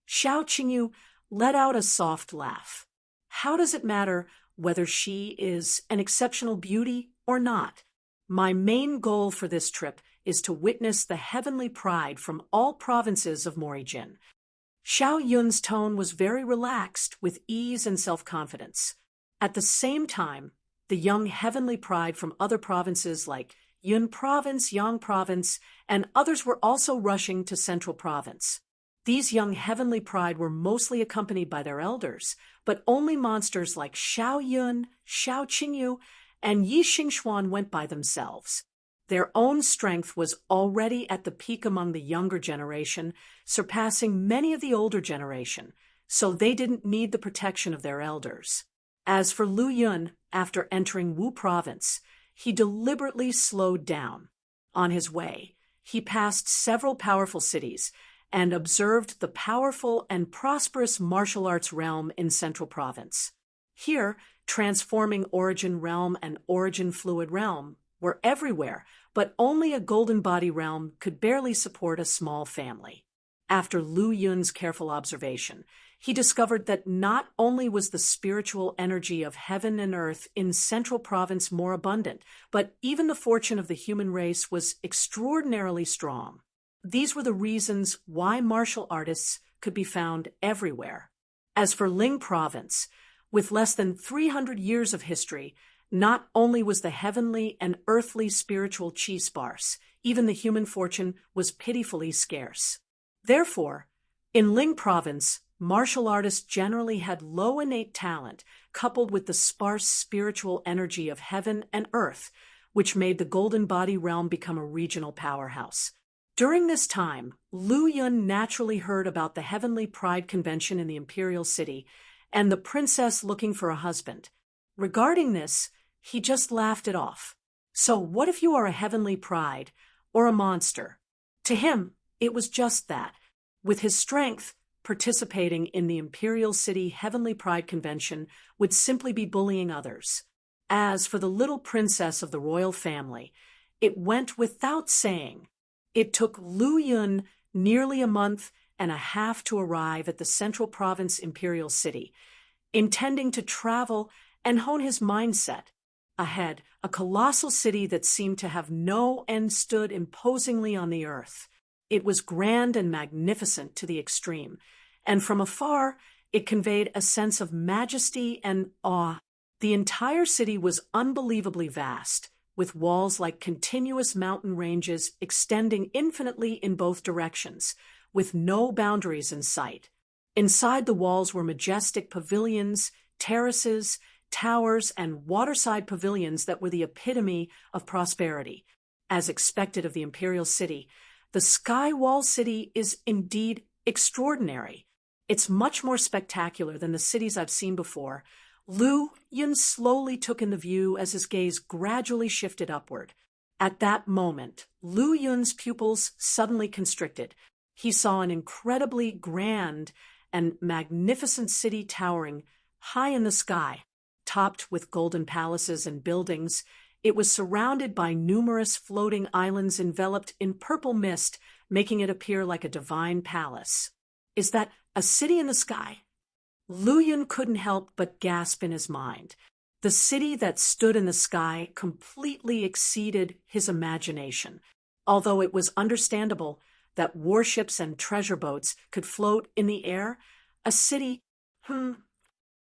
Xiao Qingyu let out a soft laugh. How does it matter whether she is an exceptional beauty or not? My main goal for this trip is to witness the heavenly pride from all provinces of Morijin. Xiao Yun's tone was very relaxed, with ease and self-confidence. At the same time, the young heavenly pride from other provinces like Yun Province, Yang Province, and others were also rushing to Central Province. These young heavenly pride were mostly accompanied by their elders, but only monsters like Xiao Yun, Xiao Qingyu, and Yi Xingxuan went by themselves. Their own strength was already at the peak among the younger generation, surpassing many of the older generation, so they didn't need the protection of their elders. As for Lu Yun, after entering Wu Province, he deliberately slowed down. On his way, he passed several powerful cities and observed the powerful and prosperous martial arts realm in Central Province. Here, transforming Origin Realm and Origin Fluid Realm were everywhere, but only a Golden Body Realm could barely support a small family. After Lu Yun's careful observation, he discovered that not only was the spiritual energy of heaven and earth in Central Province more abundant, but even the fortune of the human race was extraordinarily strong. These were the reasons why martial artists could be found everywhere. As for Ling Province, with less than 300 years of history, not only was the heavenly and earthly spiritual qi sparse, even the human fortune was pitifully scarce. Therefore, in Ling Province, martial artists generally had low innate talent, coupled with the sparse spiritual energy of heaven and earth, which made the Golden Body Realm become a regional powerhouse. During this time, Lu Yun naturally heard about the Heavenly Pride Convention in the Imperial City and the princess looking for a husband. Regarding this, he just laughed it off. So what if you are a heavenly pride or a monster? To him, it was just that. With his strength, participating in the Imperial City Heavenly Pride Convention would simply be bullying others. As for the little princess of the royal family, it went without saying. It took Lu Yun nearly a month and a half to arrive at the Central Province Imperial City, intending to travel and hone his mindset. Ahead, a colossal city that seemed to have no end stood imposingly on the earth. It was grand and magnificent to the extreme, and from afar, it conveyed a sense of majesty and awe. The entire city was unbelievably vast, with walls like continuous mountain ranges extending infinitely in both directions, with no boundaries in sight. Inside the walls were majestic pavilions, terraces, towers, and waterside pavilions that were the epitome of prosperity. As expected of the Imperial City, the Sky Wall City is indeed extraordinary. It's much more spectacular than the cities I've seen before. Lu Yun slowly took in the view as his gaze gradually shifted upward. At that moment, Lu Yun's pupils suddenly constricted. He saw an incredibly grand and magnificent city towering high in the sky. Topped with golden palaces and buildings, it was surrounded by numerous floating islands enveloped in purple mist, making it appear like a divine palace. Is that a city in the sky? Lu Yun couldn't help but gasp in his mind. The city that stood in the sky completely exceeded his imagination. Although it was understandable that warships and treasure boats could float in the air, a city,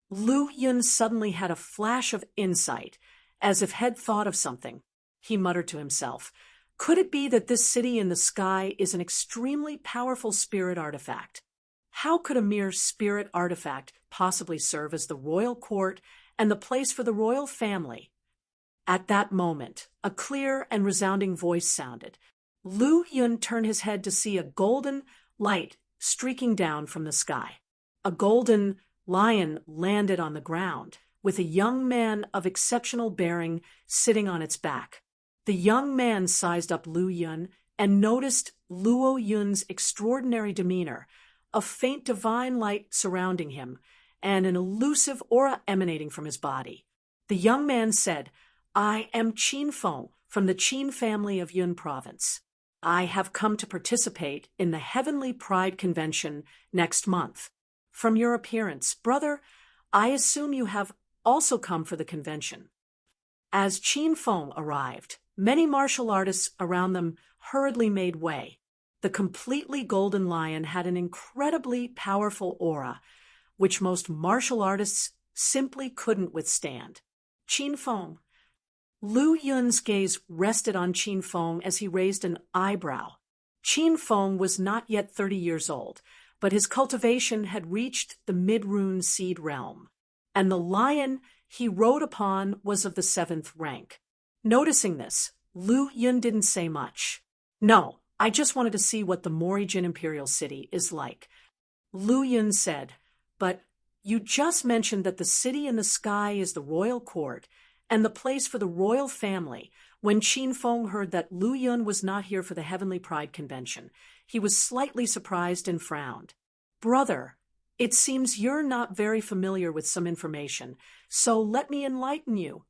Lu Yun suddenly had a flash of insight, as if he'd thought of something. He muttered to himself, could it be that this city in the sky is an extremely powerful spirit artifact? How could a mere spirit artifact possibly serve as the royal court and the place for the royal family? At that moment, a clear and resounding voice sounded. Lu Yun turned his head to see a golden light streaking down from the sky. A golden lion landed on the ground, with a young man of exceptional bearing sitting on its back. The young man sized up Lu Yun and noticed Luo Yun's extraordinary demeanor, a faint divine light surrounding him, and an elusive aura emanating from his body. The young man said, "I am Qin Feng from the Qin family of Yun province. I have come to participate in the Heavenly Pride Convention next month. From your appearance, brother, I assume you have also come for the convention." As Qin Feng arrived, many martial artists around them hurriedly made way. The completely golden lion had an incredibly powerful aura, which most martial artists simply couldn't withstand. Qin Feng. Lu Yun's gaze rested on Qin Feng as he raised an eyebrow. Qin Feng was not yet 30 years old, but his cultivation had reached the mid-rune seed realm, and the lion he rode upon was of the 7th rank. Noticing this, Lu Yun didn't say much. "No, I just wanted to see what the Morijin Imperial City is like," Lu Yun said. "But you just mentioned that the city in the sky is the royal court and the place for the royal family." When Qin Feng heard that Lu Yun was not here for the Heavenly Pride Convention, he was slightly surprised and frowned. "Brother, it seems you're not very familiar with some information, so let me enlighten you."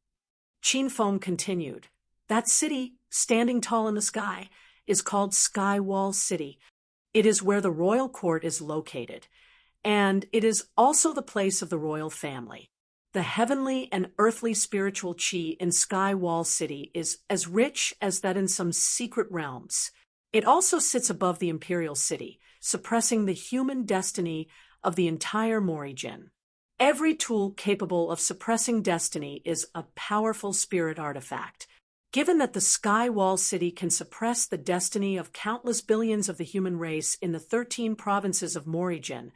Qin Feng continued, "That city, standing tall in the sky, is called Skywall City. It is where the royal court is located, and it is also the place of the royal family. The heavenly and earthly spiritual chi in Skywall City is as rich as that in some secret realms. It also sits above the imperial city, suppressing the human destiny of the entire Morijin. Every tool capable of suppressing destiny is a powerful spirit artifact. Given that the Skywall City can suppress the destiny of countless billions of the human race in the 13 provinces of Morijin,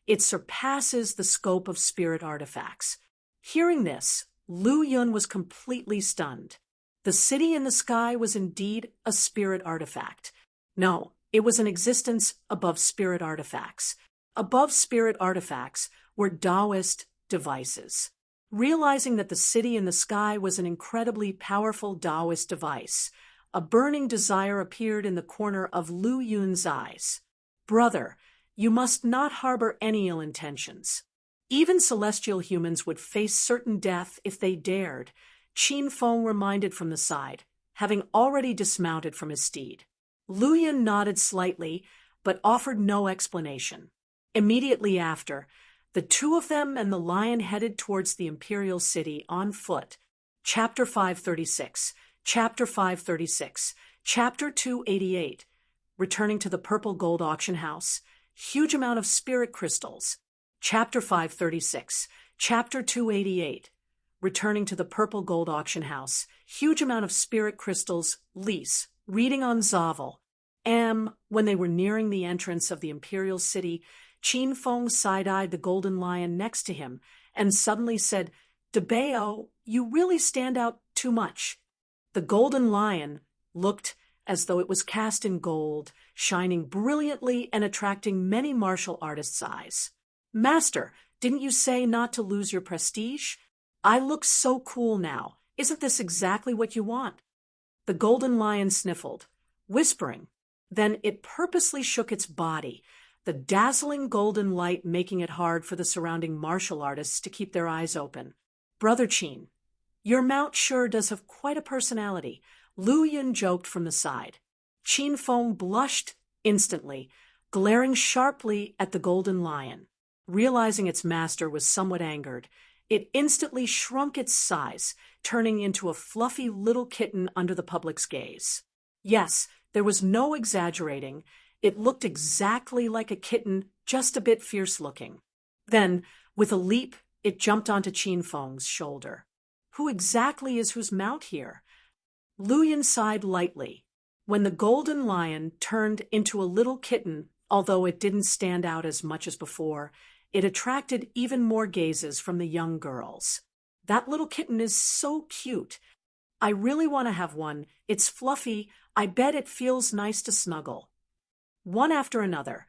it surpasses the scope of spirit artifacts." Hearing this, Lu Yun was completely stunned. The city in the sky was indeed a spirit artifact. No, it was an existence above spirit artifacts. Above spirit artifacts were Taoist devices. Realizing that the city in the sky was an incredibly powerful Taoist device, a burning desire appeared in the corner of Lu Yun's eyes. "Brother, you must not harbor any ill intentions. Even celestial humans would face certain death if they dared," Qin Feng reminded from the side, having already dismounted from his steed. Lu Yun nodded slightly, but offered no explanation. Immediately after, the two of them and the lion headed towards the imperial city on foot. Chapter 536, Chapter 536, Chapter 288. Returning to the purple gold auction house, huge amount of spirit crystals. Chapter 536, Chapter 288. Returning to the purple gold auction house, huge amount of spirit crystals, lease, reading on Zavel. When they were nearing the entrance of the imperial city, Qin Feng side-eyed the golden lion next to him and suddenly said, "Debao, you really stand out too much." The golden lion looked as though it was cast in gold, shining brilliantly and attracting many martial artists' eyes. "Master, didn't you say not to lose your prestige? I look so cool now. Isn't this exactly what you want?" The golden lion sniffled, whispering. Then it purposely shook its body, the dazzling golden light making it hard for the surrounding martial artists to keep their eyes open. "Brother Qin, your mount sure does have quite a personality," Lu Yun joked from the side. Qin Feng blushed instantly, glaring sharply at the golden lion. Realizing its master was somewhat angered, it instantly shrunk its size, turning into a fluffy little kitten under the public's gaze. Yes, there was no exaggerating. It looked exactly like a kitten, just a bit fierce-looking. Then, with a leap, it jumped onto Qin Feng's shoulder. "Who exactly is whose mount here?" Lu Yun sighed lightly. When the golden lion turned into a little kitten, although it didn't stand out as much as before, it attracted even more gazes from the young girls. "That little kitten is so cute. I really want to have one. It's fluffy. I bet it feels nice to snuggle." One after another,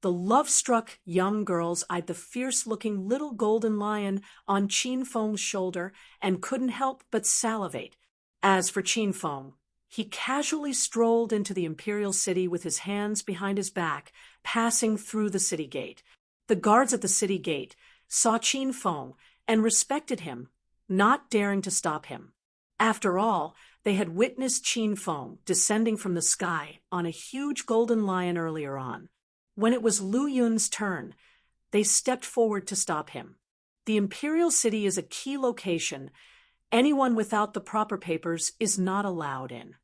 The love-struck young girls eyed the fierce-looking little golden lion on Qin Feng's shoulder and couldn't help but salivate. As for Qin Feng, he casually strolled into the imperial city with his hands behind his back, passing through the city gate. The guards at the city gate saw Qin Feng and respected him, not daring to stop him. After all, they had witnessed Qin Feng descending from the sky on a huge golden lion earlier on. When it was Lu Yun's turn, they stepped forward to stop him. The imperial city is a key location. Anyone without the proper papers is not allowed in.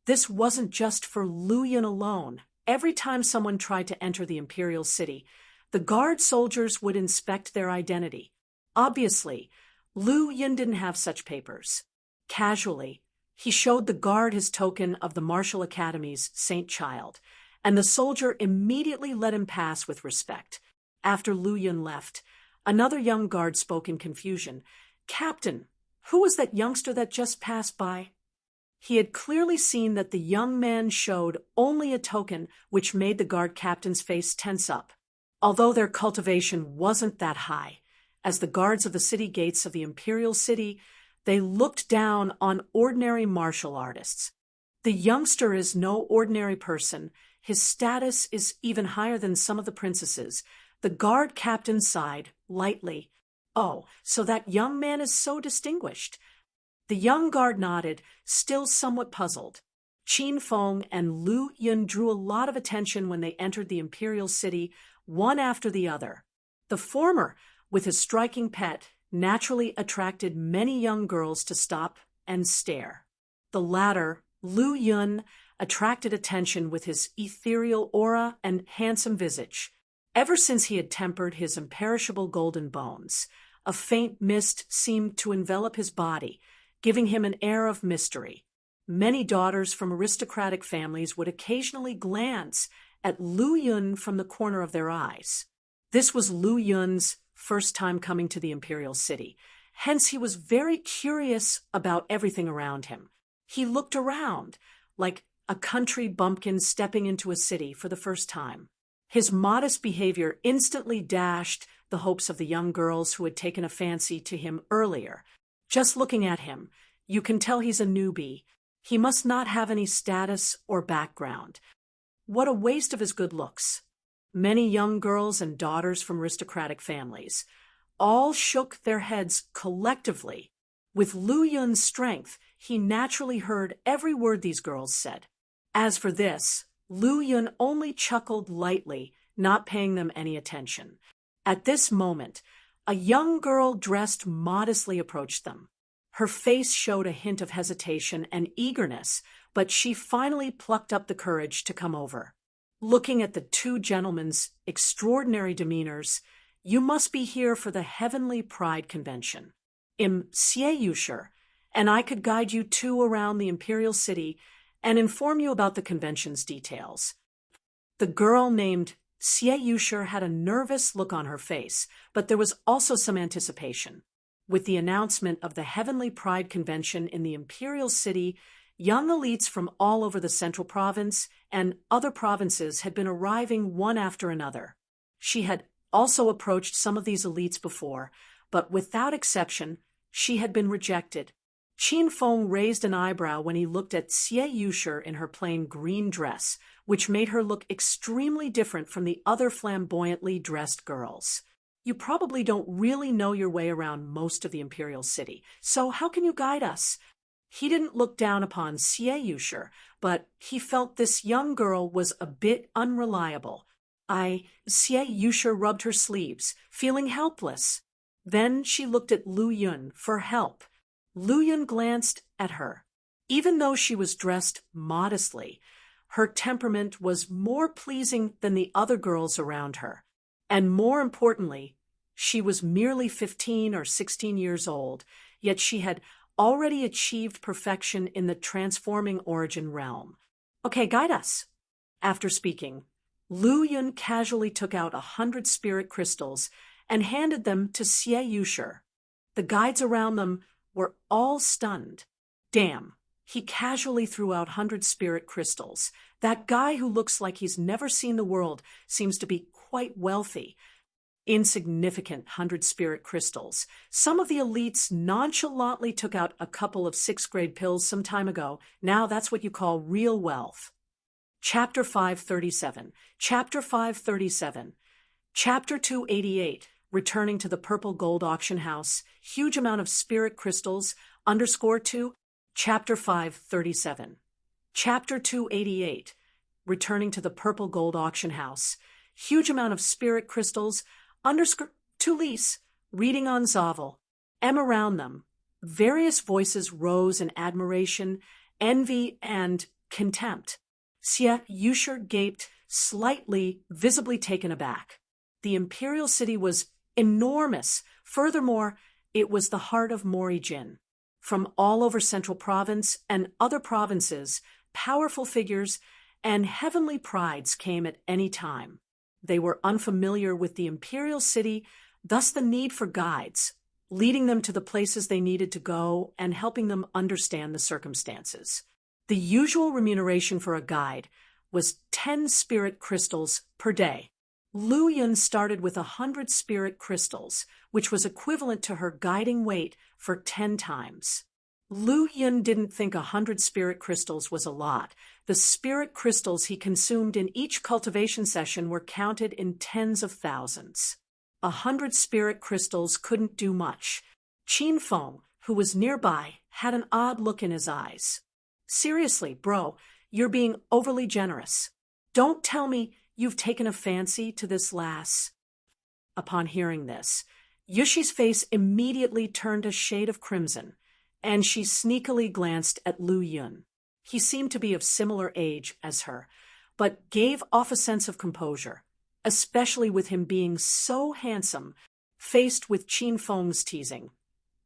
This wasn't just for Lu Yun alone. Every time someone tried to enter the imperial city, the guard soldiers would inspect their identity. Obviously, Lu Yun didn't have such papers. Casually, he showed the guard his token of the Martial Academy's Saint Child, and the soldier immediately let him pass with respect. After Lu Yun left, another young guard spoke in confusion. "Captain, who was that youngster that just passed by?" He had clearly seen that the young man showed only a token, which made the guard captain's face tense up. Although their cultivation wasn't that high, as the guards of the city gates of the imperial city, they looked down on ordinary martial artists. The youngster is no ordinary person. His status is even higher than some of the princesses. The guard captain sighed, lightly. "Oh, so that young man is so distinguished." The young guard nodded, still somewhat puzzled. Qin Feng and Lu Yun drew a lot of attention when they entered the imperial city, one after the other. The former, with his striking pet, naturally attracted many young girls to stop and stare. The latter, Lu Yun, attracted attention with his ethereal aura and handsome visage. Ever since he had tempered his imperishable golden bones, a faint mist seemed to envelop his body, giving him an air of mystery. Many daughters from aristocratic families would occasionally glance at Lu Yun from the corner of their eyes. This was Lu Yun's first time coming to the imperial city, hence he was very curious about everything around him. He looked around, like a country bumpkin stepping into a city for the first time. His modest behavior instantly dashed the hopes of the young girls who had taken a fancy to him earlier. Just looking at him, you can tell he's a newbie. He must not have any status or background. What a waste of his good looks. Many young girls and daughters from aristocratic families all shook their heads collectively. With Lu Yun's strength, he naturally heard every word these girls said. As for this, Lu Yun only chuckled lightly, not paying them any attention. At this moment, a young girl dressed modestly approached them. Her face showed a hint of hesitation and eagerness, but she finally plucked up the courage to come over. Looking at the two gentlemen's extraordinary demeanors, "You must be here for the Heavenly Pride Convention. I'm Xie Yusher, and I could guide you two around the imperial city and inform you about the convention's details." The girl named Xie Yusher had a nervous look on her face, but there was also some anticipation. With the announcement of the Heavenly Pride Convention in the imperial city, young elites from all over the central province and other provinces had been arriving one after another. She had also approached some of these elites before, but without exception, she had been rejected. Qin Feng raised an eyebrow when he looked at Xie Yusher in her plain green dress, which made her look extremely different from the other flamboyantly dressed girls. "You probably don't really know your way around most of the imperial city, so how can you guide us?" He didn't look down upon Xie Yusher, but he felt this young girl was a bit unreliable. Xie Yusher rubbed her sleeves, feeling helpless. Then she looked at Lu Yun for help. Lu Yun glanced at her. Even though she was dressed modestly, her temperament was more pleasing than the other girls around her. And more importantly, she was merely 15 or 16 years old, yet she had already achieved perfection in the transforming origin realm. "Okay, guide us." After speaking, Lu Yun casually took out 100 spirit crystals and handed them to Xie Yusher. The guides around them were all stunned. "Damn, He casually threw out 100 spirit crystals. That guy who looks like he's never seen the world seems to be quite wealthy. Insignificant 100 spirit crystals. Some of the elites nonchalantly took out a couple of 6th-grade pills some time ago. Now that's what you call real wealth. Chapter 537. Chapter 537. Chapter 288. Returning to the purple gold auction house. Huge amount of spirit crystals. _2. Chapter 537. Chapter 288. Returning to the purple gold auction house. Huge amount of spirit crystals. _2 lease. Reading on Zavel. M around them. Various voices rose in admiration, envy, and contempt. Xie Yusher gaped, slightly, visibly taken aback. The imperial city was enormous. Furthermore, it was the heart of Morijin. From all over Central Province and other provinces, powerful figures and heavenly prides came at any time. They were unfamiliar with the imperial city, thus the need for guides, leading them to the places they needed to go and helping them understand the circumstances. The usual remuneration for a guide was 10 spirit crystals per day. Lu Yun started with 100 spirit crystals, which was equivalent to her guiding weight for 10 times. Lu Yun didn't think 100 spirit crystals was a lot. The spirit crystals he consumed in each cultivation session were counted in tens of thousands. 100 spirit crystals couldn't do much. Qin Feng, who was nearby, had an odd look in his eyes. Seriously, bro, you're being overly generous. Don't tell me you've taken a fancy to this lass. Upon hearing this, Yushi's face immediately turned a shade of crimson, and she sneakily glanced at Lu Yun. He seemed to be of similar age as her, but gave off a sense of composure, especially with him being so handsome, faced with Qin Feng's teasing.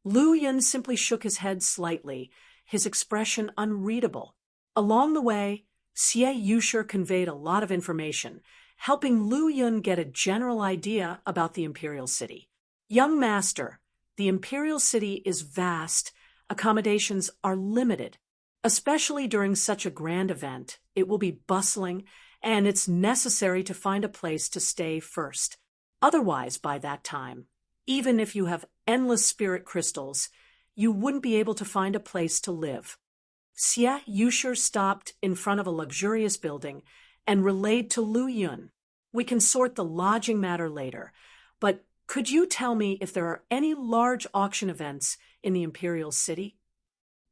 Lu Yun simply shook his head slightly, his expression unreadable. Along the way, Xie Yusher conveyed a lot of information, helping Lu Yun get a general idea about the imperial city. Young master, the imperial city is vast, accommodations are limited. Especially during such a grand event, it will be bustling, and it's necessary to find a place to stay first. Otherwise, by that time, even if you have endless spirit crystals, you wouldn't be able to find a place to live. Xie Yusher stopped in front of a luxurious building and relayed to Lu Yun. We can sort the lodging matter later, but could you tell me if there are any large auction events in the imperial city?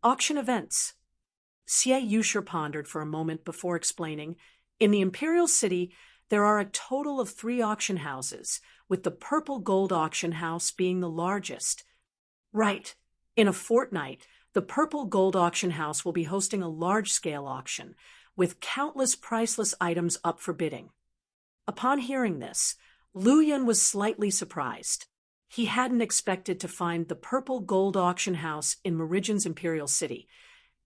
Auction events. Xie Yusher pondered for a moment before explaining. In the imperial city, there are a total of 3 auction houses, with the purple gold auction house being the largest. Right. In a fortnight, the purple gold auction house will be hosting a large-scale auction, with countless priceless items up for bidding. Upon hearing this, Lu Yun was slightly surprised. He hadn't expected to find the purple gold auction house in Morijin's imperial city.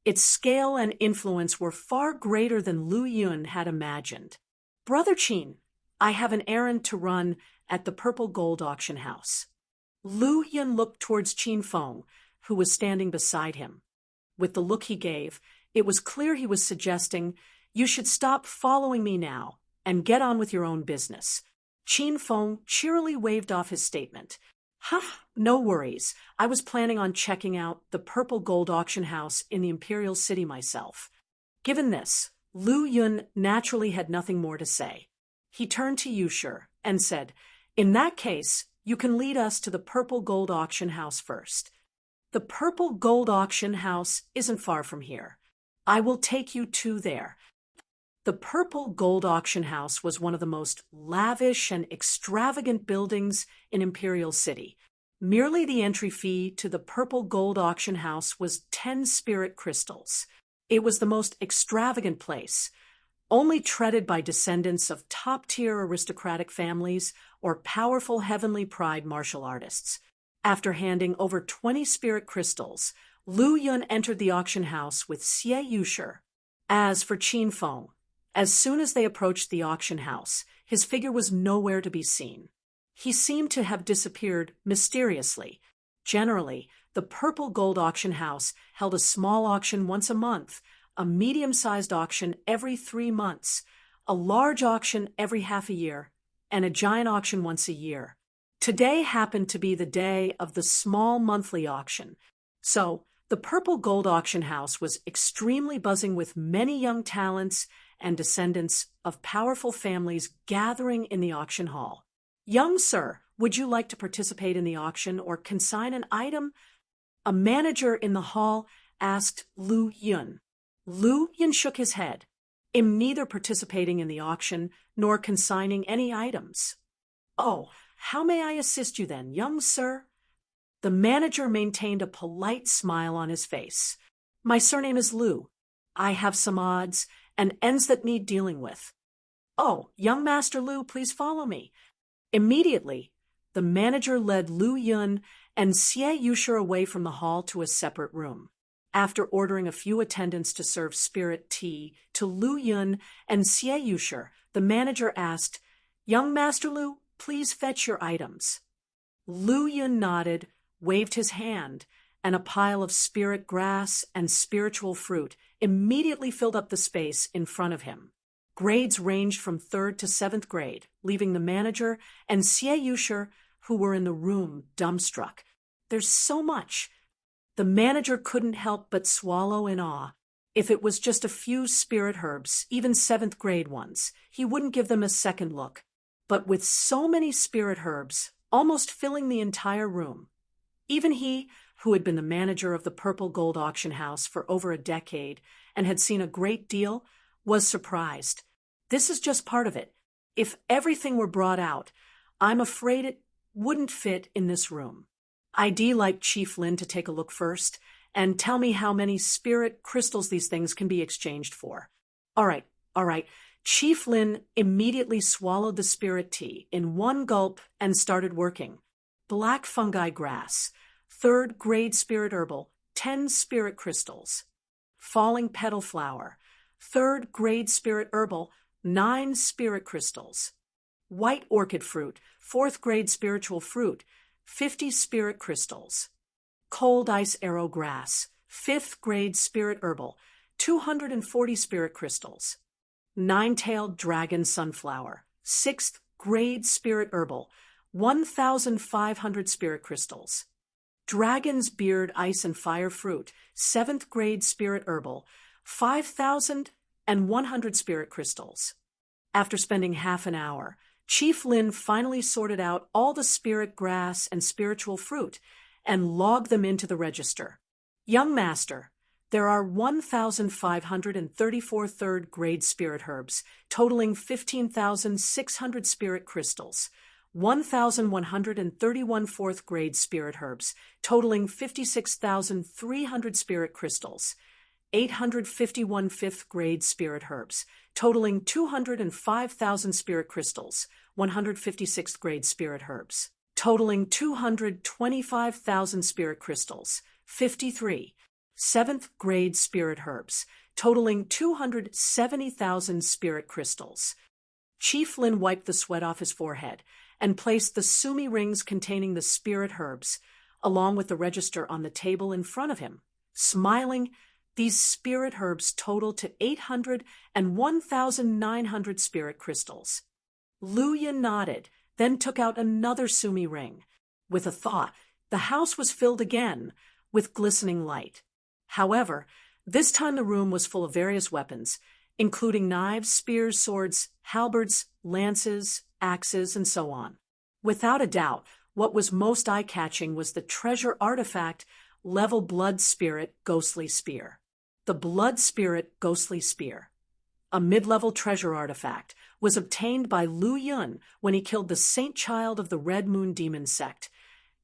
Its scale and influence were far greater than Lu Yun had imagined. Brother Qin, I have an errand to run at the purple gold auction house. Lu Yun looked towards Qin Feng, who was standing beside him. With the look he gave, it was clear he was suggesting, you should stop following me now and get on with your own business. Qin Feng cheerily waved off his statement. No worries. I was planning on checking out the purple gold auction house in the imperial city myself. Given this, Lu Yun naturally had nothing more to say. He turned to Yusher and said, in that case, you can lead us to the purple gold auction house first. The purple gold auction house isn't far from here. I will take you to there. The purple gold auction house was one of the most lavish and extravagant buildings in Imperial City. Merely the entry fee to the purple gold auction house was 10 spirit crystals. It was the most extravagant place, only treaded by descendants of top-tier aristocratic families or powerful heavenly pride martial artists. After handing over 20 spirit crystals, Lu Yun entered the auction house with Xie Yusher. As for Qin Feng, as soon as they approached the auction house, his figure was nowhere to be seen. He seemed to have disappeared mysteriously. Generally, the Purple Gold Auction House held a small auction once a month, a medium-sized auction every 3 months, a large auction every half a year, and a giant auction once a year. Today happened to be the day of the small monthly auction, so the Purple Gold Auction House was extremely buzzing with many young talents and descendants of powerful families gathering in the auction hall. "Young sir, would you like to participate in the auction or consign an item?" a manager in the hall asked Lu Yun. Lu Yun shook his head. "I'm neither participating in the auction nor consigning any items." "Oh, how may I assist you then, young sir?" The manager maintained a polite smile on his face. "My surname is Lu. I have some odds and ends that need dealing with." "Oh, young Master Lu, please follow me." Immediately, the manager led Lu Yun and Xie Yusher away from the hall to a separate room. After ordering a few attendants to serve spirit tea to Lu Yun and Xie Yusher, the manager asked, "Young Master Lu, please fetch your items." Lu Yun nodded, waved his hand, and a pile of spirit grass and spiritual fruit immediately filled up the space in front of him. Grades ranged from 3rd to 7th grade, leaving the manager and Xie Yusher, who were in the room, dumbstruck. "There's so much." The manager couldn't help but swallow in awe. If it was just a few spirit herbs, even 7th grade ones, he wouldn't give them a second look. But with so many spirit herbs, almost filling the entire room, even he, who had been the manager of the Purple Gold Auction House for over a decade and had seen a great deal, was surprised. This is just part of it. If everything were brought out, I'm afraid it wouldn't fit in this room. I'd like Chief Lin to take a look first and tell me how many spirit crystals these things can be exchanged for. All right. Chief Lin immediately swallowed the spirit tea in one gulp and started working. Black fungi grass, 3rd grade spirit herbal, 10 spirit crystals. Falling petal flower, 3rd grade spirit herbal, 9 spirit crystals. White orchid fruit, 4th grade spiritual fruit, 50 spirit crystals. Cold ice arrow grass, 5th grade spirit herbal, 240 spirit crystals. 9-tailed dragon sunflower, 6th grade spirit herbal, 1,500 spirit crystals. Dragon's beard ice and fire fruit, 7th grade spirit herbal, 5,100 spirit crystals. After spending half an hour, Chief Lin finally sorted out all the spirit grass and spiritual fruit and logged them into the register. "Young Master, there are 1,534 3rd grade spirit herbs, totaling 15,600 spirit crystals, 1,131 4th grade spirit herbs, totaling 56,300 spirit crystals, 851 5th grade spirit herbs, totaling 205,000 spirit crystals, 156th grade spirit herbs, totaling 225,000 spirit crystals, 53, 7th grade spirit herbs, totaling 270,000 spirit crystals." Chief Lin wiped the sweat off his forehead and placed the sumi rings containing the spirit herbs, along with the register on the table in front of him. Smiling, these spirit herbs totaled to 800 and 1,900 spirit crystals. Lu Yun nodded, then took out another sumi ring. With a thaw, the house was filled again with glistening light. However, this time the room was full of various weapons, including knives, spears, swords, halberds, lances, axes, and so on. Without a doubt, what was most eye-catching was the treasure artifact level Blood Spirit Ghostly Spear. The Blood Spirit Ghostly Spear, a mid-level treasure artifact, was obtained by Lu Yun when he killed the Saint Child of the Red Moon Demon Sect,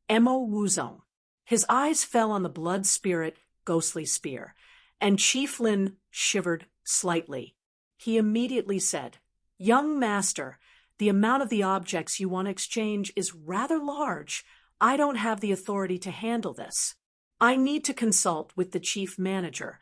Emo Wuzong. His eyes fell on the Blood Spirit Ghostly Spear, and Chief Lin shivered slightly. He immediately said, "Young Master, the amount of the objects you want to exchange is rather large. I don't have the authority to handle this. I need to consult with the chief manager.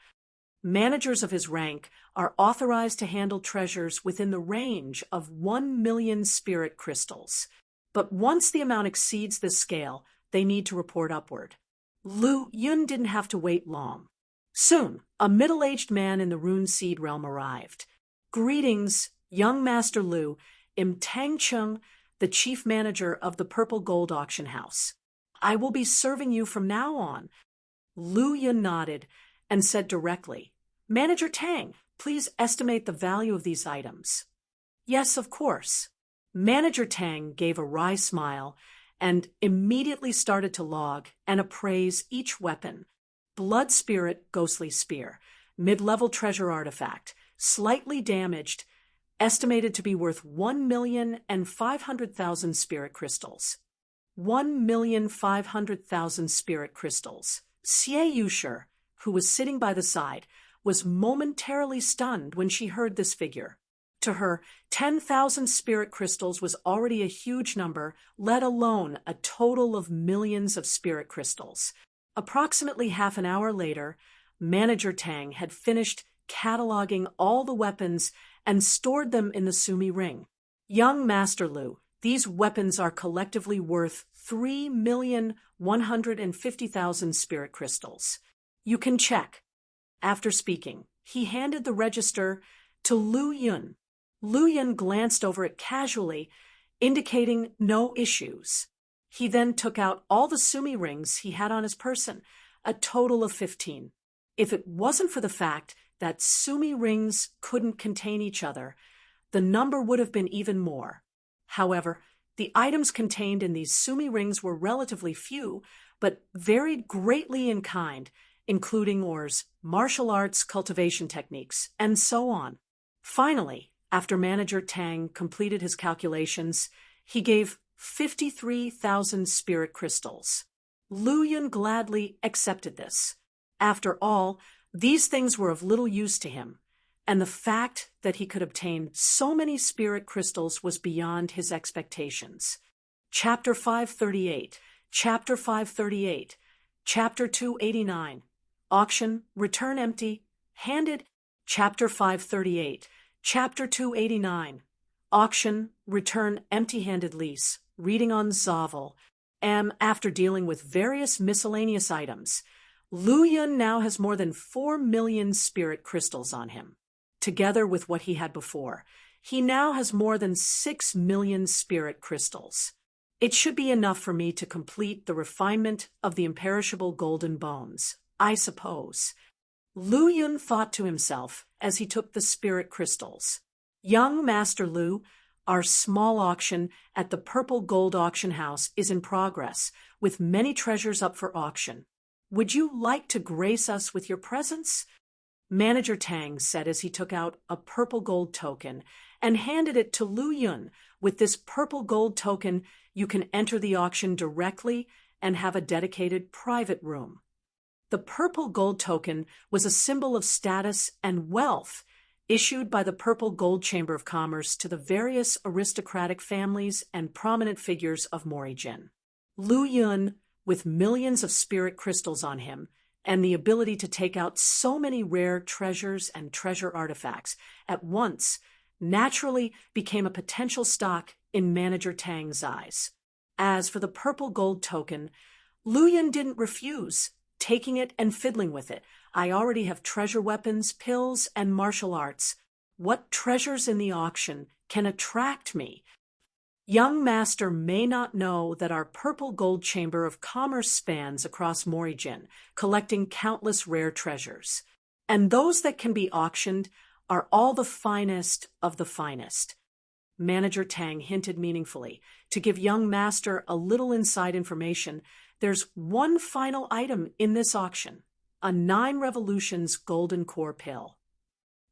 Managers of his rank are authorized to handle treasures within the range of 1 million spirit crystals. But once the amount exceeds this scale, they need to report upward. Lu Yun didn't have to wait long. Soon, a middle-aged man in the rune seed realm arrived. Greetings, young Master Lu. I'm Tang Chung, the chief manager of the Purple Gold Auction House. I will be serving you from now on. Lu Yun nodded and said directly, Manager Tang, please estimate the value of these items. Yes, of course. Manager Tang gave a wry smile and immediately started to log and appraise each weapon. Blood Spirit Ghostly Spear, mid-level treasure artifact, slightly damaged, estimated to be worth 1,500,000 spirit crystals. 1,500,000 spirit crystals. Xie Yusher, who was sitting by the side, was momentarily stunned when she heard this figure. To her, 10,000 spirit crystals was already a huge number, let alone a total of millions of spirit crystals. Approximately half an hour later, Manager Tang had finished cataloging all the weapons and stored them in the Sumi ring. Young Master Lu, these weapons are collectively worth 3,150,000 spirit crystals. You can check. After speaking, he handed the register to Lu Yun. Lu Yun glanced over it casually, indicating no issues. He then took out all the Sumi rings he had on his person, a total of 15. If it wasn't for the fact that Sumi rings couldn't contain each other, the number would have been even more. However, the items contained in these Sumi rings were relatively few, but varied greatly in kind, including ores, martial arts, cultivation techniques, and so on. Finally, after Manager Tang completed his calculations, he gave 53,000 spirit crystals. Lu Yun gladly accepted this. After all, these things were of little use to him, and the fact that he could obtain so many spirit crystals was beyond his expectations. Chapter 538, Chapter 538, Chapter 289, Auction, Return Empty, Handed, Chapter 538, Chapter 289, Auction, Return Empty-Handed Lease, reading on Zavel. After dealing with various miscellaneous items, Lu Yun now has more than 4 million spirit crystals on him. Together with what he had before, he now has more than 6 million spirit crystals. It should be enough for me to complete the refinement of the imperishable golden bones, I suppose. Lu Yun thought to himself as he took the spirit crystals. Young Master Lu, our small auction at the Purple Gold Auction House is in progress, with many treasures up for auction. Would you like to grace us with your presence? Manager Tang said as he took out a purple gold token and handed it to Lu Yun. With this purple gold token, you can enter the auction directly and have a dedicated private room. The purple gold token was a symbol of status and wealth issued by the Purple Gold Chamber of Commerce to the various aristocratic families and prominent figures of Morijin. Lu Yun, with millions of spirit crystals on him and the ability to take out so many rare treasures and treasure artifacts at once, naturally became a potential stock in Manager Tang's eyes. As for the purple gold token, Lu Yun didn't refuse taking it and fiddling with it. I already have treasure weapons, pills, and martial arts. What treasures in the auction can attract me? Young Master may not know that our Purple Gold Chamber of Commerce spans across Morijin, collecting countless rare treasures. And those that can be auctioned are all the finest of the finest. Manager Tang hinted meaningfully. To give young Master a little inside information, there's one final item in this auction, a 9 Revolutions golden core pill.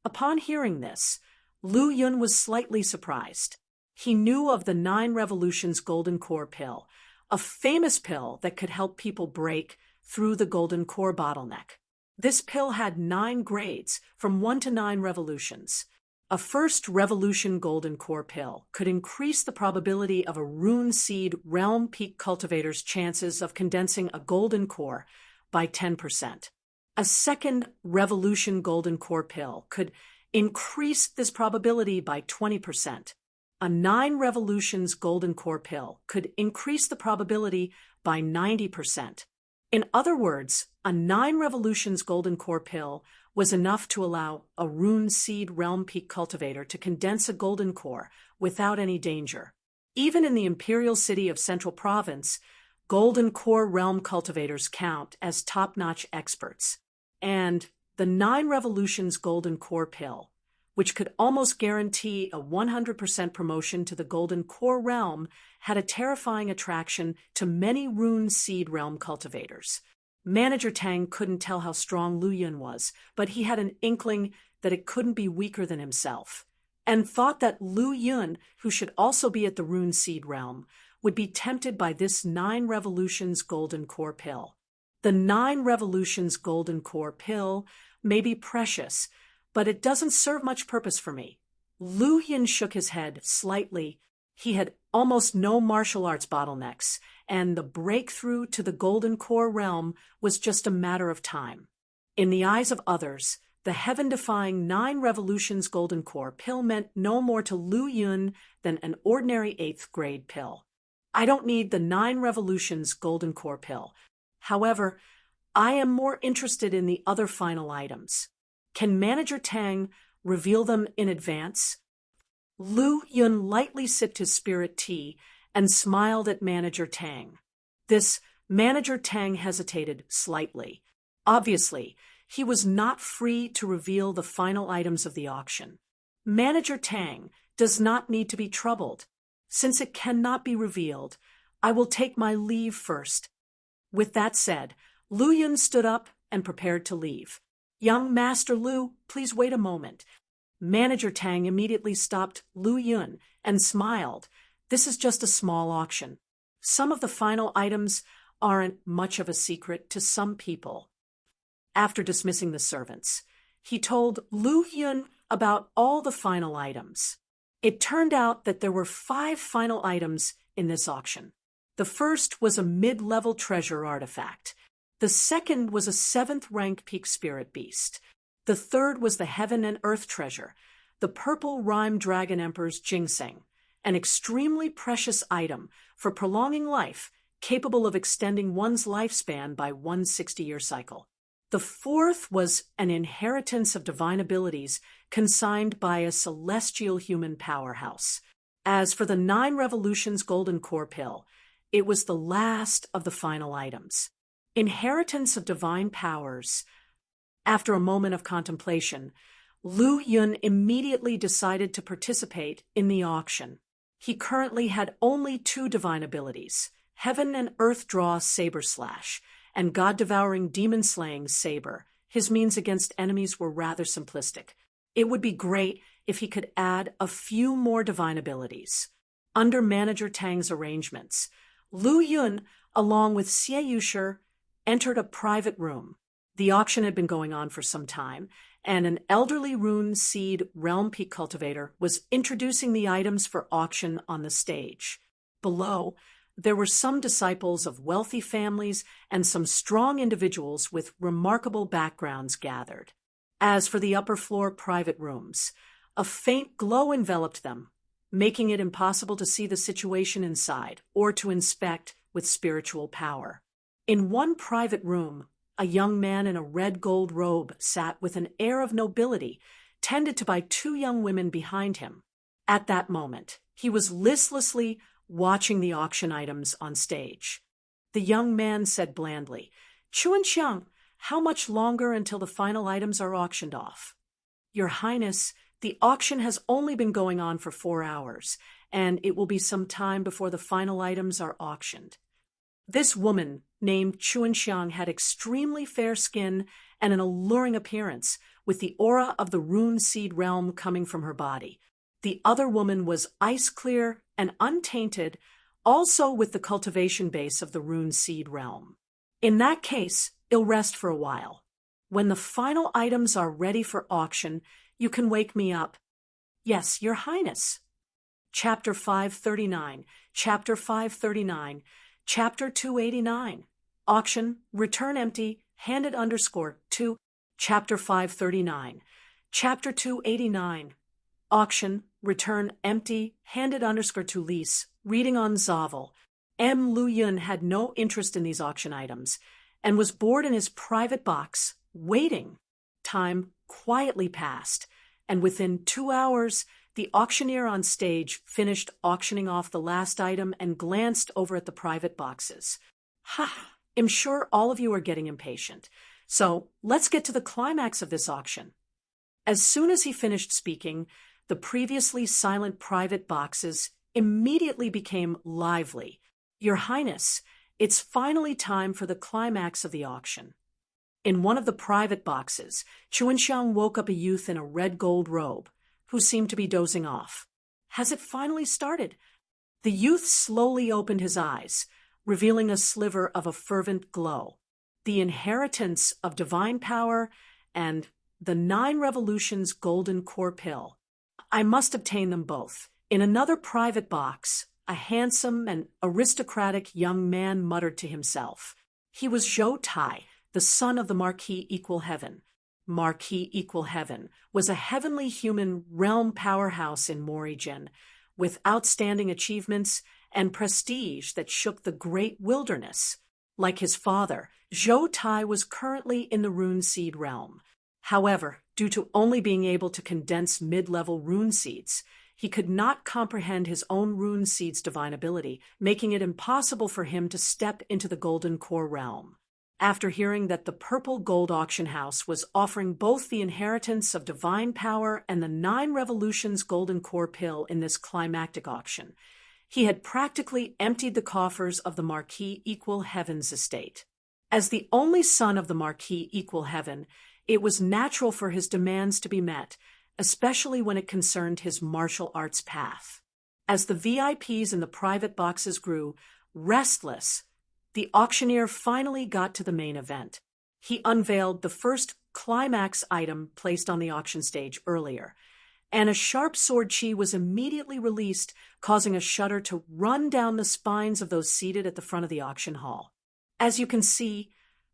Upon hearing this, Lu Yun was slightly surprised. He knew of the 9 Revolutions golden core pill, a famous pill that could help people break through the golden core bottleneck. This pill had 9 grades, from 1 to 9 revolutions. A first revolution golden core pill could increase the probability of a rune seed realm peak cultivator's chances of condensing a golden core by 10%. A second revolution golden core pill could increase this probability by 20%. A 9 revolutions golden core pill could increase the probability by 90%. In other words, a 9 revolutions golden core pill was enough to allow a rune seed realm peak cultivator to condense a golden core without any danger. Even in the imperial city of Central Province, golden core realm cultivators count as top-notch experts. And the 9 revolutions golden core pill, which could almost guarantee a 100% promotion to the golden core realm, had a terrifying attraction to many rune seed realm cultivators. Manager Tang couldn't tell how strong Lu Yun was, but he had an inkling that it couldn't be weaker than himself, and thought that Lu Yun, who should also be at the rune seed realm, would be tempted by this 9 revolutions golden core pill. The 9 revolutions golden core pill may be precious, but it doesn't serve much purpose for me. Lu Yun shook his head slightly. He had almost no martial arts bottlenecks, and the breakthrough to the golden core realm was just a matter of time. In the eyes of others, the heaven-defying 9 revolutions golden core pill meant no more to Lu Yun than an ordinary 8th grade pill. I don't need the 9 revolutions golden core pill. However, I am more interested in the other final items. Can Manager Tang reveal them in advance? Lu Yun lightly sipped his spirit tea and smiled at Manager Tang. This Manager Tang hesitated slightly. Obviously, he was not free to reveal the final items of the auction. Manager Tang does not need to be troubled. Since it cannot be revealed, I will take my leave first. With that said, Lu Yun stood up and prepared to leave. Young Master Lu, please wait a moment. Manager Tang immediately stopped Lu Yun and smiled. This is just a small auction. Some of the final items aren't much of a secret to some people. After dismissing the servants, he told Lu Yun about all the final items. It turned out that there were 5 final items in this auction. The first was a mid-level treasure artifact. The second was a 7th rank peak spirit beast. The third was the heaven and earth treasure, the purple rhyme dragon emperor's ginseng, an extremely precious item for prolonging life, capable of extending one's lifespan by 160-year cycle. The fourth was an inheritance of divine abilities consigned by a celestial human powerhouse. As for the 9 revolutions golden core pill, it was the last of the final items. Inheritance of divine powers. After a moment of contemplation, Lu Yun immediately decided to participate in the auction. He currently had only 2 divine abilities, Heaven and Earth Draw Saber Slash, and God-Devouring Demon-Slaying Saber. His means against enemies were rather simplistic. It would be great if he could add a few more divine abilities. Under Manager Tang's arrangements, Lu Yun, along with Xie Yusher, entered a private room. The auction had been going on for some time, and an elderly rune seed realm peak cultivator was introducing the items for auction on the stage. Below, there were some disciples of wealthy families and some strong individuals with remarkable backgrounds gathered. As for the upper floor private rooms, a faint glow enveloped them, making it impossible to see the situation inside or to inspect with spiritual power. In one private room, a young man in a red gold robe sat with an air of nobility, tended to by 2 young women behind him. At that moment, he was listlessly watching the auction items on stage. The young man said blandly, "Chuanxiang, how much longer until the final items are auctioned off?" "Your Highness, the auction has only been going on for 4 hours, and it will be some time before the final items are auctioned." This woman, named Chuanxiang, had extremely fair skin and an alluring appearance, with the aura of the rune seed realm coming from her body. The other woman was ice-clear and untainted, also with the cultivation base of the rune seed realm. "In that case, it'll rest for a while. When the final items are ready for auction, you can wake me up." "Yes, Your Highness." Chapter 539, Chapter 539, Chapter 289. Auction, return empty, handed _2. Chapter 539. Chapter 289. Auction, return empty, handed _2 lease. Reading on Zavel. Lu Yun had no interest in these auction items, and was bored in his private box, waiting. Time quietly passed, and within 2 hours, the auctioneer on stage finished auctioning off the last item and glanced over at the private boxes. Ha! I'm sure all of you are getting impatient. So let's get to the climax of this auction. As soon as he finished speaking, the previously silent private boxes immediately became lively. Your Highness, it's finally time for the climax of the auction. In one of the private boxes, Chuanxiang woke up a youth in a red-gold robe, who seemed to be dozing off. Has it finally started? The youth slowly opened his eyes, revealing a sliver of a fervent glow. The inheritance of divine power and the 9 revolutions golden core pill. I must obtain them both. In another private box, a handsome and aristocratic young man muttered to himself. He was Zhou Tai, the son of the Marquis Equal Heaven. Marquis Equal Heaven was a heavenly human realm powerhouse in Morijin, with outstanding achievements and prestige that shook the great wilderness. Like his father, Zhou Tai was currently in the rune seed realm. However, due to only being able to condense mid-level rune seeds, he could not comprehend his own rune seed's divine ability, making it impossible for him to step into the golden core realm. After hearing that the purple gold auction house was offering both the inheritance of divine power and the 9 revolutions golden core pill in this climactic auction, he had practically emptied the coffers of the Marquis Equal Heaven's estate. As the only son of the Marquis Equal Heaven, it was natural for his demands to be met, especially when it concerned his martial arts path. As the VIPs in the private boxes grew restless, the auctioneer finally got to the main event. He unveiled the first climax item placed on the auction stage earlier, and a sharp sword chi was immediately released, causing a shudder to run down the spines of those seated at the front of the auction hall. As you can see,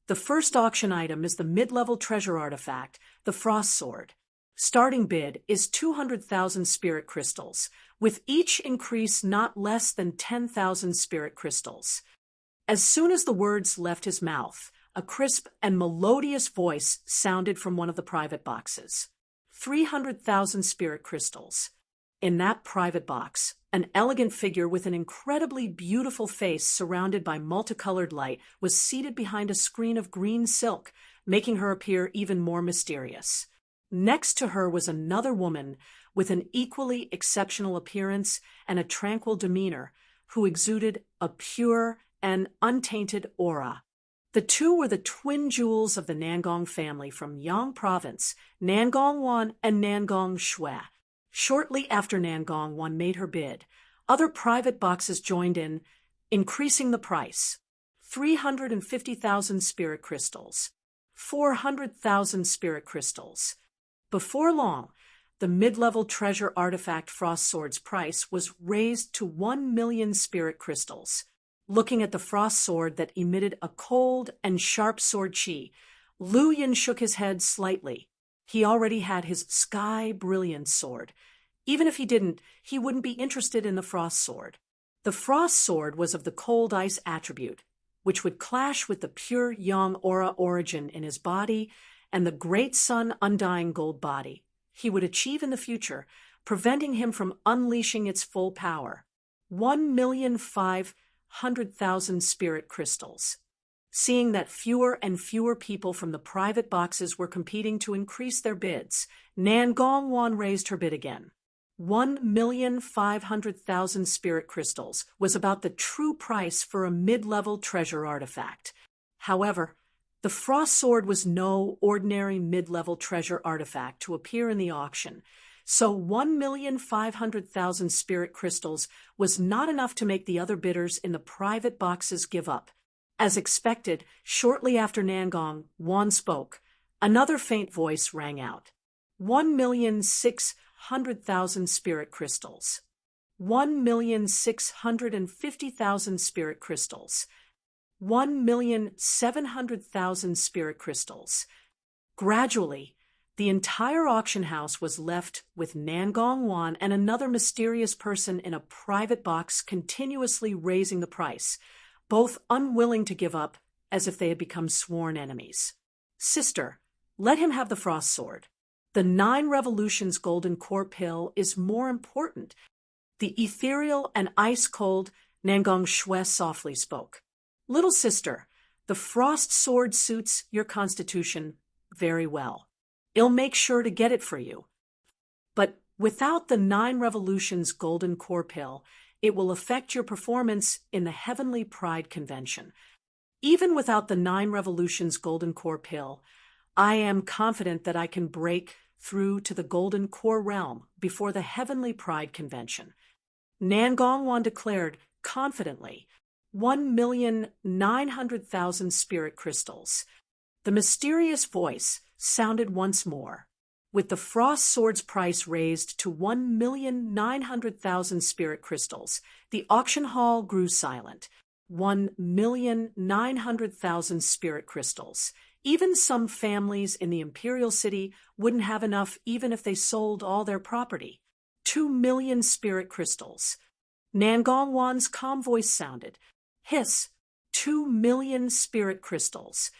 the first auction item is the mid-level treasure artifact, the Frost Sword. Starting bid is 200,000 spirit crystals, with each increase not less than 10,000 spirit crystals. As soon as the words left his mouth, a crisp and melodious voice sounded from one of the private boxes. 300,000 spirit crystals. In that private box, an elegant figure with an incredibly beautiful face surrounded by multicolored light was seated behind a screen of green silk, making her appear even more mysterious. Next to her was another woman with an equally exceptional appearance and a tranquil demeanor, who exuded a pure and untainted aura. The two were the twin jewels of the Nangong family from Yang Province, Nangong Wan and Nangong Shui. Shortly after Nangong Wan made her bid, other private boxes joined in, increasing the price. 350,000 spirit crystals. 400,000 spirit crystals. Before long, the mid-level treasure artifact Frost Sword's price was raised to 1 million spirit crystals. Looking at the Frost Sword that emitted a cold and sharp sword chi, Lu Yin shook his head slightly. He already had his Sky Brilliance Sword. Even if he didn't, he wouldn't be interested in the Frost Sword. The Frost Sword was of the cold ice attribute, which would clash with the pure Yang aura origin in his body and the great sun undying gold body he would achieve in the future, preventing him from unleashing its full power. 1,500,000 spirit crystals. Seeing that fewer and fewer people from the private boxes were competing to increase their bids, Nangong Wan raised her bid again. 1,500,000 spirit crystals was about the true price for a mid-level treasure artifact. However, the Frost Sword was no ordinary mid-level treasure artifact to appear in the auction, so 1,500,000 spirit crystals was not enough to make the other bidders in the private boxes give up. As expected, shortly after Nangong Wan spoke, another faint voice rang out. 1,600,000 spirit crystals. 1,650,000 spirit crystals. 1,700,000 spirit crystals. Gradually, the entire auction house was left with Nangong Wan and another mysterious person in a private box continuously raising the price, both unwilling to give up as if they had become sworn enemies. Sister, let him have the frost sword. The 9 Revolutions golden core pill is more important. The ethereal and ice-cold Nangong Shui softly spoke. Little sister, the frost sword suits your constitution very well. I'll make sure to get it for you. But without the 9 Revolutions golden core pill, it will affect your performance in the Heavenly Pride Convention. Even without the 9 Revolutions golden core pill, I am confident that I can break through to the golden core realm before the Heavenly Pride Convention. Nangongwan declared confidently, 1,900,000 spirit crystals. The mysterious voice sounded once more. With the frost sword's price raised to 1,900,000 spirit crystals, the auction hall grew silent. 1,900,000 spirit crystals. Even some families in the Imperial City wouldn't have enough even if they sold all their property. 2 million spirit crystals. Nangongwan's calm voice sounded. Hiss, 2 million spirit crystals.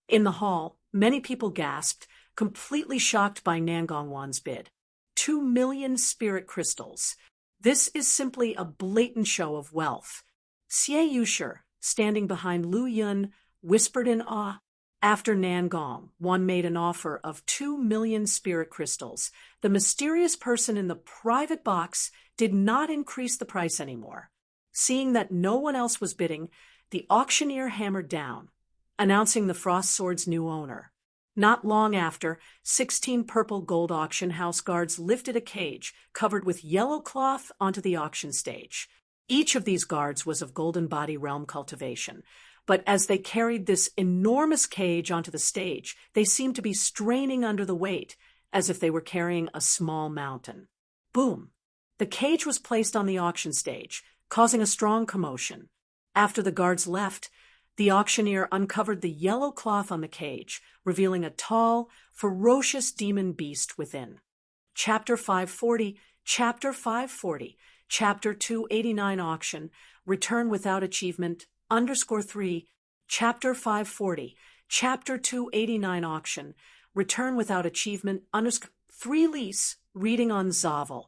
In the hall, many people gasped, completely shocked by Nangongwan's bid. 2 million spirit crystals. This is simply a blatant show of wealth. Xie Yusher, standing behind Lu Yun, whispered in awe. After Nangongwan made an offer of 2 million spirit crystals, the mysterious person in the private box did not increase the price anymore. Seeing that no one else was bidding, the auctioneer hammered down, announcing the frost sword's new owner. Not long after, 16 purple gold auction house guards lifted a cage covered with yellow cloth onto the auction stage. Each of these guards was of golden body realm cultivation, but as they carried this enormous cage onto the stage, they seemed to be straining under the weight, as if they were carrying a small mountain. Boom! The cage was placed on the auction stage, causing a strong commotion. After the guards left, the auctioneer uncovered the yellow cloth on the cage, revealing a tall, ferocious demon beast within. Chapter 540, Chapter 540, Chapter 289 Auction, Return Without Achievement, _3, Chapter 540, Chapter 289 Auction, Return Without Achievement, _3 Lease, reading on Zavel,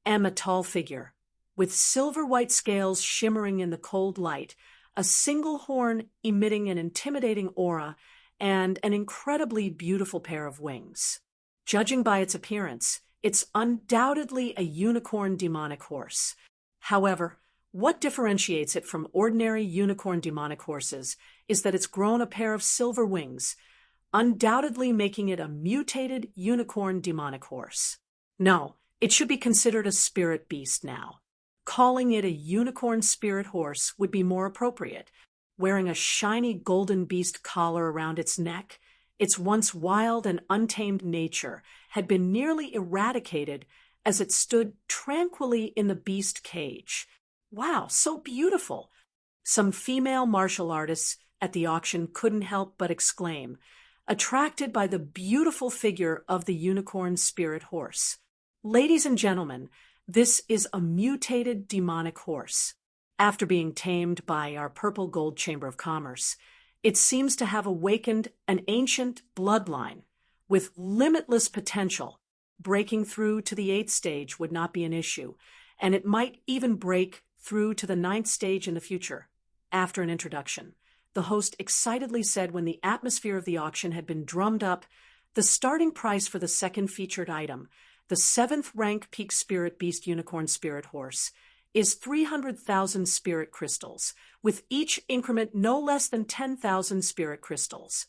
a tall figure, with silver-white scales shimmering in the cold light, a single horn emitting an intimidating aura, and an incredibly beautiful pair of wings. Judging by its appearance, it's undoubtedly a unicorn demonic horse. However, what differentiates it from ordinary unicorn demonic horses is that it's grown a pair of silver wings, undoubtedly making it a mutated unicorn demonic horse. No, it should be considered a spirit beast now. Calling it a unicorn spirit horse would be more appropriate. Wearing a shiny golden beast collar around its neck, its once wild and untamed nature had been nearly eradicated as it stood tranquilly in the beast cage. Wow, so beautiful! Some female martial artists at the auction couldn't help but exclaim, attracted by the beautiful figure of the unicorn spirit horse. Ladies and gentlemen, this is a mutated demonic horse. After being tamed by our purple gold chamber of commerce, it seems to have awakened an ancient bloodline with limitless potential. Breaking through to the 8th stage would not be an issue, and it might even break through to the 9th stage in the future. After an introduction, the host excitedly said when the atmosphere of the auction had been drummed up, the starting price for the second featured item, the 7th rank Peak Spirit Beast Unicorn Spirit Horse, is 300,000 spirit crystals, with each increment no less than 10,000 spirit crystals.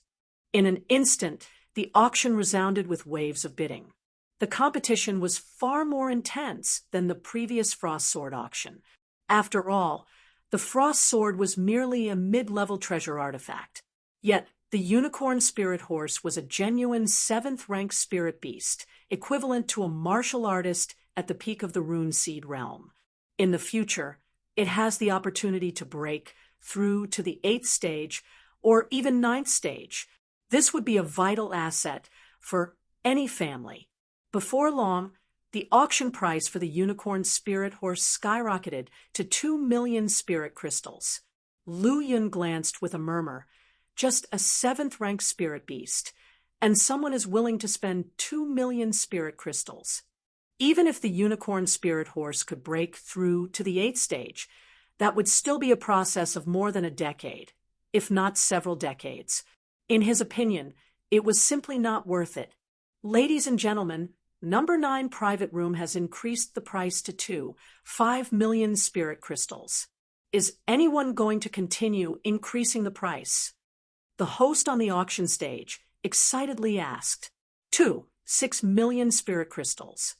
In an instant, the auction resounded with waves of bidding. The competition was far more intense than the previous Frost Sword auction. After all, the Frost Sword was merely a mid-level treasure artifact. Yet, the Unicorn Spirit Horse was a genuine 7th rank spirit beast, equivalent to a martial artist at the peak of the Rune Seed realm. In the future, it has the opportunity to break through to the 8th stage or even 9th stage. This would be a vital asset for any family. Before long, the auction price for the Unicorn Spirit Horse skyrocketed to 2 million spirit crystals. Lu Yun glanced with a murmur. just a 7th-ranked spirit beast, and someone is willing to spend 2 million spirit crystals. Even if the unicorn spirit horse could break through to the 8th stage, that would still be a process of more than a decade, if not several decades. In his opinion, it was simply not worth it. Ladies and gentlemen, number 9 private room has increased the price to 5 million spirit crystals. Is anyone going to continue increasing the price? The host on the auction stage excitedly asked. 6 million spirit crystals.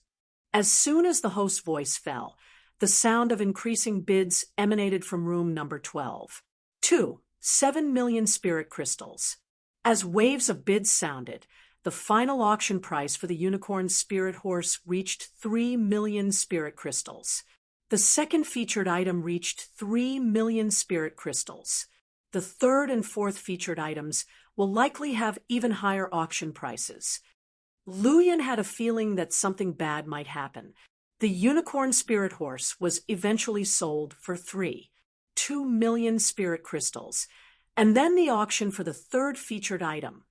As soon as the host's voice fell, the sound of increasing bids emanated from room number 12. 7 million spirit crystals. As waves of bids sounded, the final auction price for the unicorn spirit horse reached 3 million spirit crystals. The second featured item reached 3 million spirit crystals. The third and fourth featured items will likely have even higher auction prices. Luyan had a feeling that something bad might happen. The unicorn spirit horse was eventually sold for 2 million spirit crystals, and then the auction for the third featured item,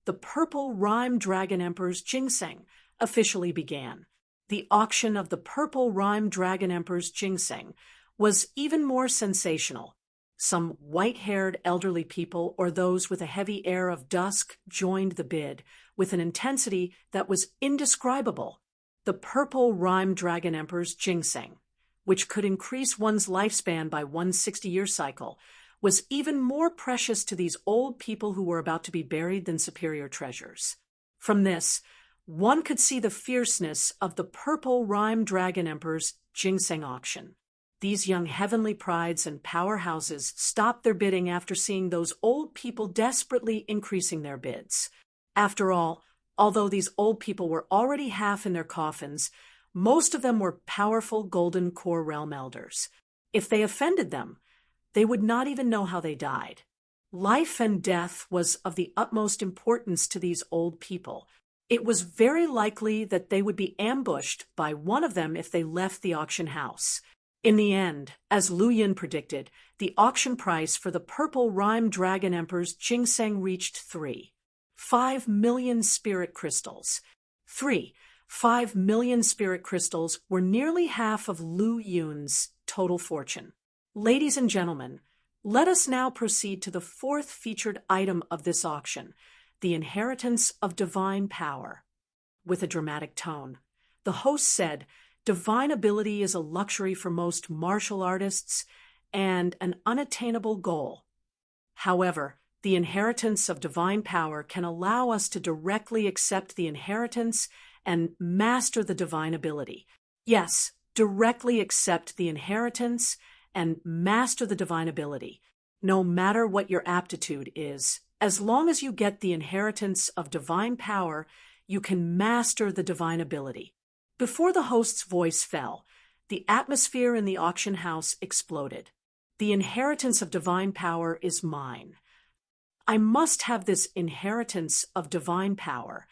the purple rhyme dragon emperor's ginseng, officially began. The auction of the purple rhyme dragon emperor's ginseng was even more sensational. Some white-haired elderly people or those with a heavy air of dusk joined the bid with an intensity that was indescribable. The purple rhyme dragon emperor's ginseng, which could increase one's lifespan by 160-year cycle, was even more precious to these old people who were about to be buried than superior treasures. From this, one could see the fierceness of the purple rhyme dragon emperor's ginseng auction. These young heavenly prides and powerhouses stopped their bidding after seeing those old people desperately increasing their bids. After all, although these old people were already half in their coffins, most of them were powerful golden core realm elders. If they offended them, they would not even know how they died. Life and death was of the utmost importance to these old people. It was very likely that they would be ambushed by one of them if they left the auction house. In the end, as Luyan predicted, the auction price for the purple rhyme dragon emperor's ginseng reached 5 million spirit crystals. 5 million spirit crystals were nearly half of Lu Yun's total fortune. Ladies and gentlemen, let us now proceed to the fourth featured item of this auction, the inheritance of divine power. With a dramatic tone, the host said, "Divine ability is a luxury for most martial artists and an unattainable goal. However, the inheritance of divine power can allow us to directly accept the inheritance and master the divine ability. Yes, directly accept the inheritance and master the divine ability. No matter what your aptitude is, as long as you get the inheritance of divine power, you can master the divine ability." Before the host's voice fell, the atmosphere in the auction house exploded. "The inheritance of divine power is mine. I must have this inheritance of divine power."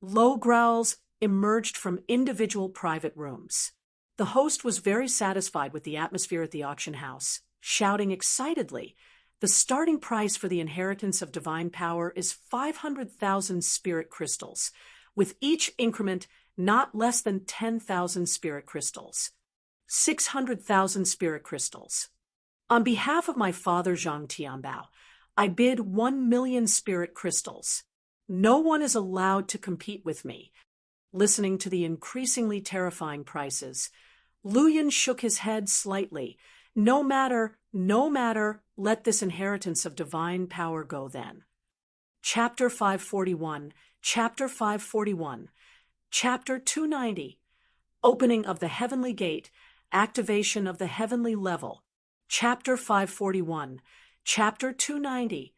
Low growls emerged from individual private rooms. The host was very satisfied with the atmosphere at the auction house, shouting excitedly, "The starting price for the inheritance of divine power is 500,000 spirit crystals, with each increment not less than 10,000 spirit crystals. 600,000 spirit crystals. On behalf of my father Zhang Tianbao, I bid 1 million spirit crystals. No one is allowed to compete with me." Listening to the increasingly terrifying prices, Luyan shook his head slightly. No matter, let this inheritance of divine power go then. Chapter 541, Chapter 541, Chapter 290, Opening of the Heavenly Gate, Activation of the Heavenly Level. Chapter 541, Chapter 290,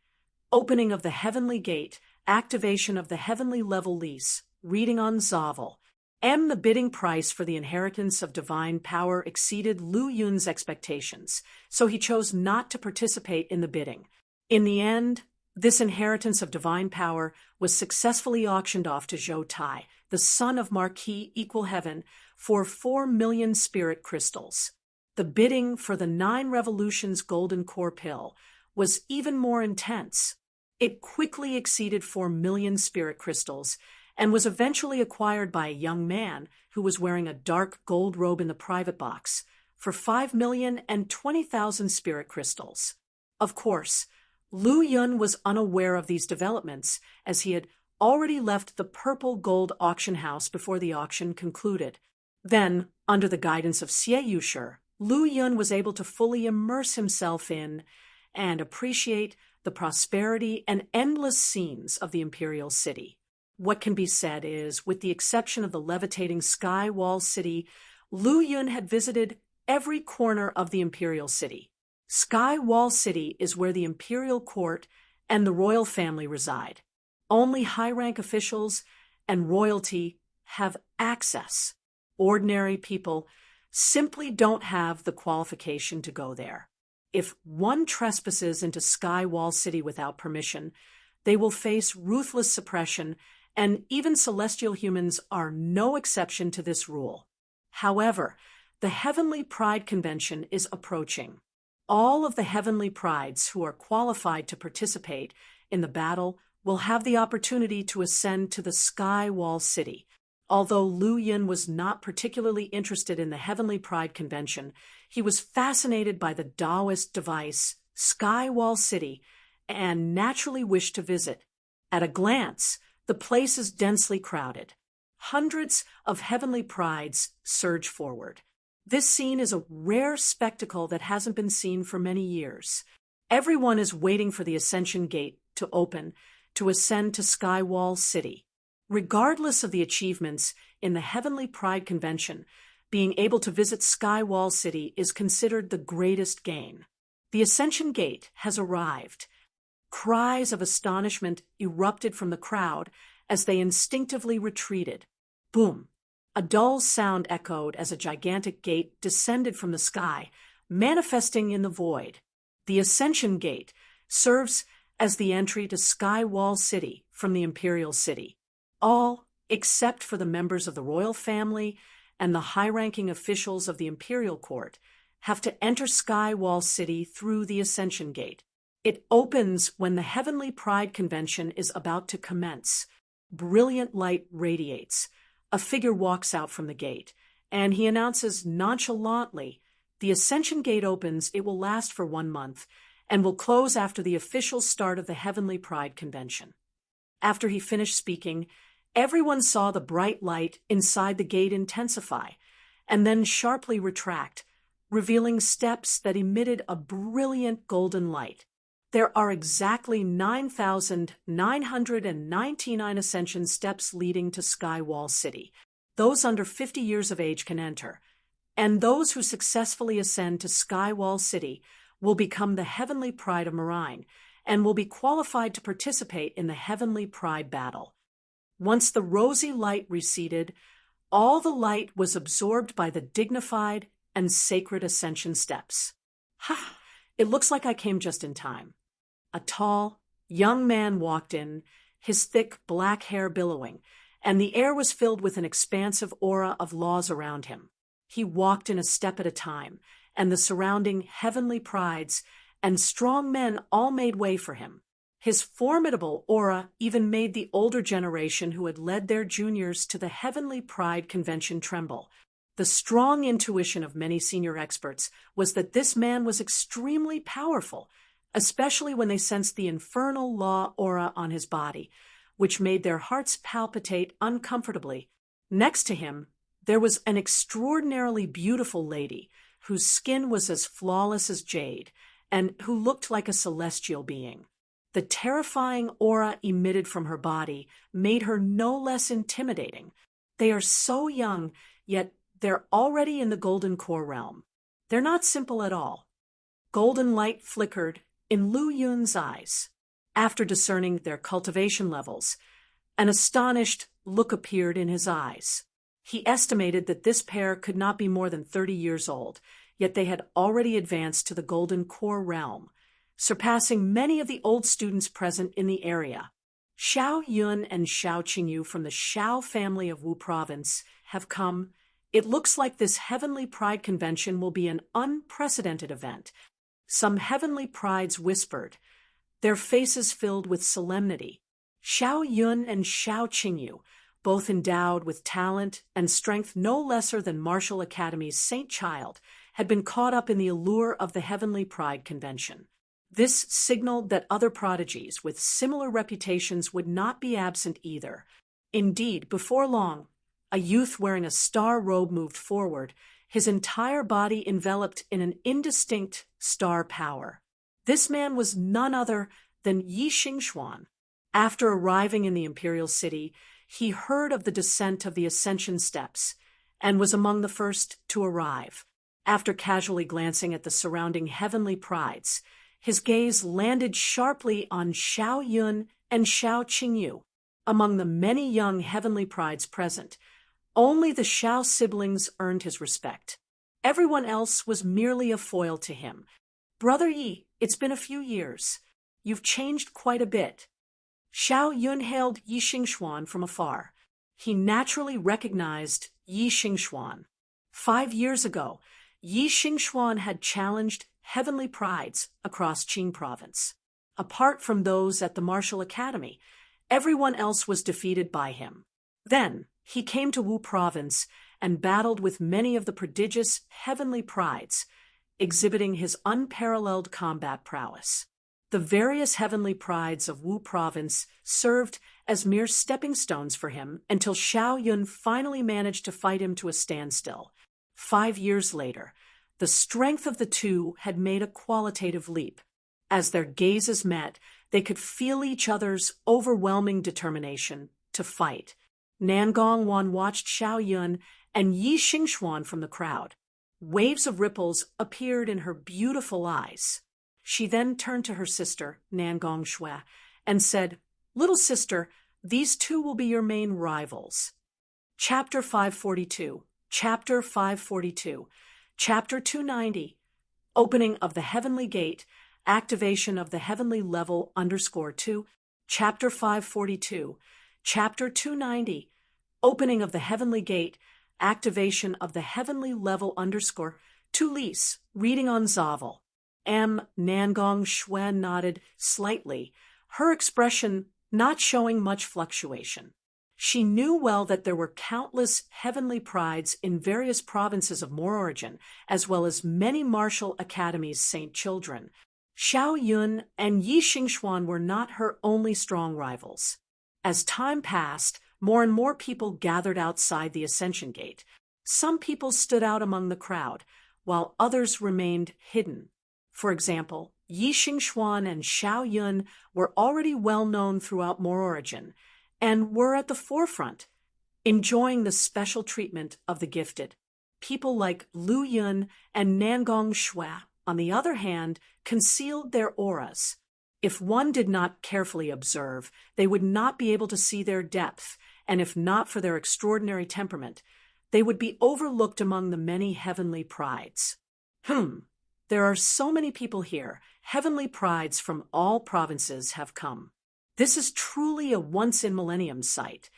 Opening of the Heavenly Gate, Activation of the Heavenly Level lease. Reading on Zavel. The bidding price for the inheritance of divine power exceeded Lu Yun's expectations, so he chose not to participate in the bidding. In the end, this inheritance of divine power was successfully auctioned off to Zhou Tai, the son of Marquis Equal Heaven, for 4 million spirit crystals. The bidding for the 9 Revolutions Golden Core Pill was even more intense. It quickly exceeded 4 million spirit crystals and was eventually acquired by a young man who was wearing a dark gold robe in the private box for 5,020,000 spirit crystals. Of course, Lu Yun was unaware of these developments as he had already left the purple gold auction house before the auction concluded. Then, under the guidance of Xie Yushe, Lu Yun was able to fully immerse himself in and appreciate the prosperity and endless scenes of the imperial city. What can be said is, with the exception of the levitating sky wall city, Lu Yun had visited every corner of the imperial city. Sky Wall City is where the imperial court and the royal family reside. Only high-rank officials and royalty have access. Ordinary people simply don't have the qualification to go there. If one trespasses into Sky Wall City without permission, they will face ruthless suppression, and even celestial humans are no exception to this rule. However, the Heavenly Pride Convention is approaching. All of the Heavenly Prides who are qualified to participate in the battle will have the opportunity to ascend to the Sky Wall City. Although Lu Yun was not particularly interested in the Heavenly Pride Convention, he was fascinated by the Taoist device, Sky Wall City, and naturally wished to visit. At a glance, the place is densely crowded. Hundreds of Heavenly Prides surge forward. This scene is a rare spectacle that hasn't been seen for many years. Everyone is waiting for the Ascension Gate to open to ascend to Sky Wall City. Regardless of the achievements in the Heavenly Pride Convention, being able to visit Sky Wall City is considered the greatest gain. The Ascension Gate has arrived. Cries of astonishment erupted from the crowd as they instinctively retreated. Boom! A dull sound echoed as a gigantic gate descended from the sky, manifesting in the void. The Ascension Gate serves as the entry to Sky Wall City from the Imperial City. All, except for the members of the royal family and the high-ranking officials of the Imperial Court, have to enter Sky Wall City through the Ascension Gate. It opens when the Heavenly Pride Convention is about to commence. Brilliant light radiates. A figure walks out from the gate, and he announces nonchalantly, "The Ascension Gate opens, it will last for 1 month, and will close after the official start of the Heavenly Pride Convention." After he finished speaking, everyone saw the bright light inside the gate intensify, and then sharply retract, revealing steps that emitted a brilliant golden light. There are exactly 9,999 ascension steps leading to Sky Wall City. Those under 50 years of age can enter, and those who successfully ascend to Sky Wall City will become the Heavenly Pride of Marine and will be qualified to participate in the Heavenly Pride battle. Once the rosy light receded, all the light was absorbed by the dignified and sacred ascension steps. Ha! It looks like I came just in time. A tall, young man walked in, his thick black hair billowing, and the air was filled with an expansive aura of laws around him. He walked in a step at a time, and the surrounding Heavenly Prides and strong men all made way for him. His formidable aura even made the older generation who had led their juniors to the Heavenly Pride Convention tremble. The strong intuition of many senior experts was that this man was extremely powerful, especially when they sensed the infernal law aura on his body, which made their hearts palpitate uncomfortably. Next to him, there was an extraordinarily beautiful lady whose skin was as flawless as jade and who looked like a celestial being. The terrifying aura emitted from her body made her no less intimidating. They are so young, yet they're already in the golden core realm. They're not simple at all. Golden light flickered in Lu Yun's eyes. After discerning their cultivation levels, an astonished look appeared in his eyes. He estimated that this pair could not be more than 30 years old, yet they had already advanced to the golden core realm, surpassing many of the old students present in the area. Xiao Yun and Xiao Qingyu from the Xiao family of Wu province have come. It looks like this Heavenly Pride Convention will be an unprecedented event. Some Heavenly Prides whispered, their faces filled with solemnity. Xiao Yun and Xiao Qingyu, both endowed with talent and strength no lesser than Martial Academy's Saint Child, had been caught up in the allure of the Heavenly Pride Convention. This signaled that other prodigies with similar reputations would not be absent either. Indeed, before long, a youth wearing a star robe moved forward, his entire body enveloped in an indistinct star power. This man was none other than Yi Xingxuan. After arriving in the imperial city, he heard of the descent of the Ascension Steps and was among the first to arrive. After casually glancing at the surrounding heavenly prides, his gaze landed sharply on Xiao Yun and Xiao Qingyu. Among the many young heavenly prides present, only the Xiao siblings earned his respect. Everyone else was merely a foil to him. "Brother Yi, it's been a few years. You've changed quite a bit." Xiao Yun hailed Yi Xingxuan from afar. He naturally recognized Yi Xingxuan. 5 years ago, Yi Xingxuan had challenged heavenly prides across Qing province. Apart from those at the Martial Academy, everyone else was defeated by him. Then, he came to Wu province and battled with many of the prodigious heavenly prides, exhibiting his unparalleled combat prowess. The various heavenly prides of Wu province served as mere stepping stones for him until Xiao Yun finally managed to fight him to a standstill. 5 years later, the strength of the two had made a qualitative leap. As their gazes met, they could feel each other's overwhelming determination to fight. Nangong Wan watched Xiao Yun and Yi Xingxuan from the crowd. Waves of ripples appeared in her beautiful eyes. She then turned to her sister, Nangong Shui, and said, "Little sister, these two will be your main rivals." Chapter 542, Chapter 542, Chapter 290, Opening of the Heavenly Gate, Activation of the Heavenly Level _2, Chapter 542, Chapter 290, Opening of the Heavenly Gate, Activation of the Heavenly Level _2, Lise, reading on Zavel. Nangong Shui nodded slightly, her expression not showing much fluctuation. She knew well that there were countless heavenly prides in various provinces of Moor origin, as well as many martial academies Saint Children. Xiao Yun and Yi Xingxuan were not her only strong rivals. As time passed, more and more people gathered outside the Ascension Gate. Some people stood out among the crowd, while others remained hidden. For example, Yi Xingxuan and Xiao Yun were already well known throughout Moor origin, and were at the forefront, enjoying the special treatment of the gifted. People like Lu Yun and Nangong Shui, on the other hand, concealed their auras. If one did not carefully observe, they would not be able to see their depth, and if not for their extraordinary temperament, they would be overlooked among the many heavenly prides. There are so many people here. Heavenly prides from all provinces have come. This is truly a once-in-millennium sight.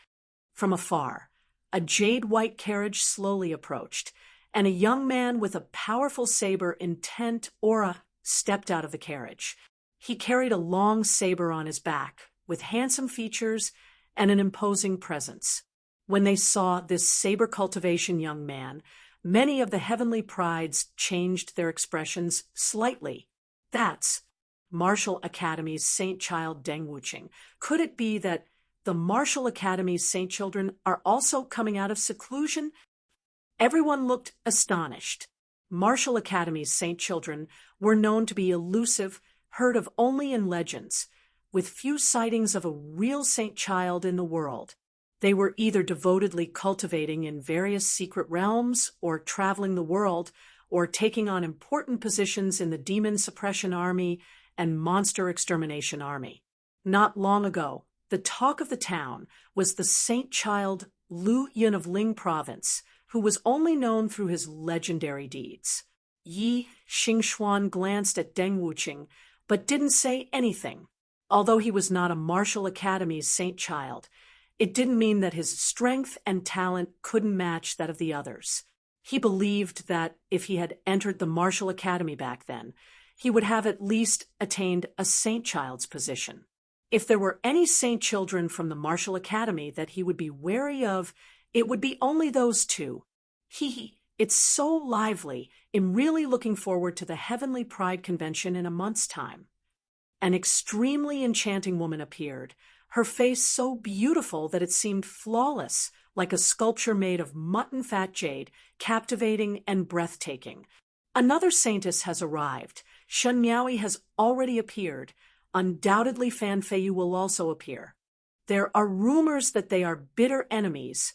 From afar, a jade-white carriage slowly approached, and a young man with a powerful saber intent aura stepped out of the carriage. He carried a long saber on his back, with handsome features and an imposing presence. When they saw this saber-cultivation young man, many of the heavenly prides changed their expressions slightly. That's Martial Academy's Saint Child Deng Wuqing. Could it be that the Martial Academy's Saint Children are also coming out of seclusion? Everyone looked astonished. Martial Academy's Saint Children were known to be elusive, heard of only in legends, with few sightings of a real Saint Child in the world. They were either devotedly cultivating in various secret realms, or traveling the world, or taking on important positions in the Demon Suppression Army and Monster Extermination Army. Not long ago, the talk of the town was the Saint Child Lu Yun of Ling Province, who was only known through his legendary deeds. Yi Xingxuan glanced at Deng Wuqing, but didn't say anything. Although he was not a Martial Academy's Saint Child, it didn't mean that his strength and talent couldn't match that of the others. He believed that if he had entered the Martial Academy back then, he would have at least attained a saint child's position. If there were any saint children from the martial academy that he would be wary of, it would be only those two. It's so lively. I'm really looking forward to the Heavenly Pride Convention in a month's time. An extremely enchanting woman appeared, her face so beautiful that it seemed flawless, like a sculpture made of mutton-fat jade, captivating and breathtaking. Another saintess has arrived. Shen Miaoi has already appeared. Undoubtedly Fan Feiyu will also appear. There are rumors that they are bitter enemies,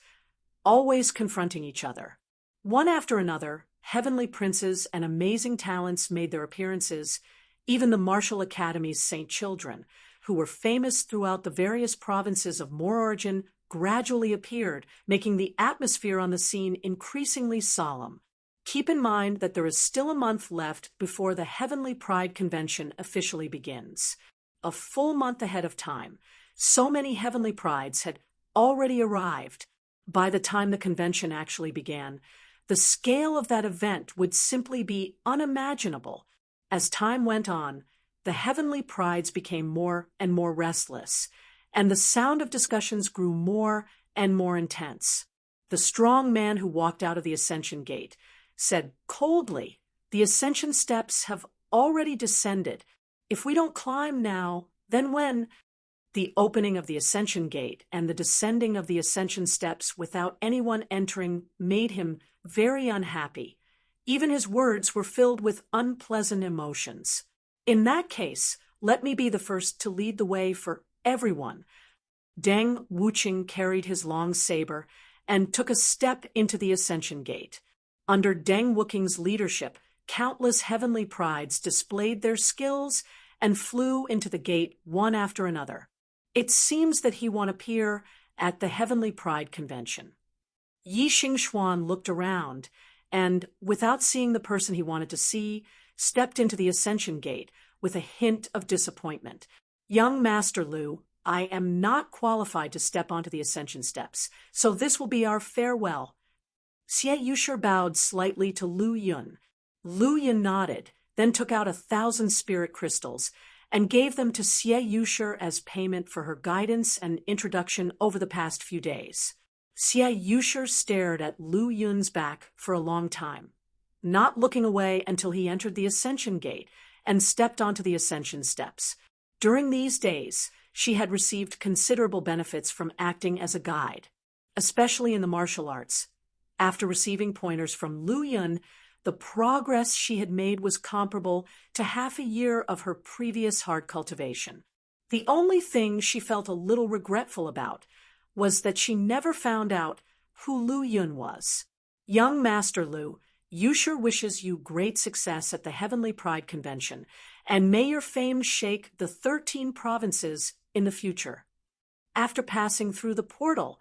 always confronting each other. One after another, heavenly princes and amazing talents made their appearances, even the martial academy's saint children, who were famous throughout the various provinces of Moor origin, gradually appeared, making the atmosphere on the scene increasingly solemn. Keep in mind that there is still a month left before the Heavenly Pride Convention officially begins. A full month ahead of time. So many Heavenly Prides had already arrived. By the time the convention actually began, the scale of that event would simply be unimaginable. As time went on, the Heavenly Prides became more and more restless, and the sound of discussions grew more and more intense. The strong man who walked out of the Ascension Gate said coldly, "The Ascension steps have already descended. If we don't climb now, then when?" The opening of the Ascension Gate and the descending of the Ascension steps without anyone entering made him very unhappy. Even his words were filled with unpleasant emotions. In that case, let me be the first to lead the way for everyone. Deng Wuqing carried his long saber and took a step into the Ascension Gate. Under Deng Wuqing's leadership, countless heavenly prides displayed their skills and flew into the gate one after another. It seems that he won appear at the Heavenly Pride Convention. Yi Xingxuan looked around and, without seeing the person he wanted to see, stepped into the Ascension Gate with a hint of disappointment. "Young Master Lu, I am not qualified to step onto the Ascension steps, so this will be our farewell." Xie Yushi bowed slightly to Lu Yun. Lu Yun nodded, then took out 1,000 spirit crystals and gave them to Xie Yushi as payment for her guidance and introduction over the past few days. Xie Yushi stared at Lu Yun's back for a long time, not looking away until he entered the Ascension Gate and stepped onto the Ascension steps. During these days, she had received considerable benefits from acting as a guide, especially in the martial arts. After receiving pointers from Lu Yun, the progress she had made was comparable to half a year of her previous hard cultivation. The only thing she felt a little regretful about was that she never found out who Lu Yun was. "Young Master Lu, Yushi wishes you great success at the Heavenly Pride Convention, and may your fame shake the 13 provinces in the future." After passing through the portal,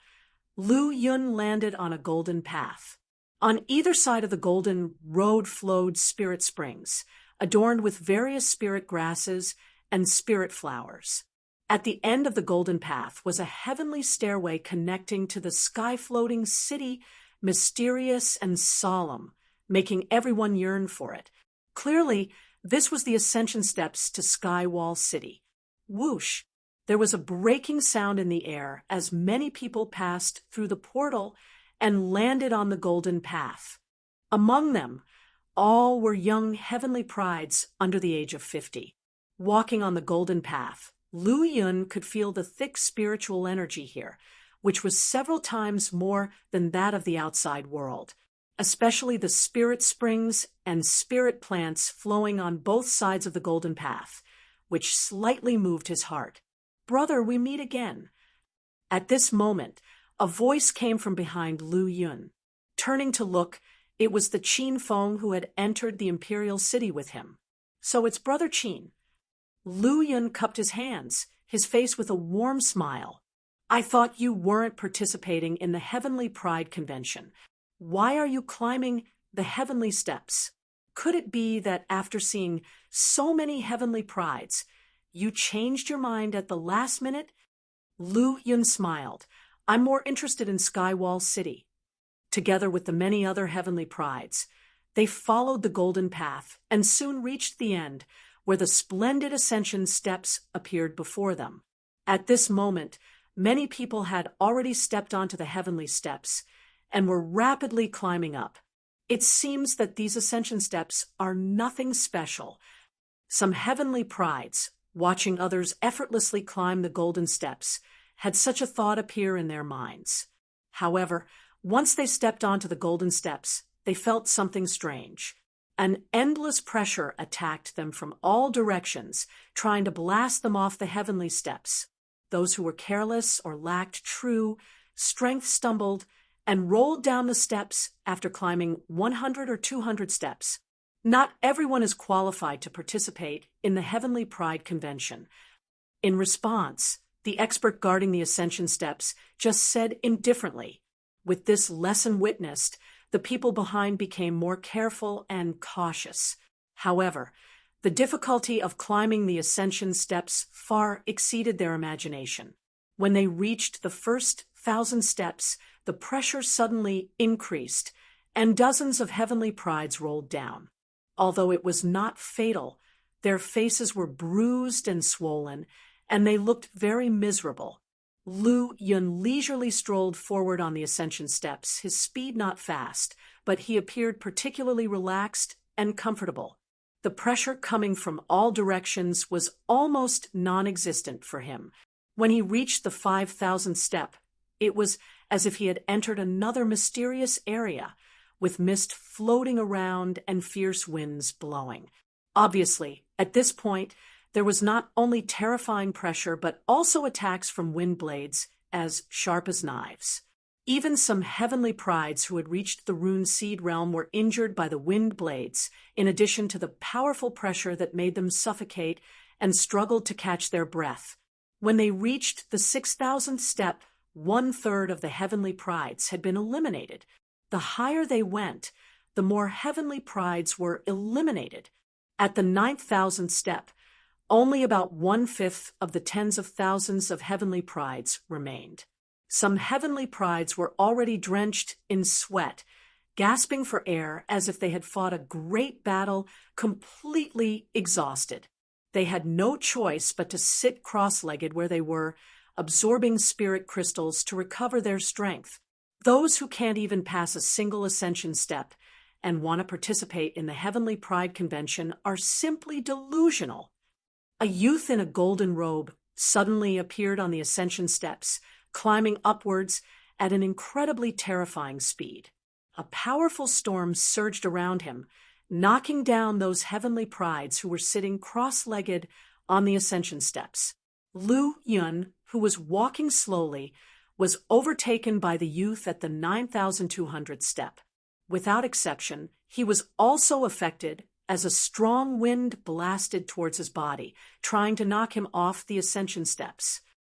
Lu Yun landed on a golden path. On either side of the golden road flowed spirit springs, adorned with various spirit grasses and spirit flowers. At the end of the golden path was a heavenly stairway connecting to the sky-floating city, mysterious and solemn, making everyone yearn for it. Clearly, this was the ascension steps to Skywall City. Whoosh! There was a breaking sound in the air as many people passed through the portal and landed on the golden path. Among them, all were young heavenly prides under the age of 50. Walking on the golden path, Lu Yun could feel the thick spiritual energy here, which was several times more than that of the outside world, especially the spirit springs and spirit plants flowing on both sides of the golden path, which slightly moved his heart. "Brother, we meet again." At this moment, a voice came from behind Lu Yun. Turning to look, it was the Qin Feng who had entered the imperial city with him. "So it's Brother Qin." Lu Yun cupped his hands, his face with a warm smile. "I thought you weren't participating in the Heavenly Pride Convention. Why are you climbing the heavenly steps? Could it be that after seeing so many heavenly prides, you changed your mind at the last minute?" Lu Yun smiled. "I'm more interested in Skywall City." Together with the many other heavenly prides, They followed the golden path and soon reached the end, where the splendid ascension steps appeared before them. At this moment, many people had already stepped onto the heavenly steps and were rapidly climbing up. It seems that these ascension steps are nothing special. Some heavenly prides, watching others effortlessly climb the golden steps, had such a thought appear in their minds. However, once they stepped onto the golden steps, they felt something strange. An endless pressure attacked them from all directions, trying to blast them off the heavenly steps. Those who were careless or lacked true strength stumbled and rolled down the steps after climbing 100 or 200 steps. Not everyone is qualified to participate in the Heavenly Pride Convention. In response, the expert guarding the ascension steps just said indifferently. With this lesson witnessed, the people behind became more careful and cautious. However, the difficulty of climbing the ascension steps far exceeded their imagination. When they reached the first 1,000 steps, the pressure suddenly increased, and dozens of heavenly prides rolled down. Although it was not fatal, their faces were bruised and swollen, and they looked very miserable. Lu Yun leisurely strolled forward on the ascension steps, his speed not fast, but he appeared particularly relaxed and comfortable. The pressure coming from all directions was almost non-existent for him. When he reached the 5,000th step, it was as if he had entered another mysterious area, with mist floating around and fierce winds blowing. Obviously, at this point, there was not only terrifying pressure, but also attacks from wind blades as sharp as knives. Even some heavenly prides who had reached the rune seed realm were injured by the wind blades, in addition to the powerful pressure that made them suffocate and struggled to catch their breath. When they reached the 6,000th step, 1/3 of the heavenly prides had been eliminated. The higher they went, the more heavenly prides were eliminated. At the 9,000th step, only about 1/5 of the tens of thousands of heavenly prides remained. Some heavenly prides were already drenched in sweat, gasping for air as if they had fought a great battle, completely exhausted. They had no choice but to sit cross-legged where they were, absorbing spirit crystals to recover their strength. Those who can't even pass a single ascension step and want to participate in the Heavenly Pride Convention are simply delusional. A youth in a golden robe suddenly appeared on the ascension steps, climbing upwards at an incredibly terrifying speed. A powerful storm surged around him, knocking down those heavenly prides who were sitting cross-legged on the ascension steps. Lu Yun, who was walking slowly, was overtaken by the youth at the 9,200th step. Without exception, he was also affected as a strong wind blasted towards his body, trying to knock him off the ascension steps.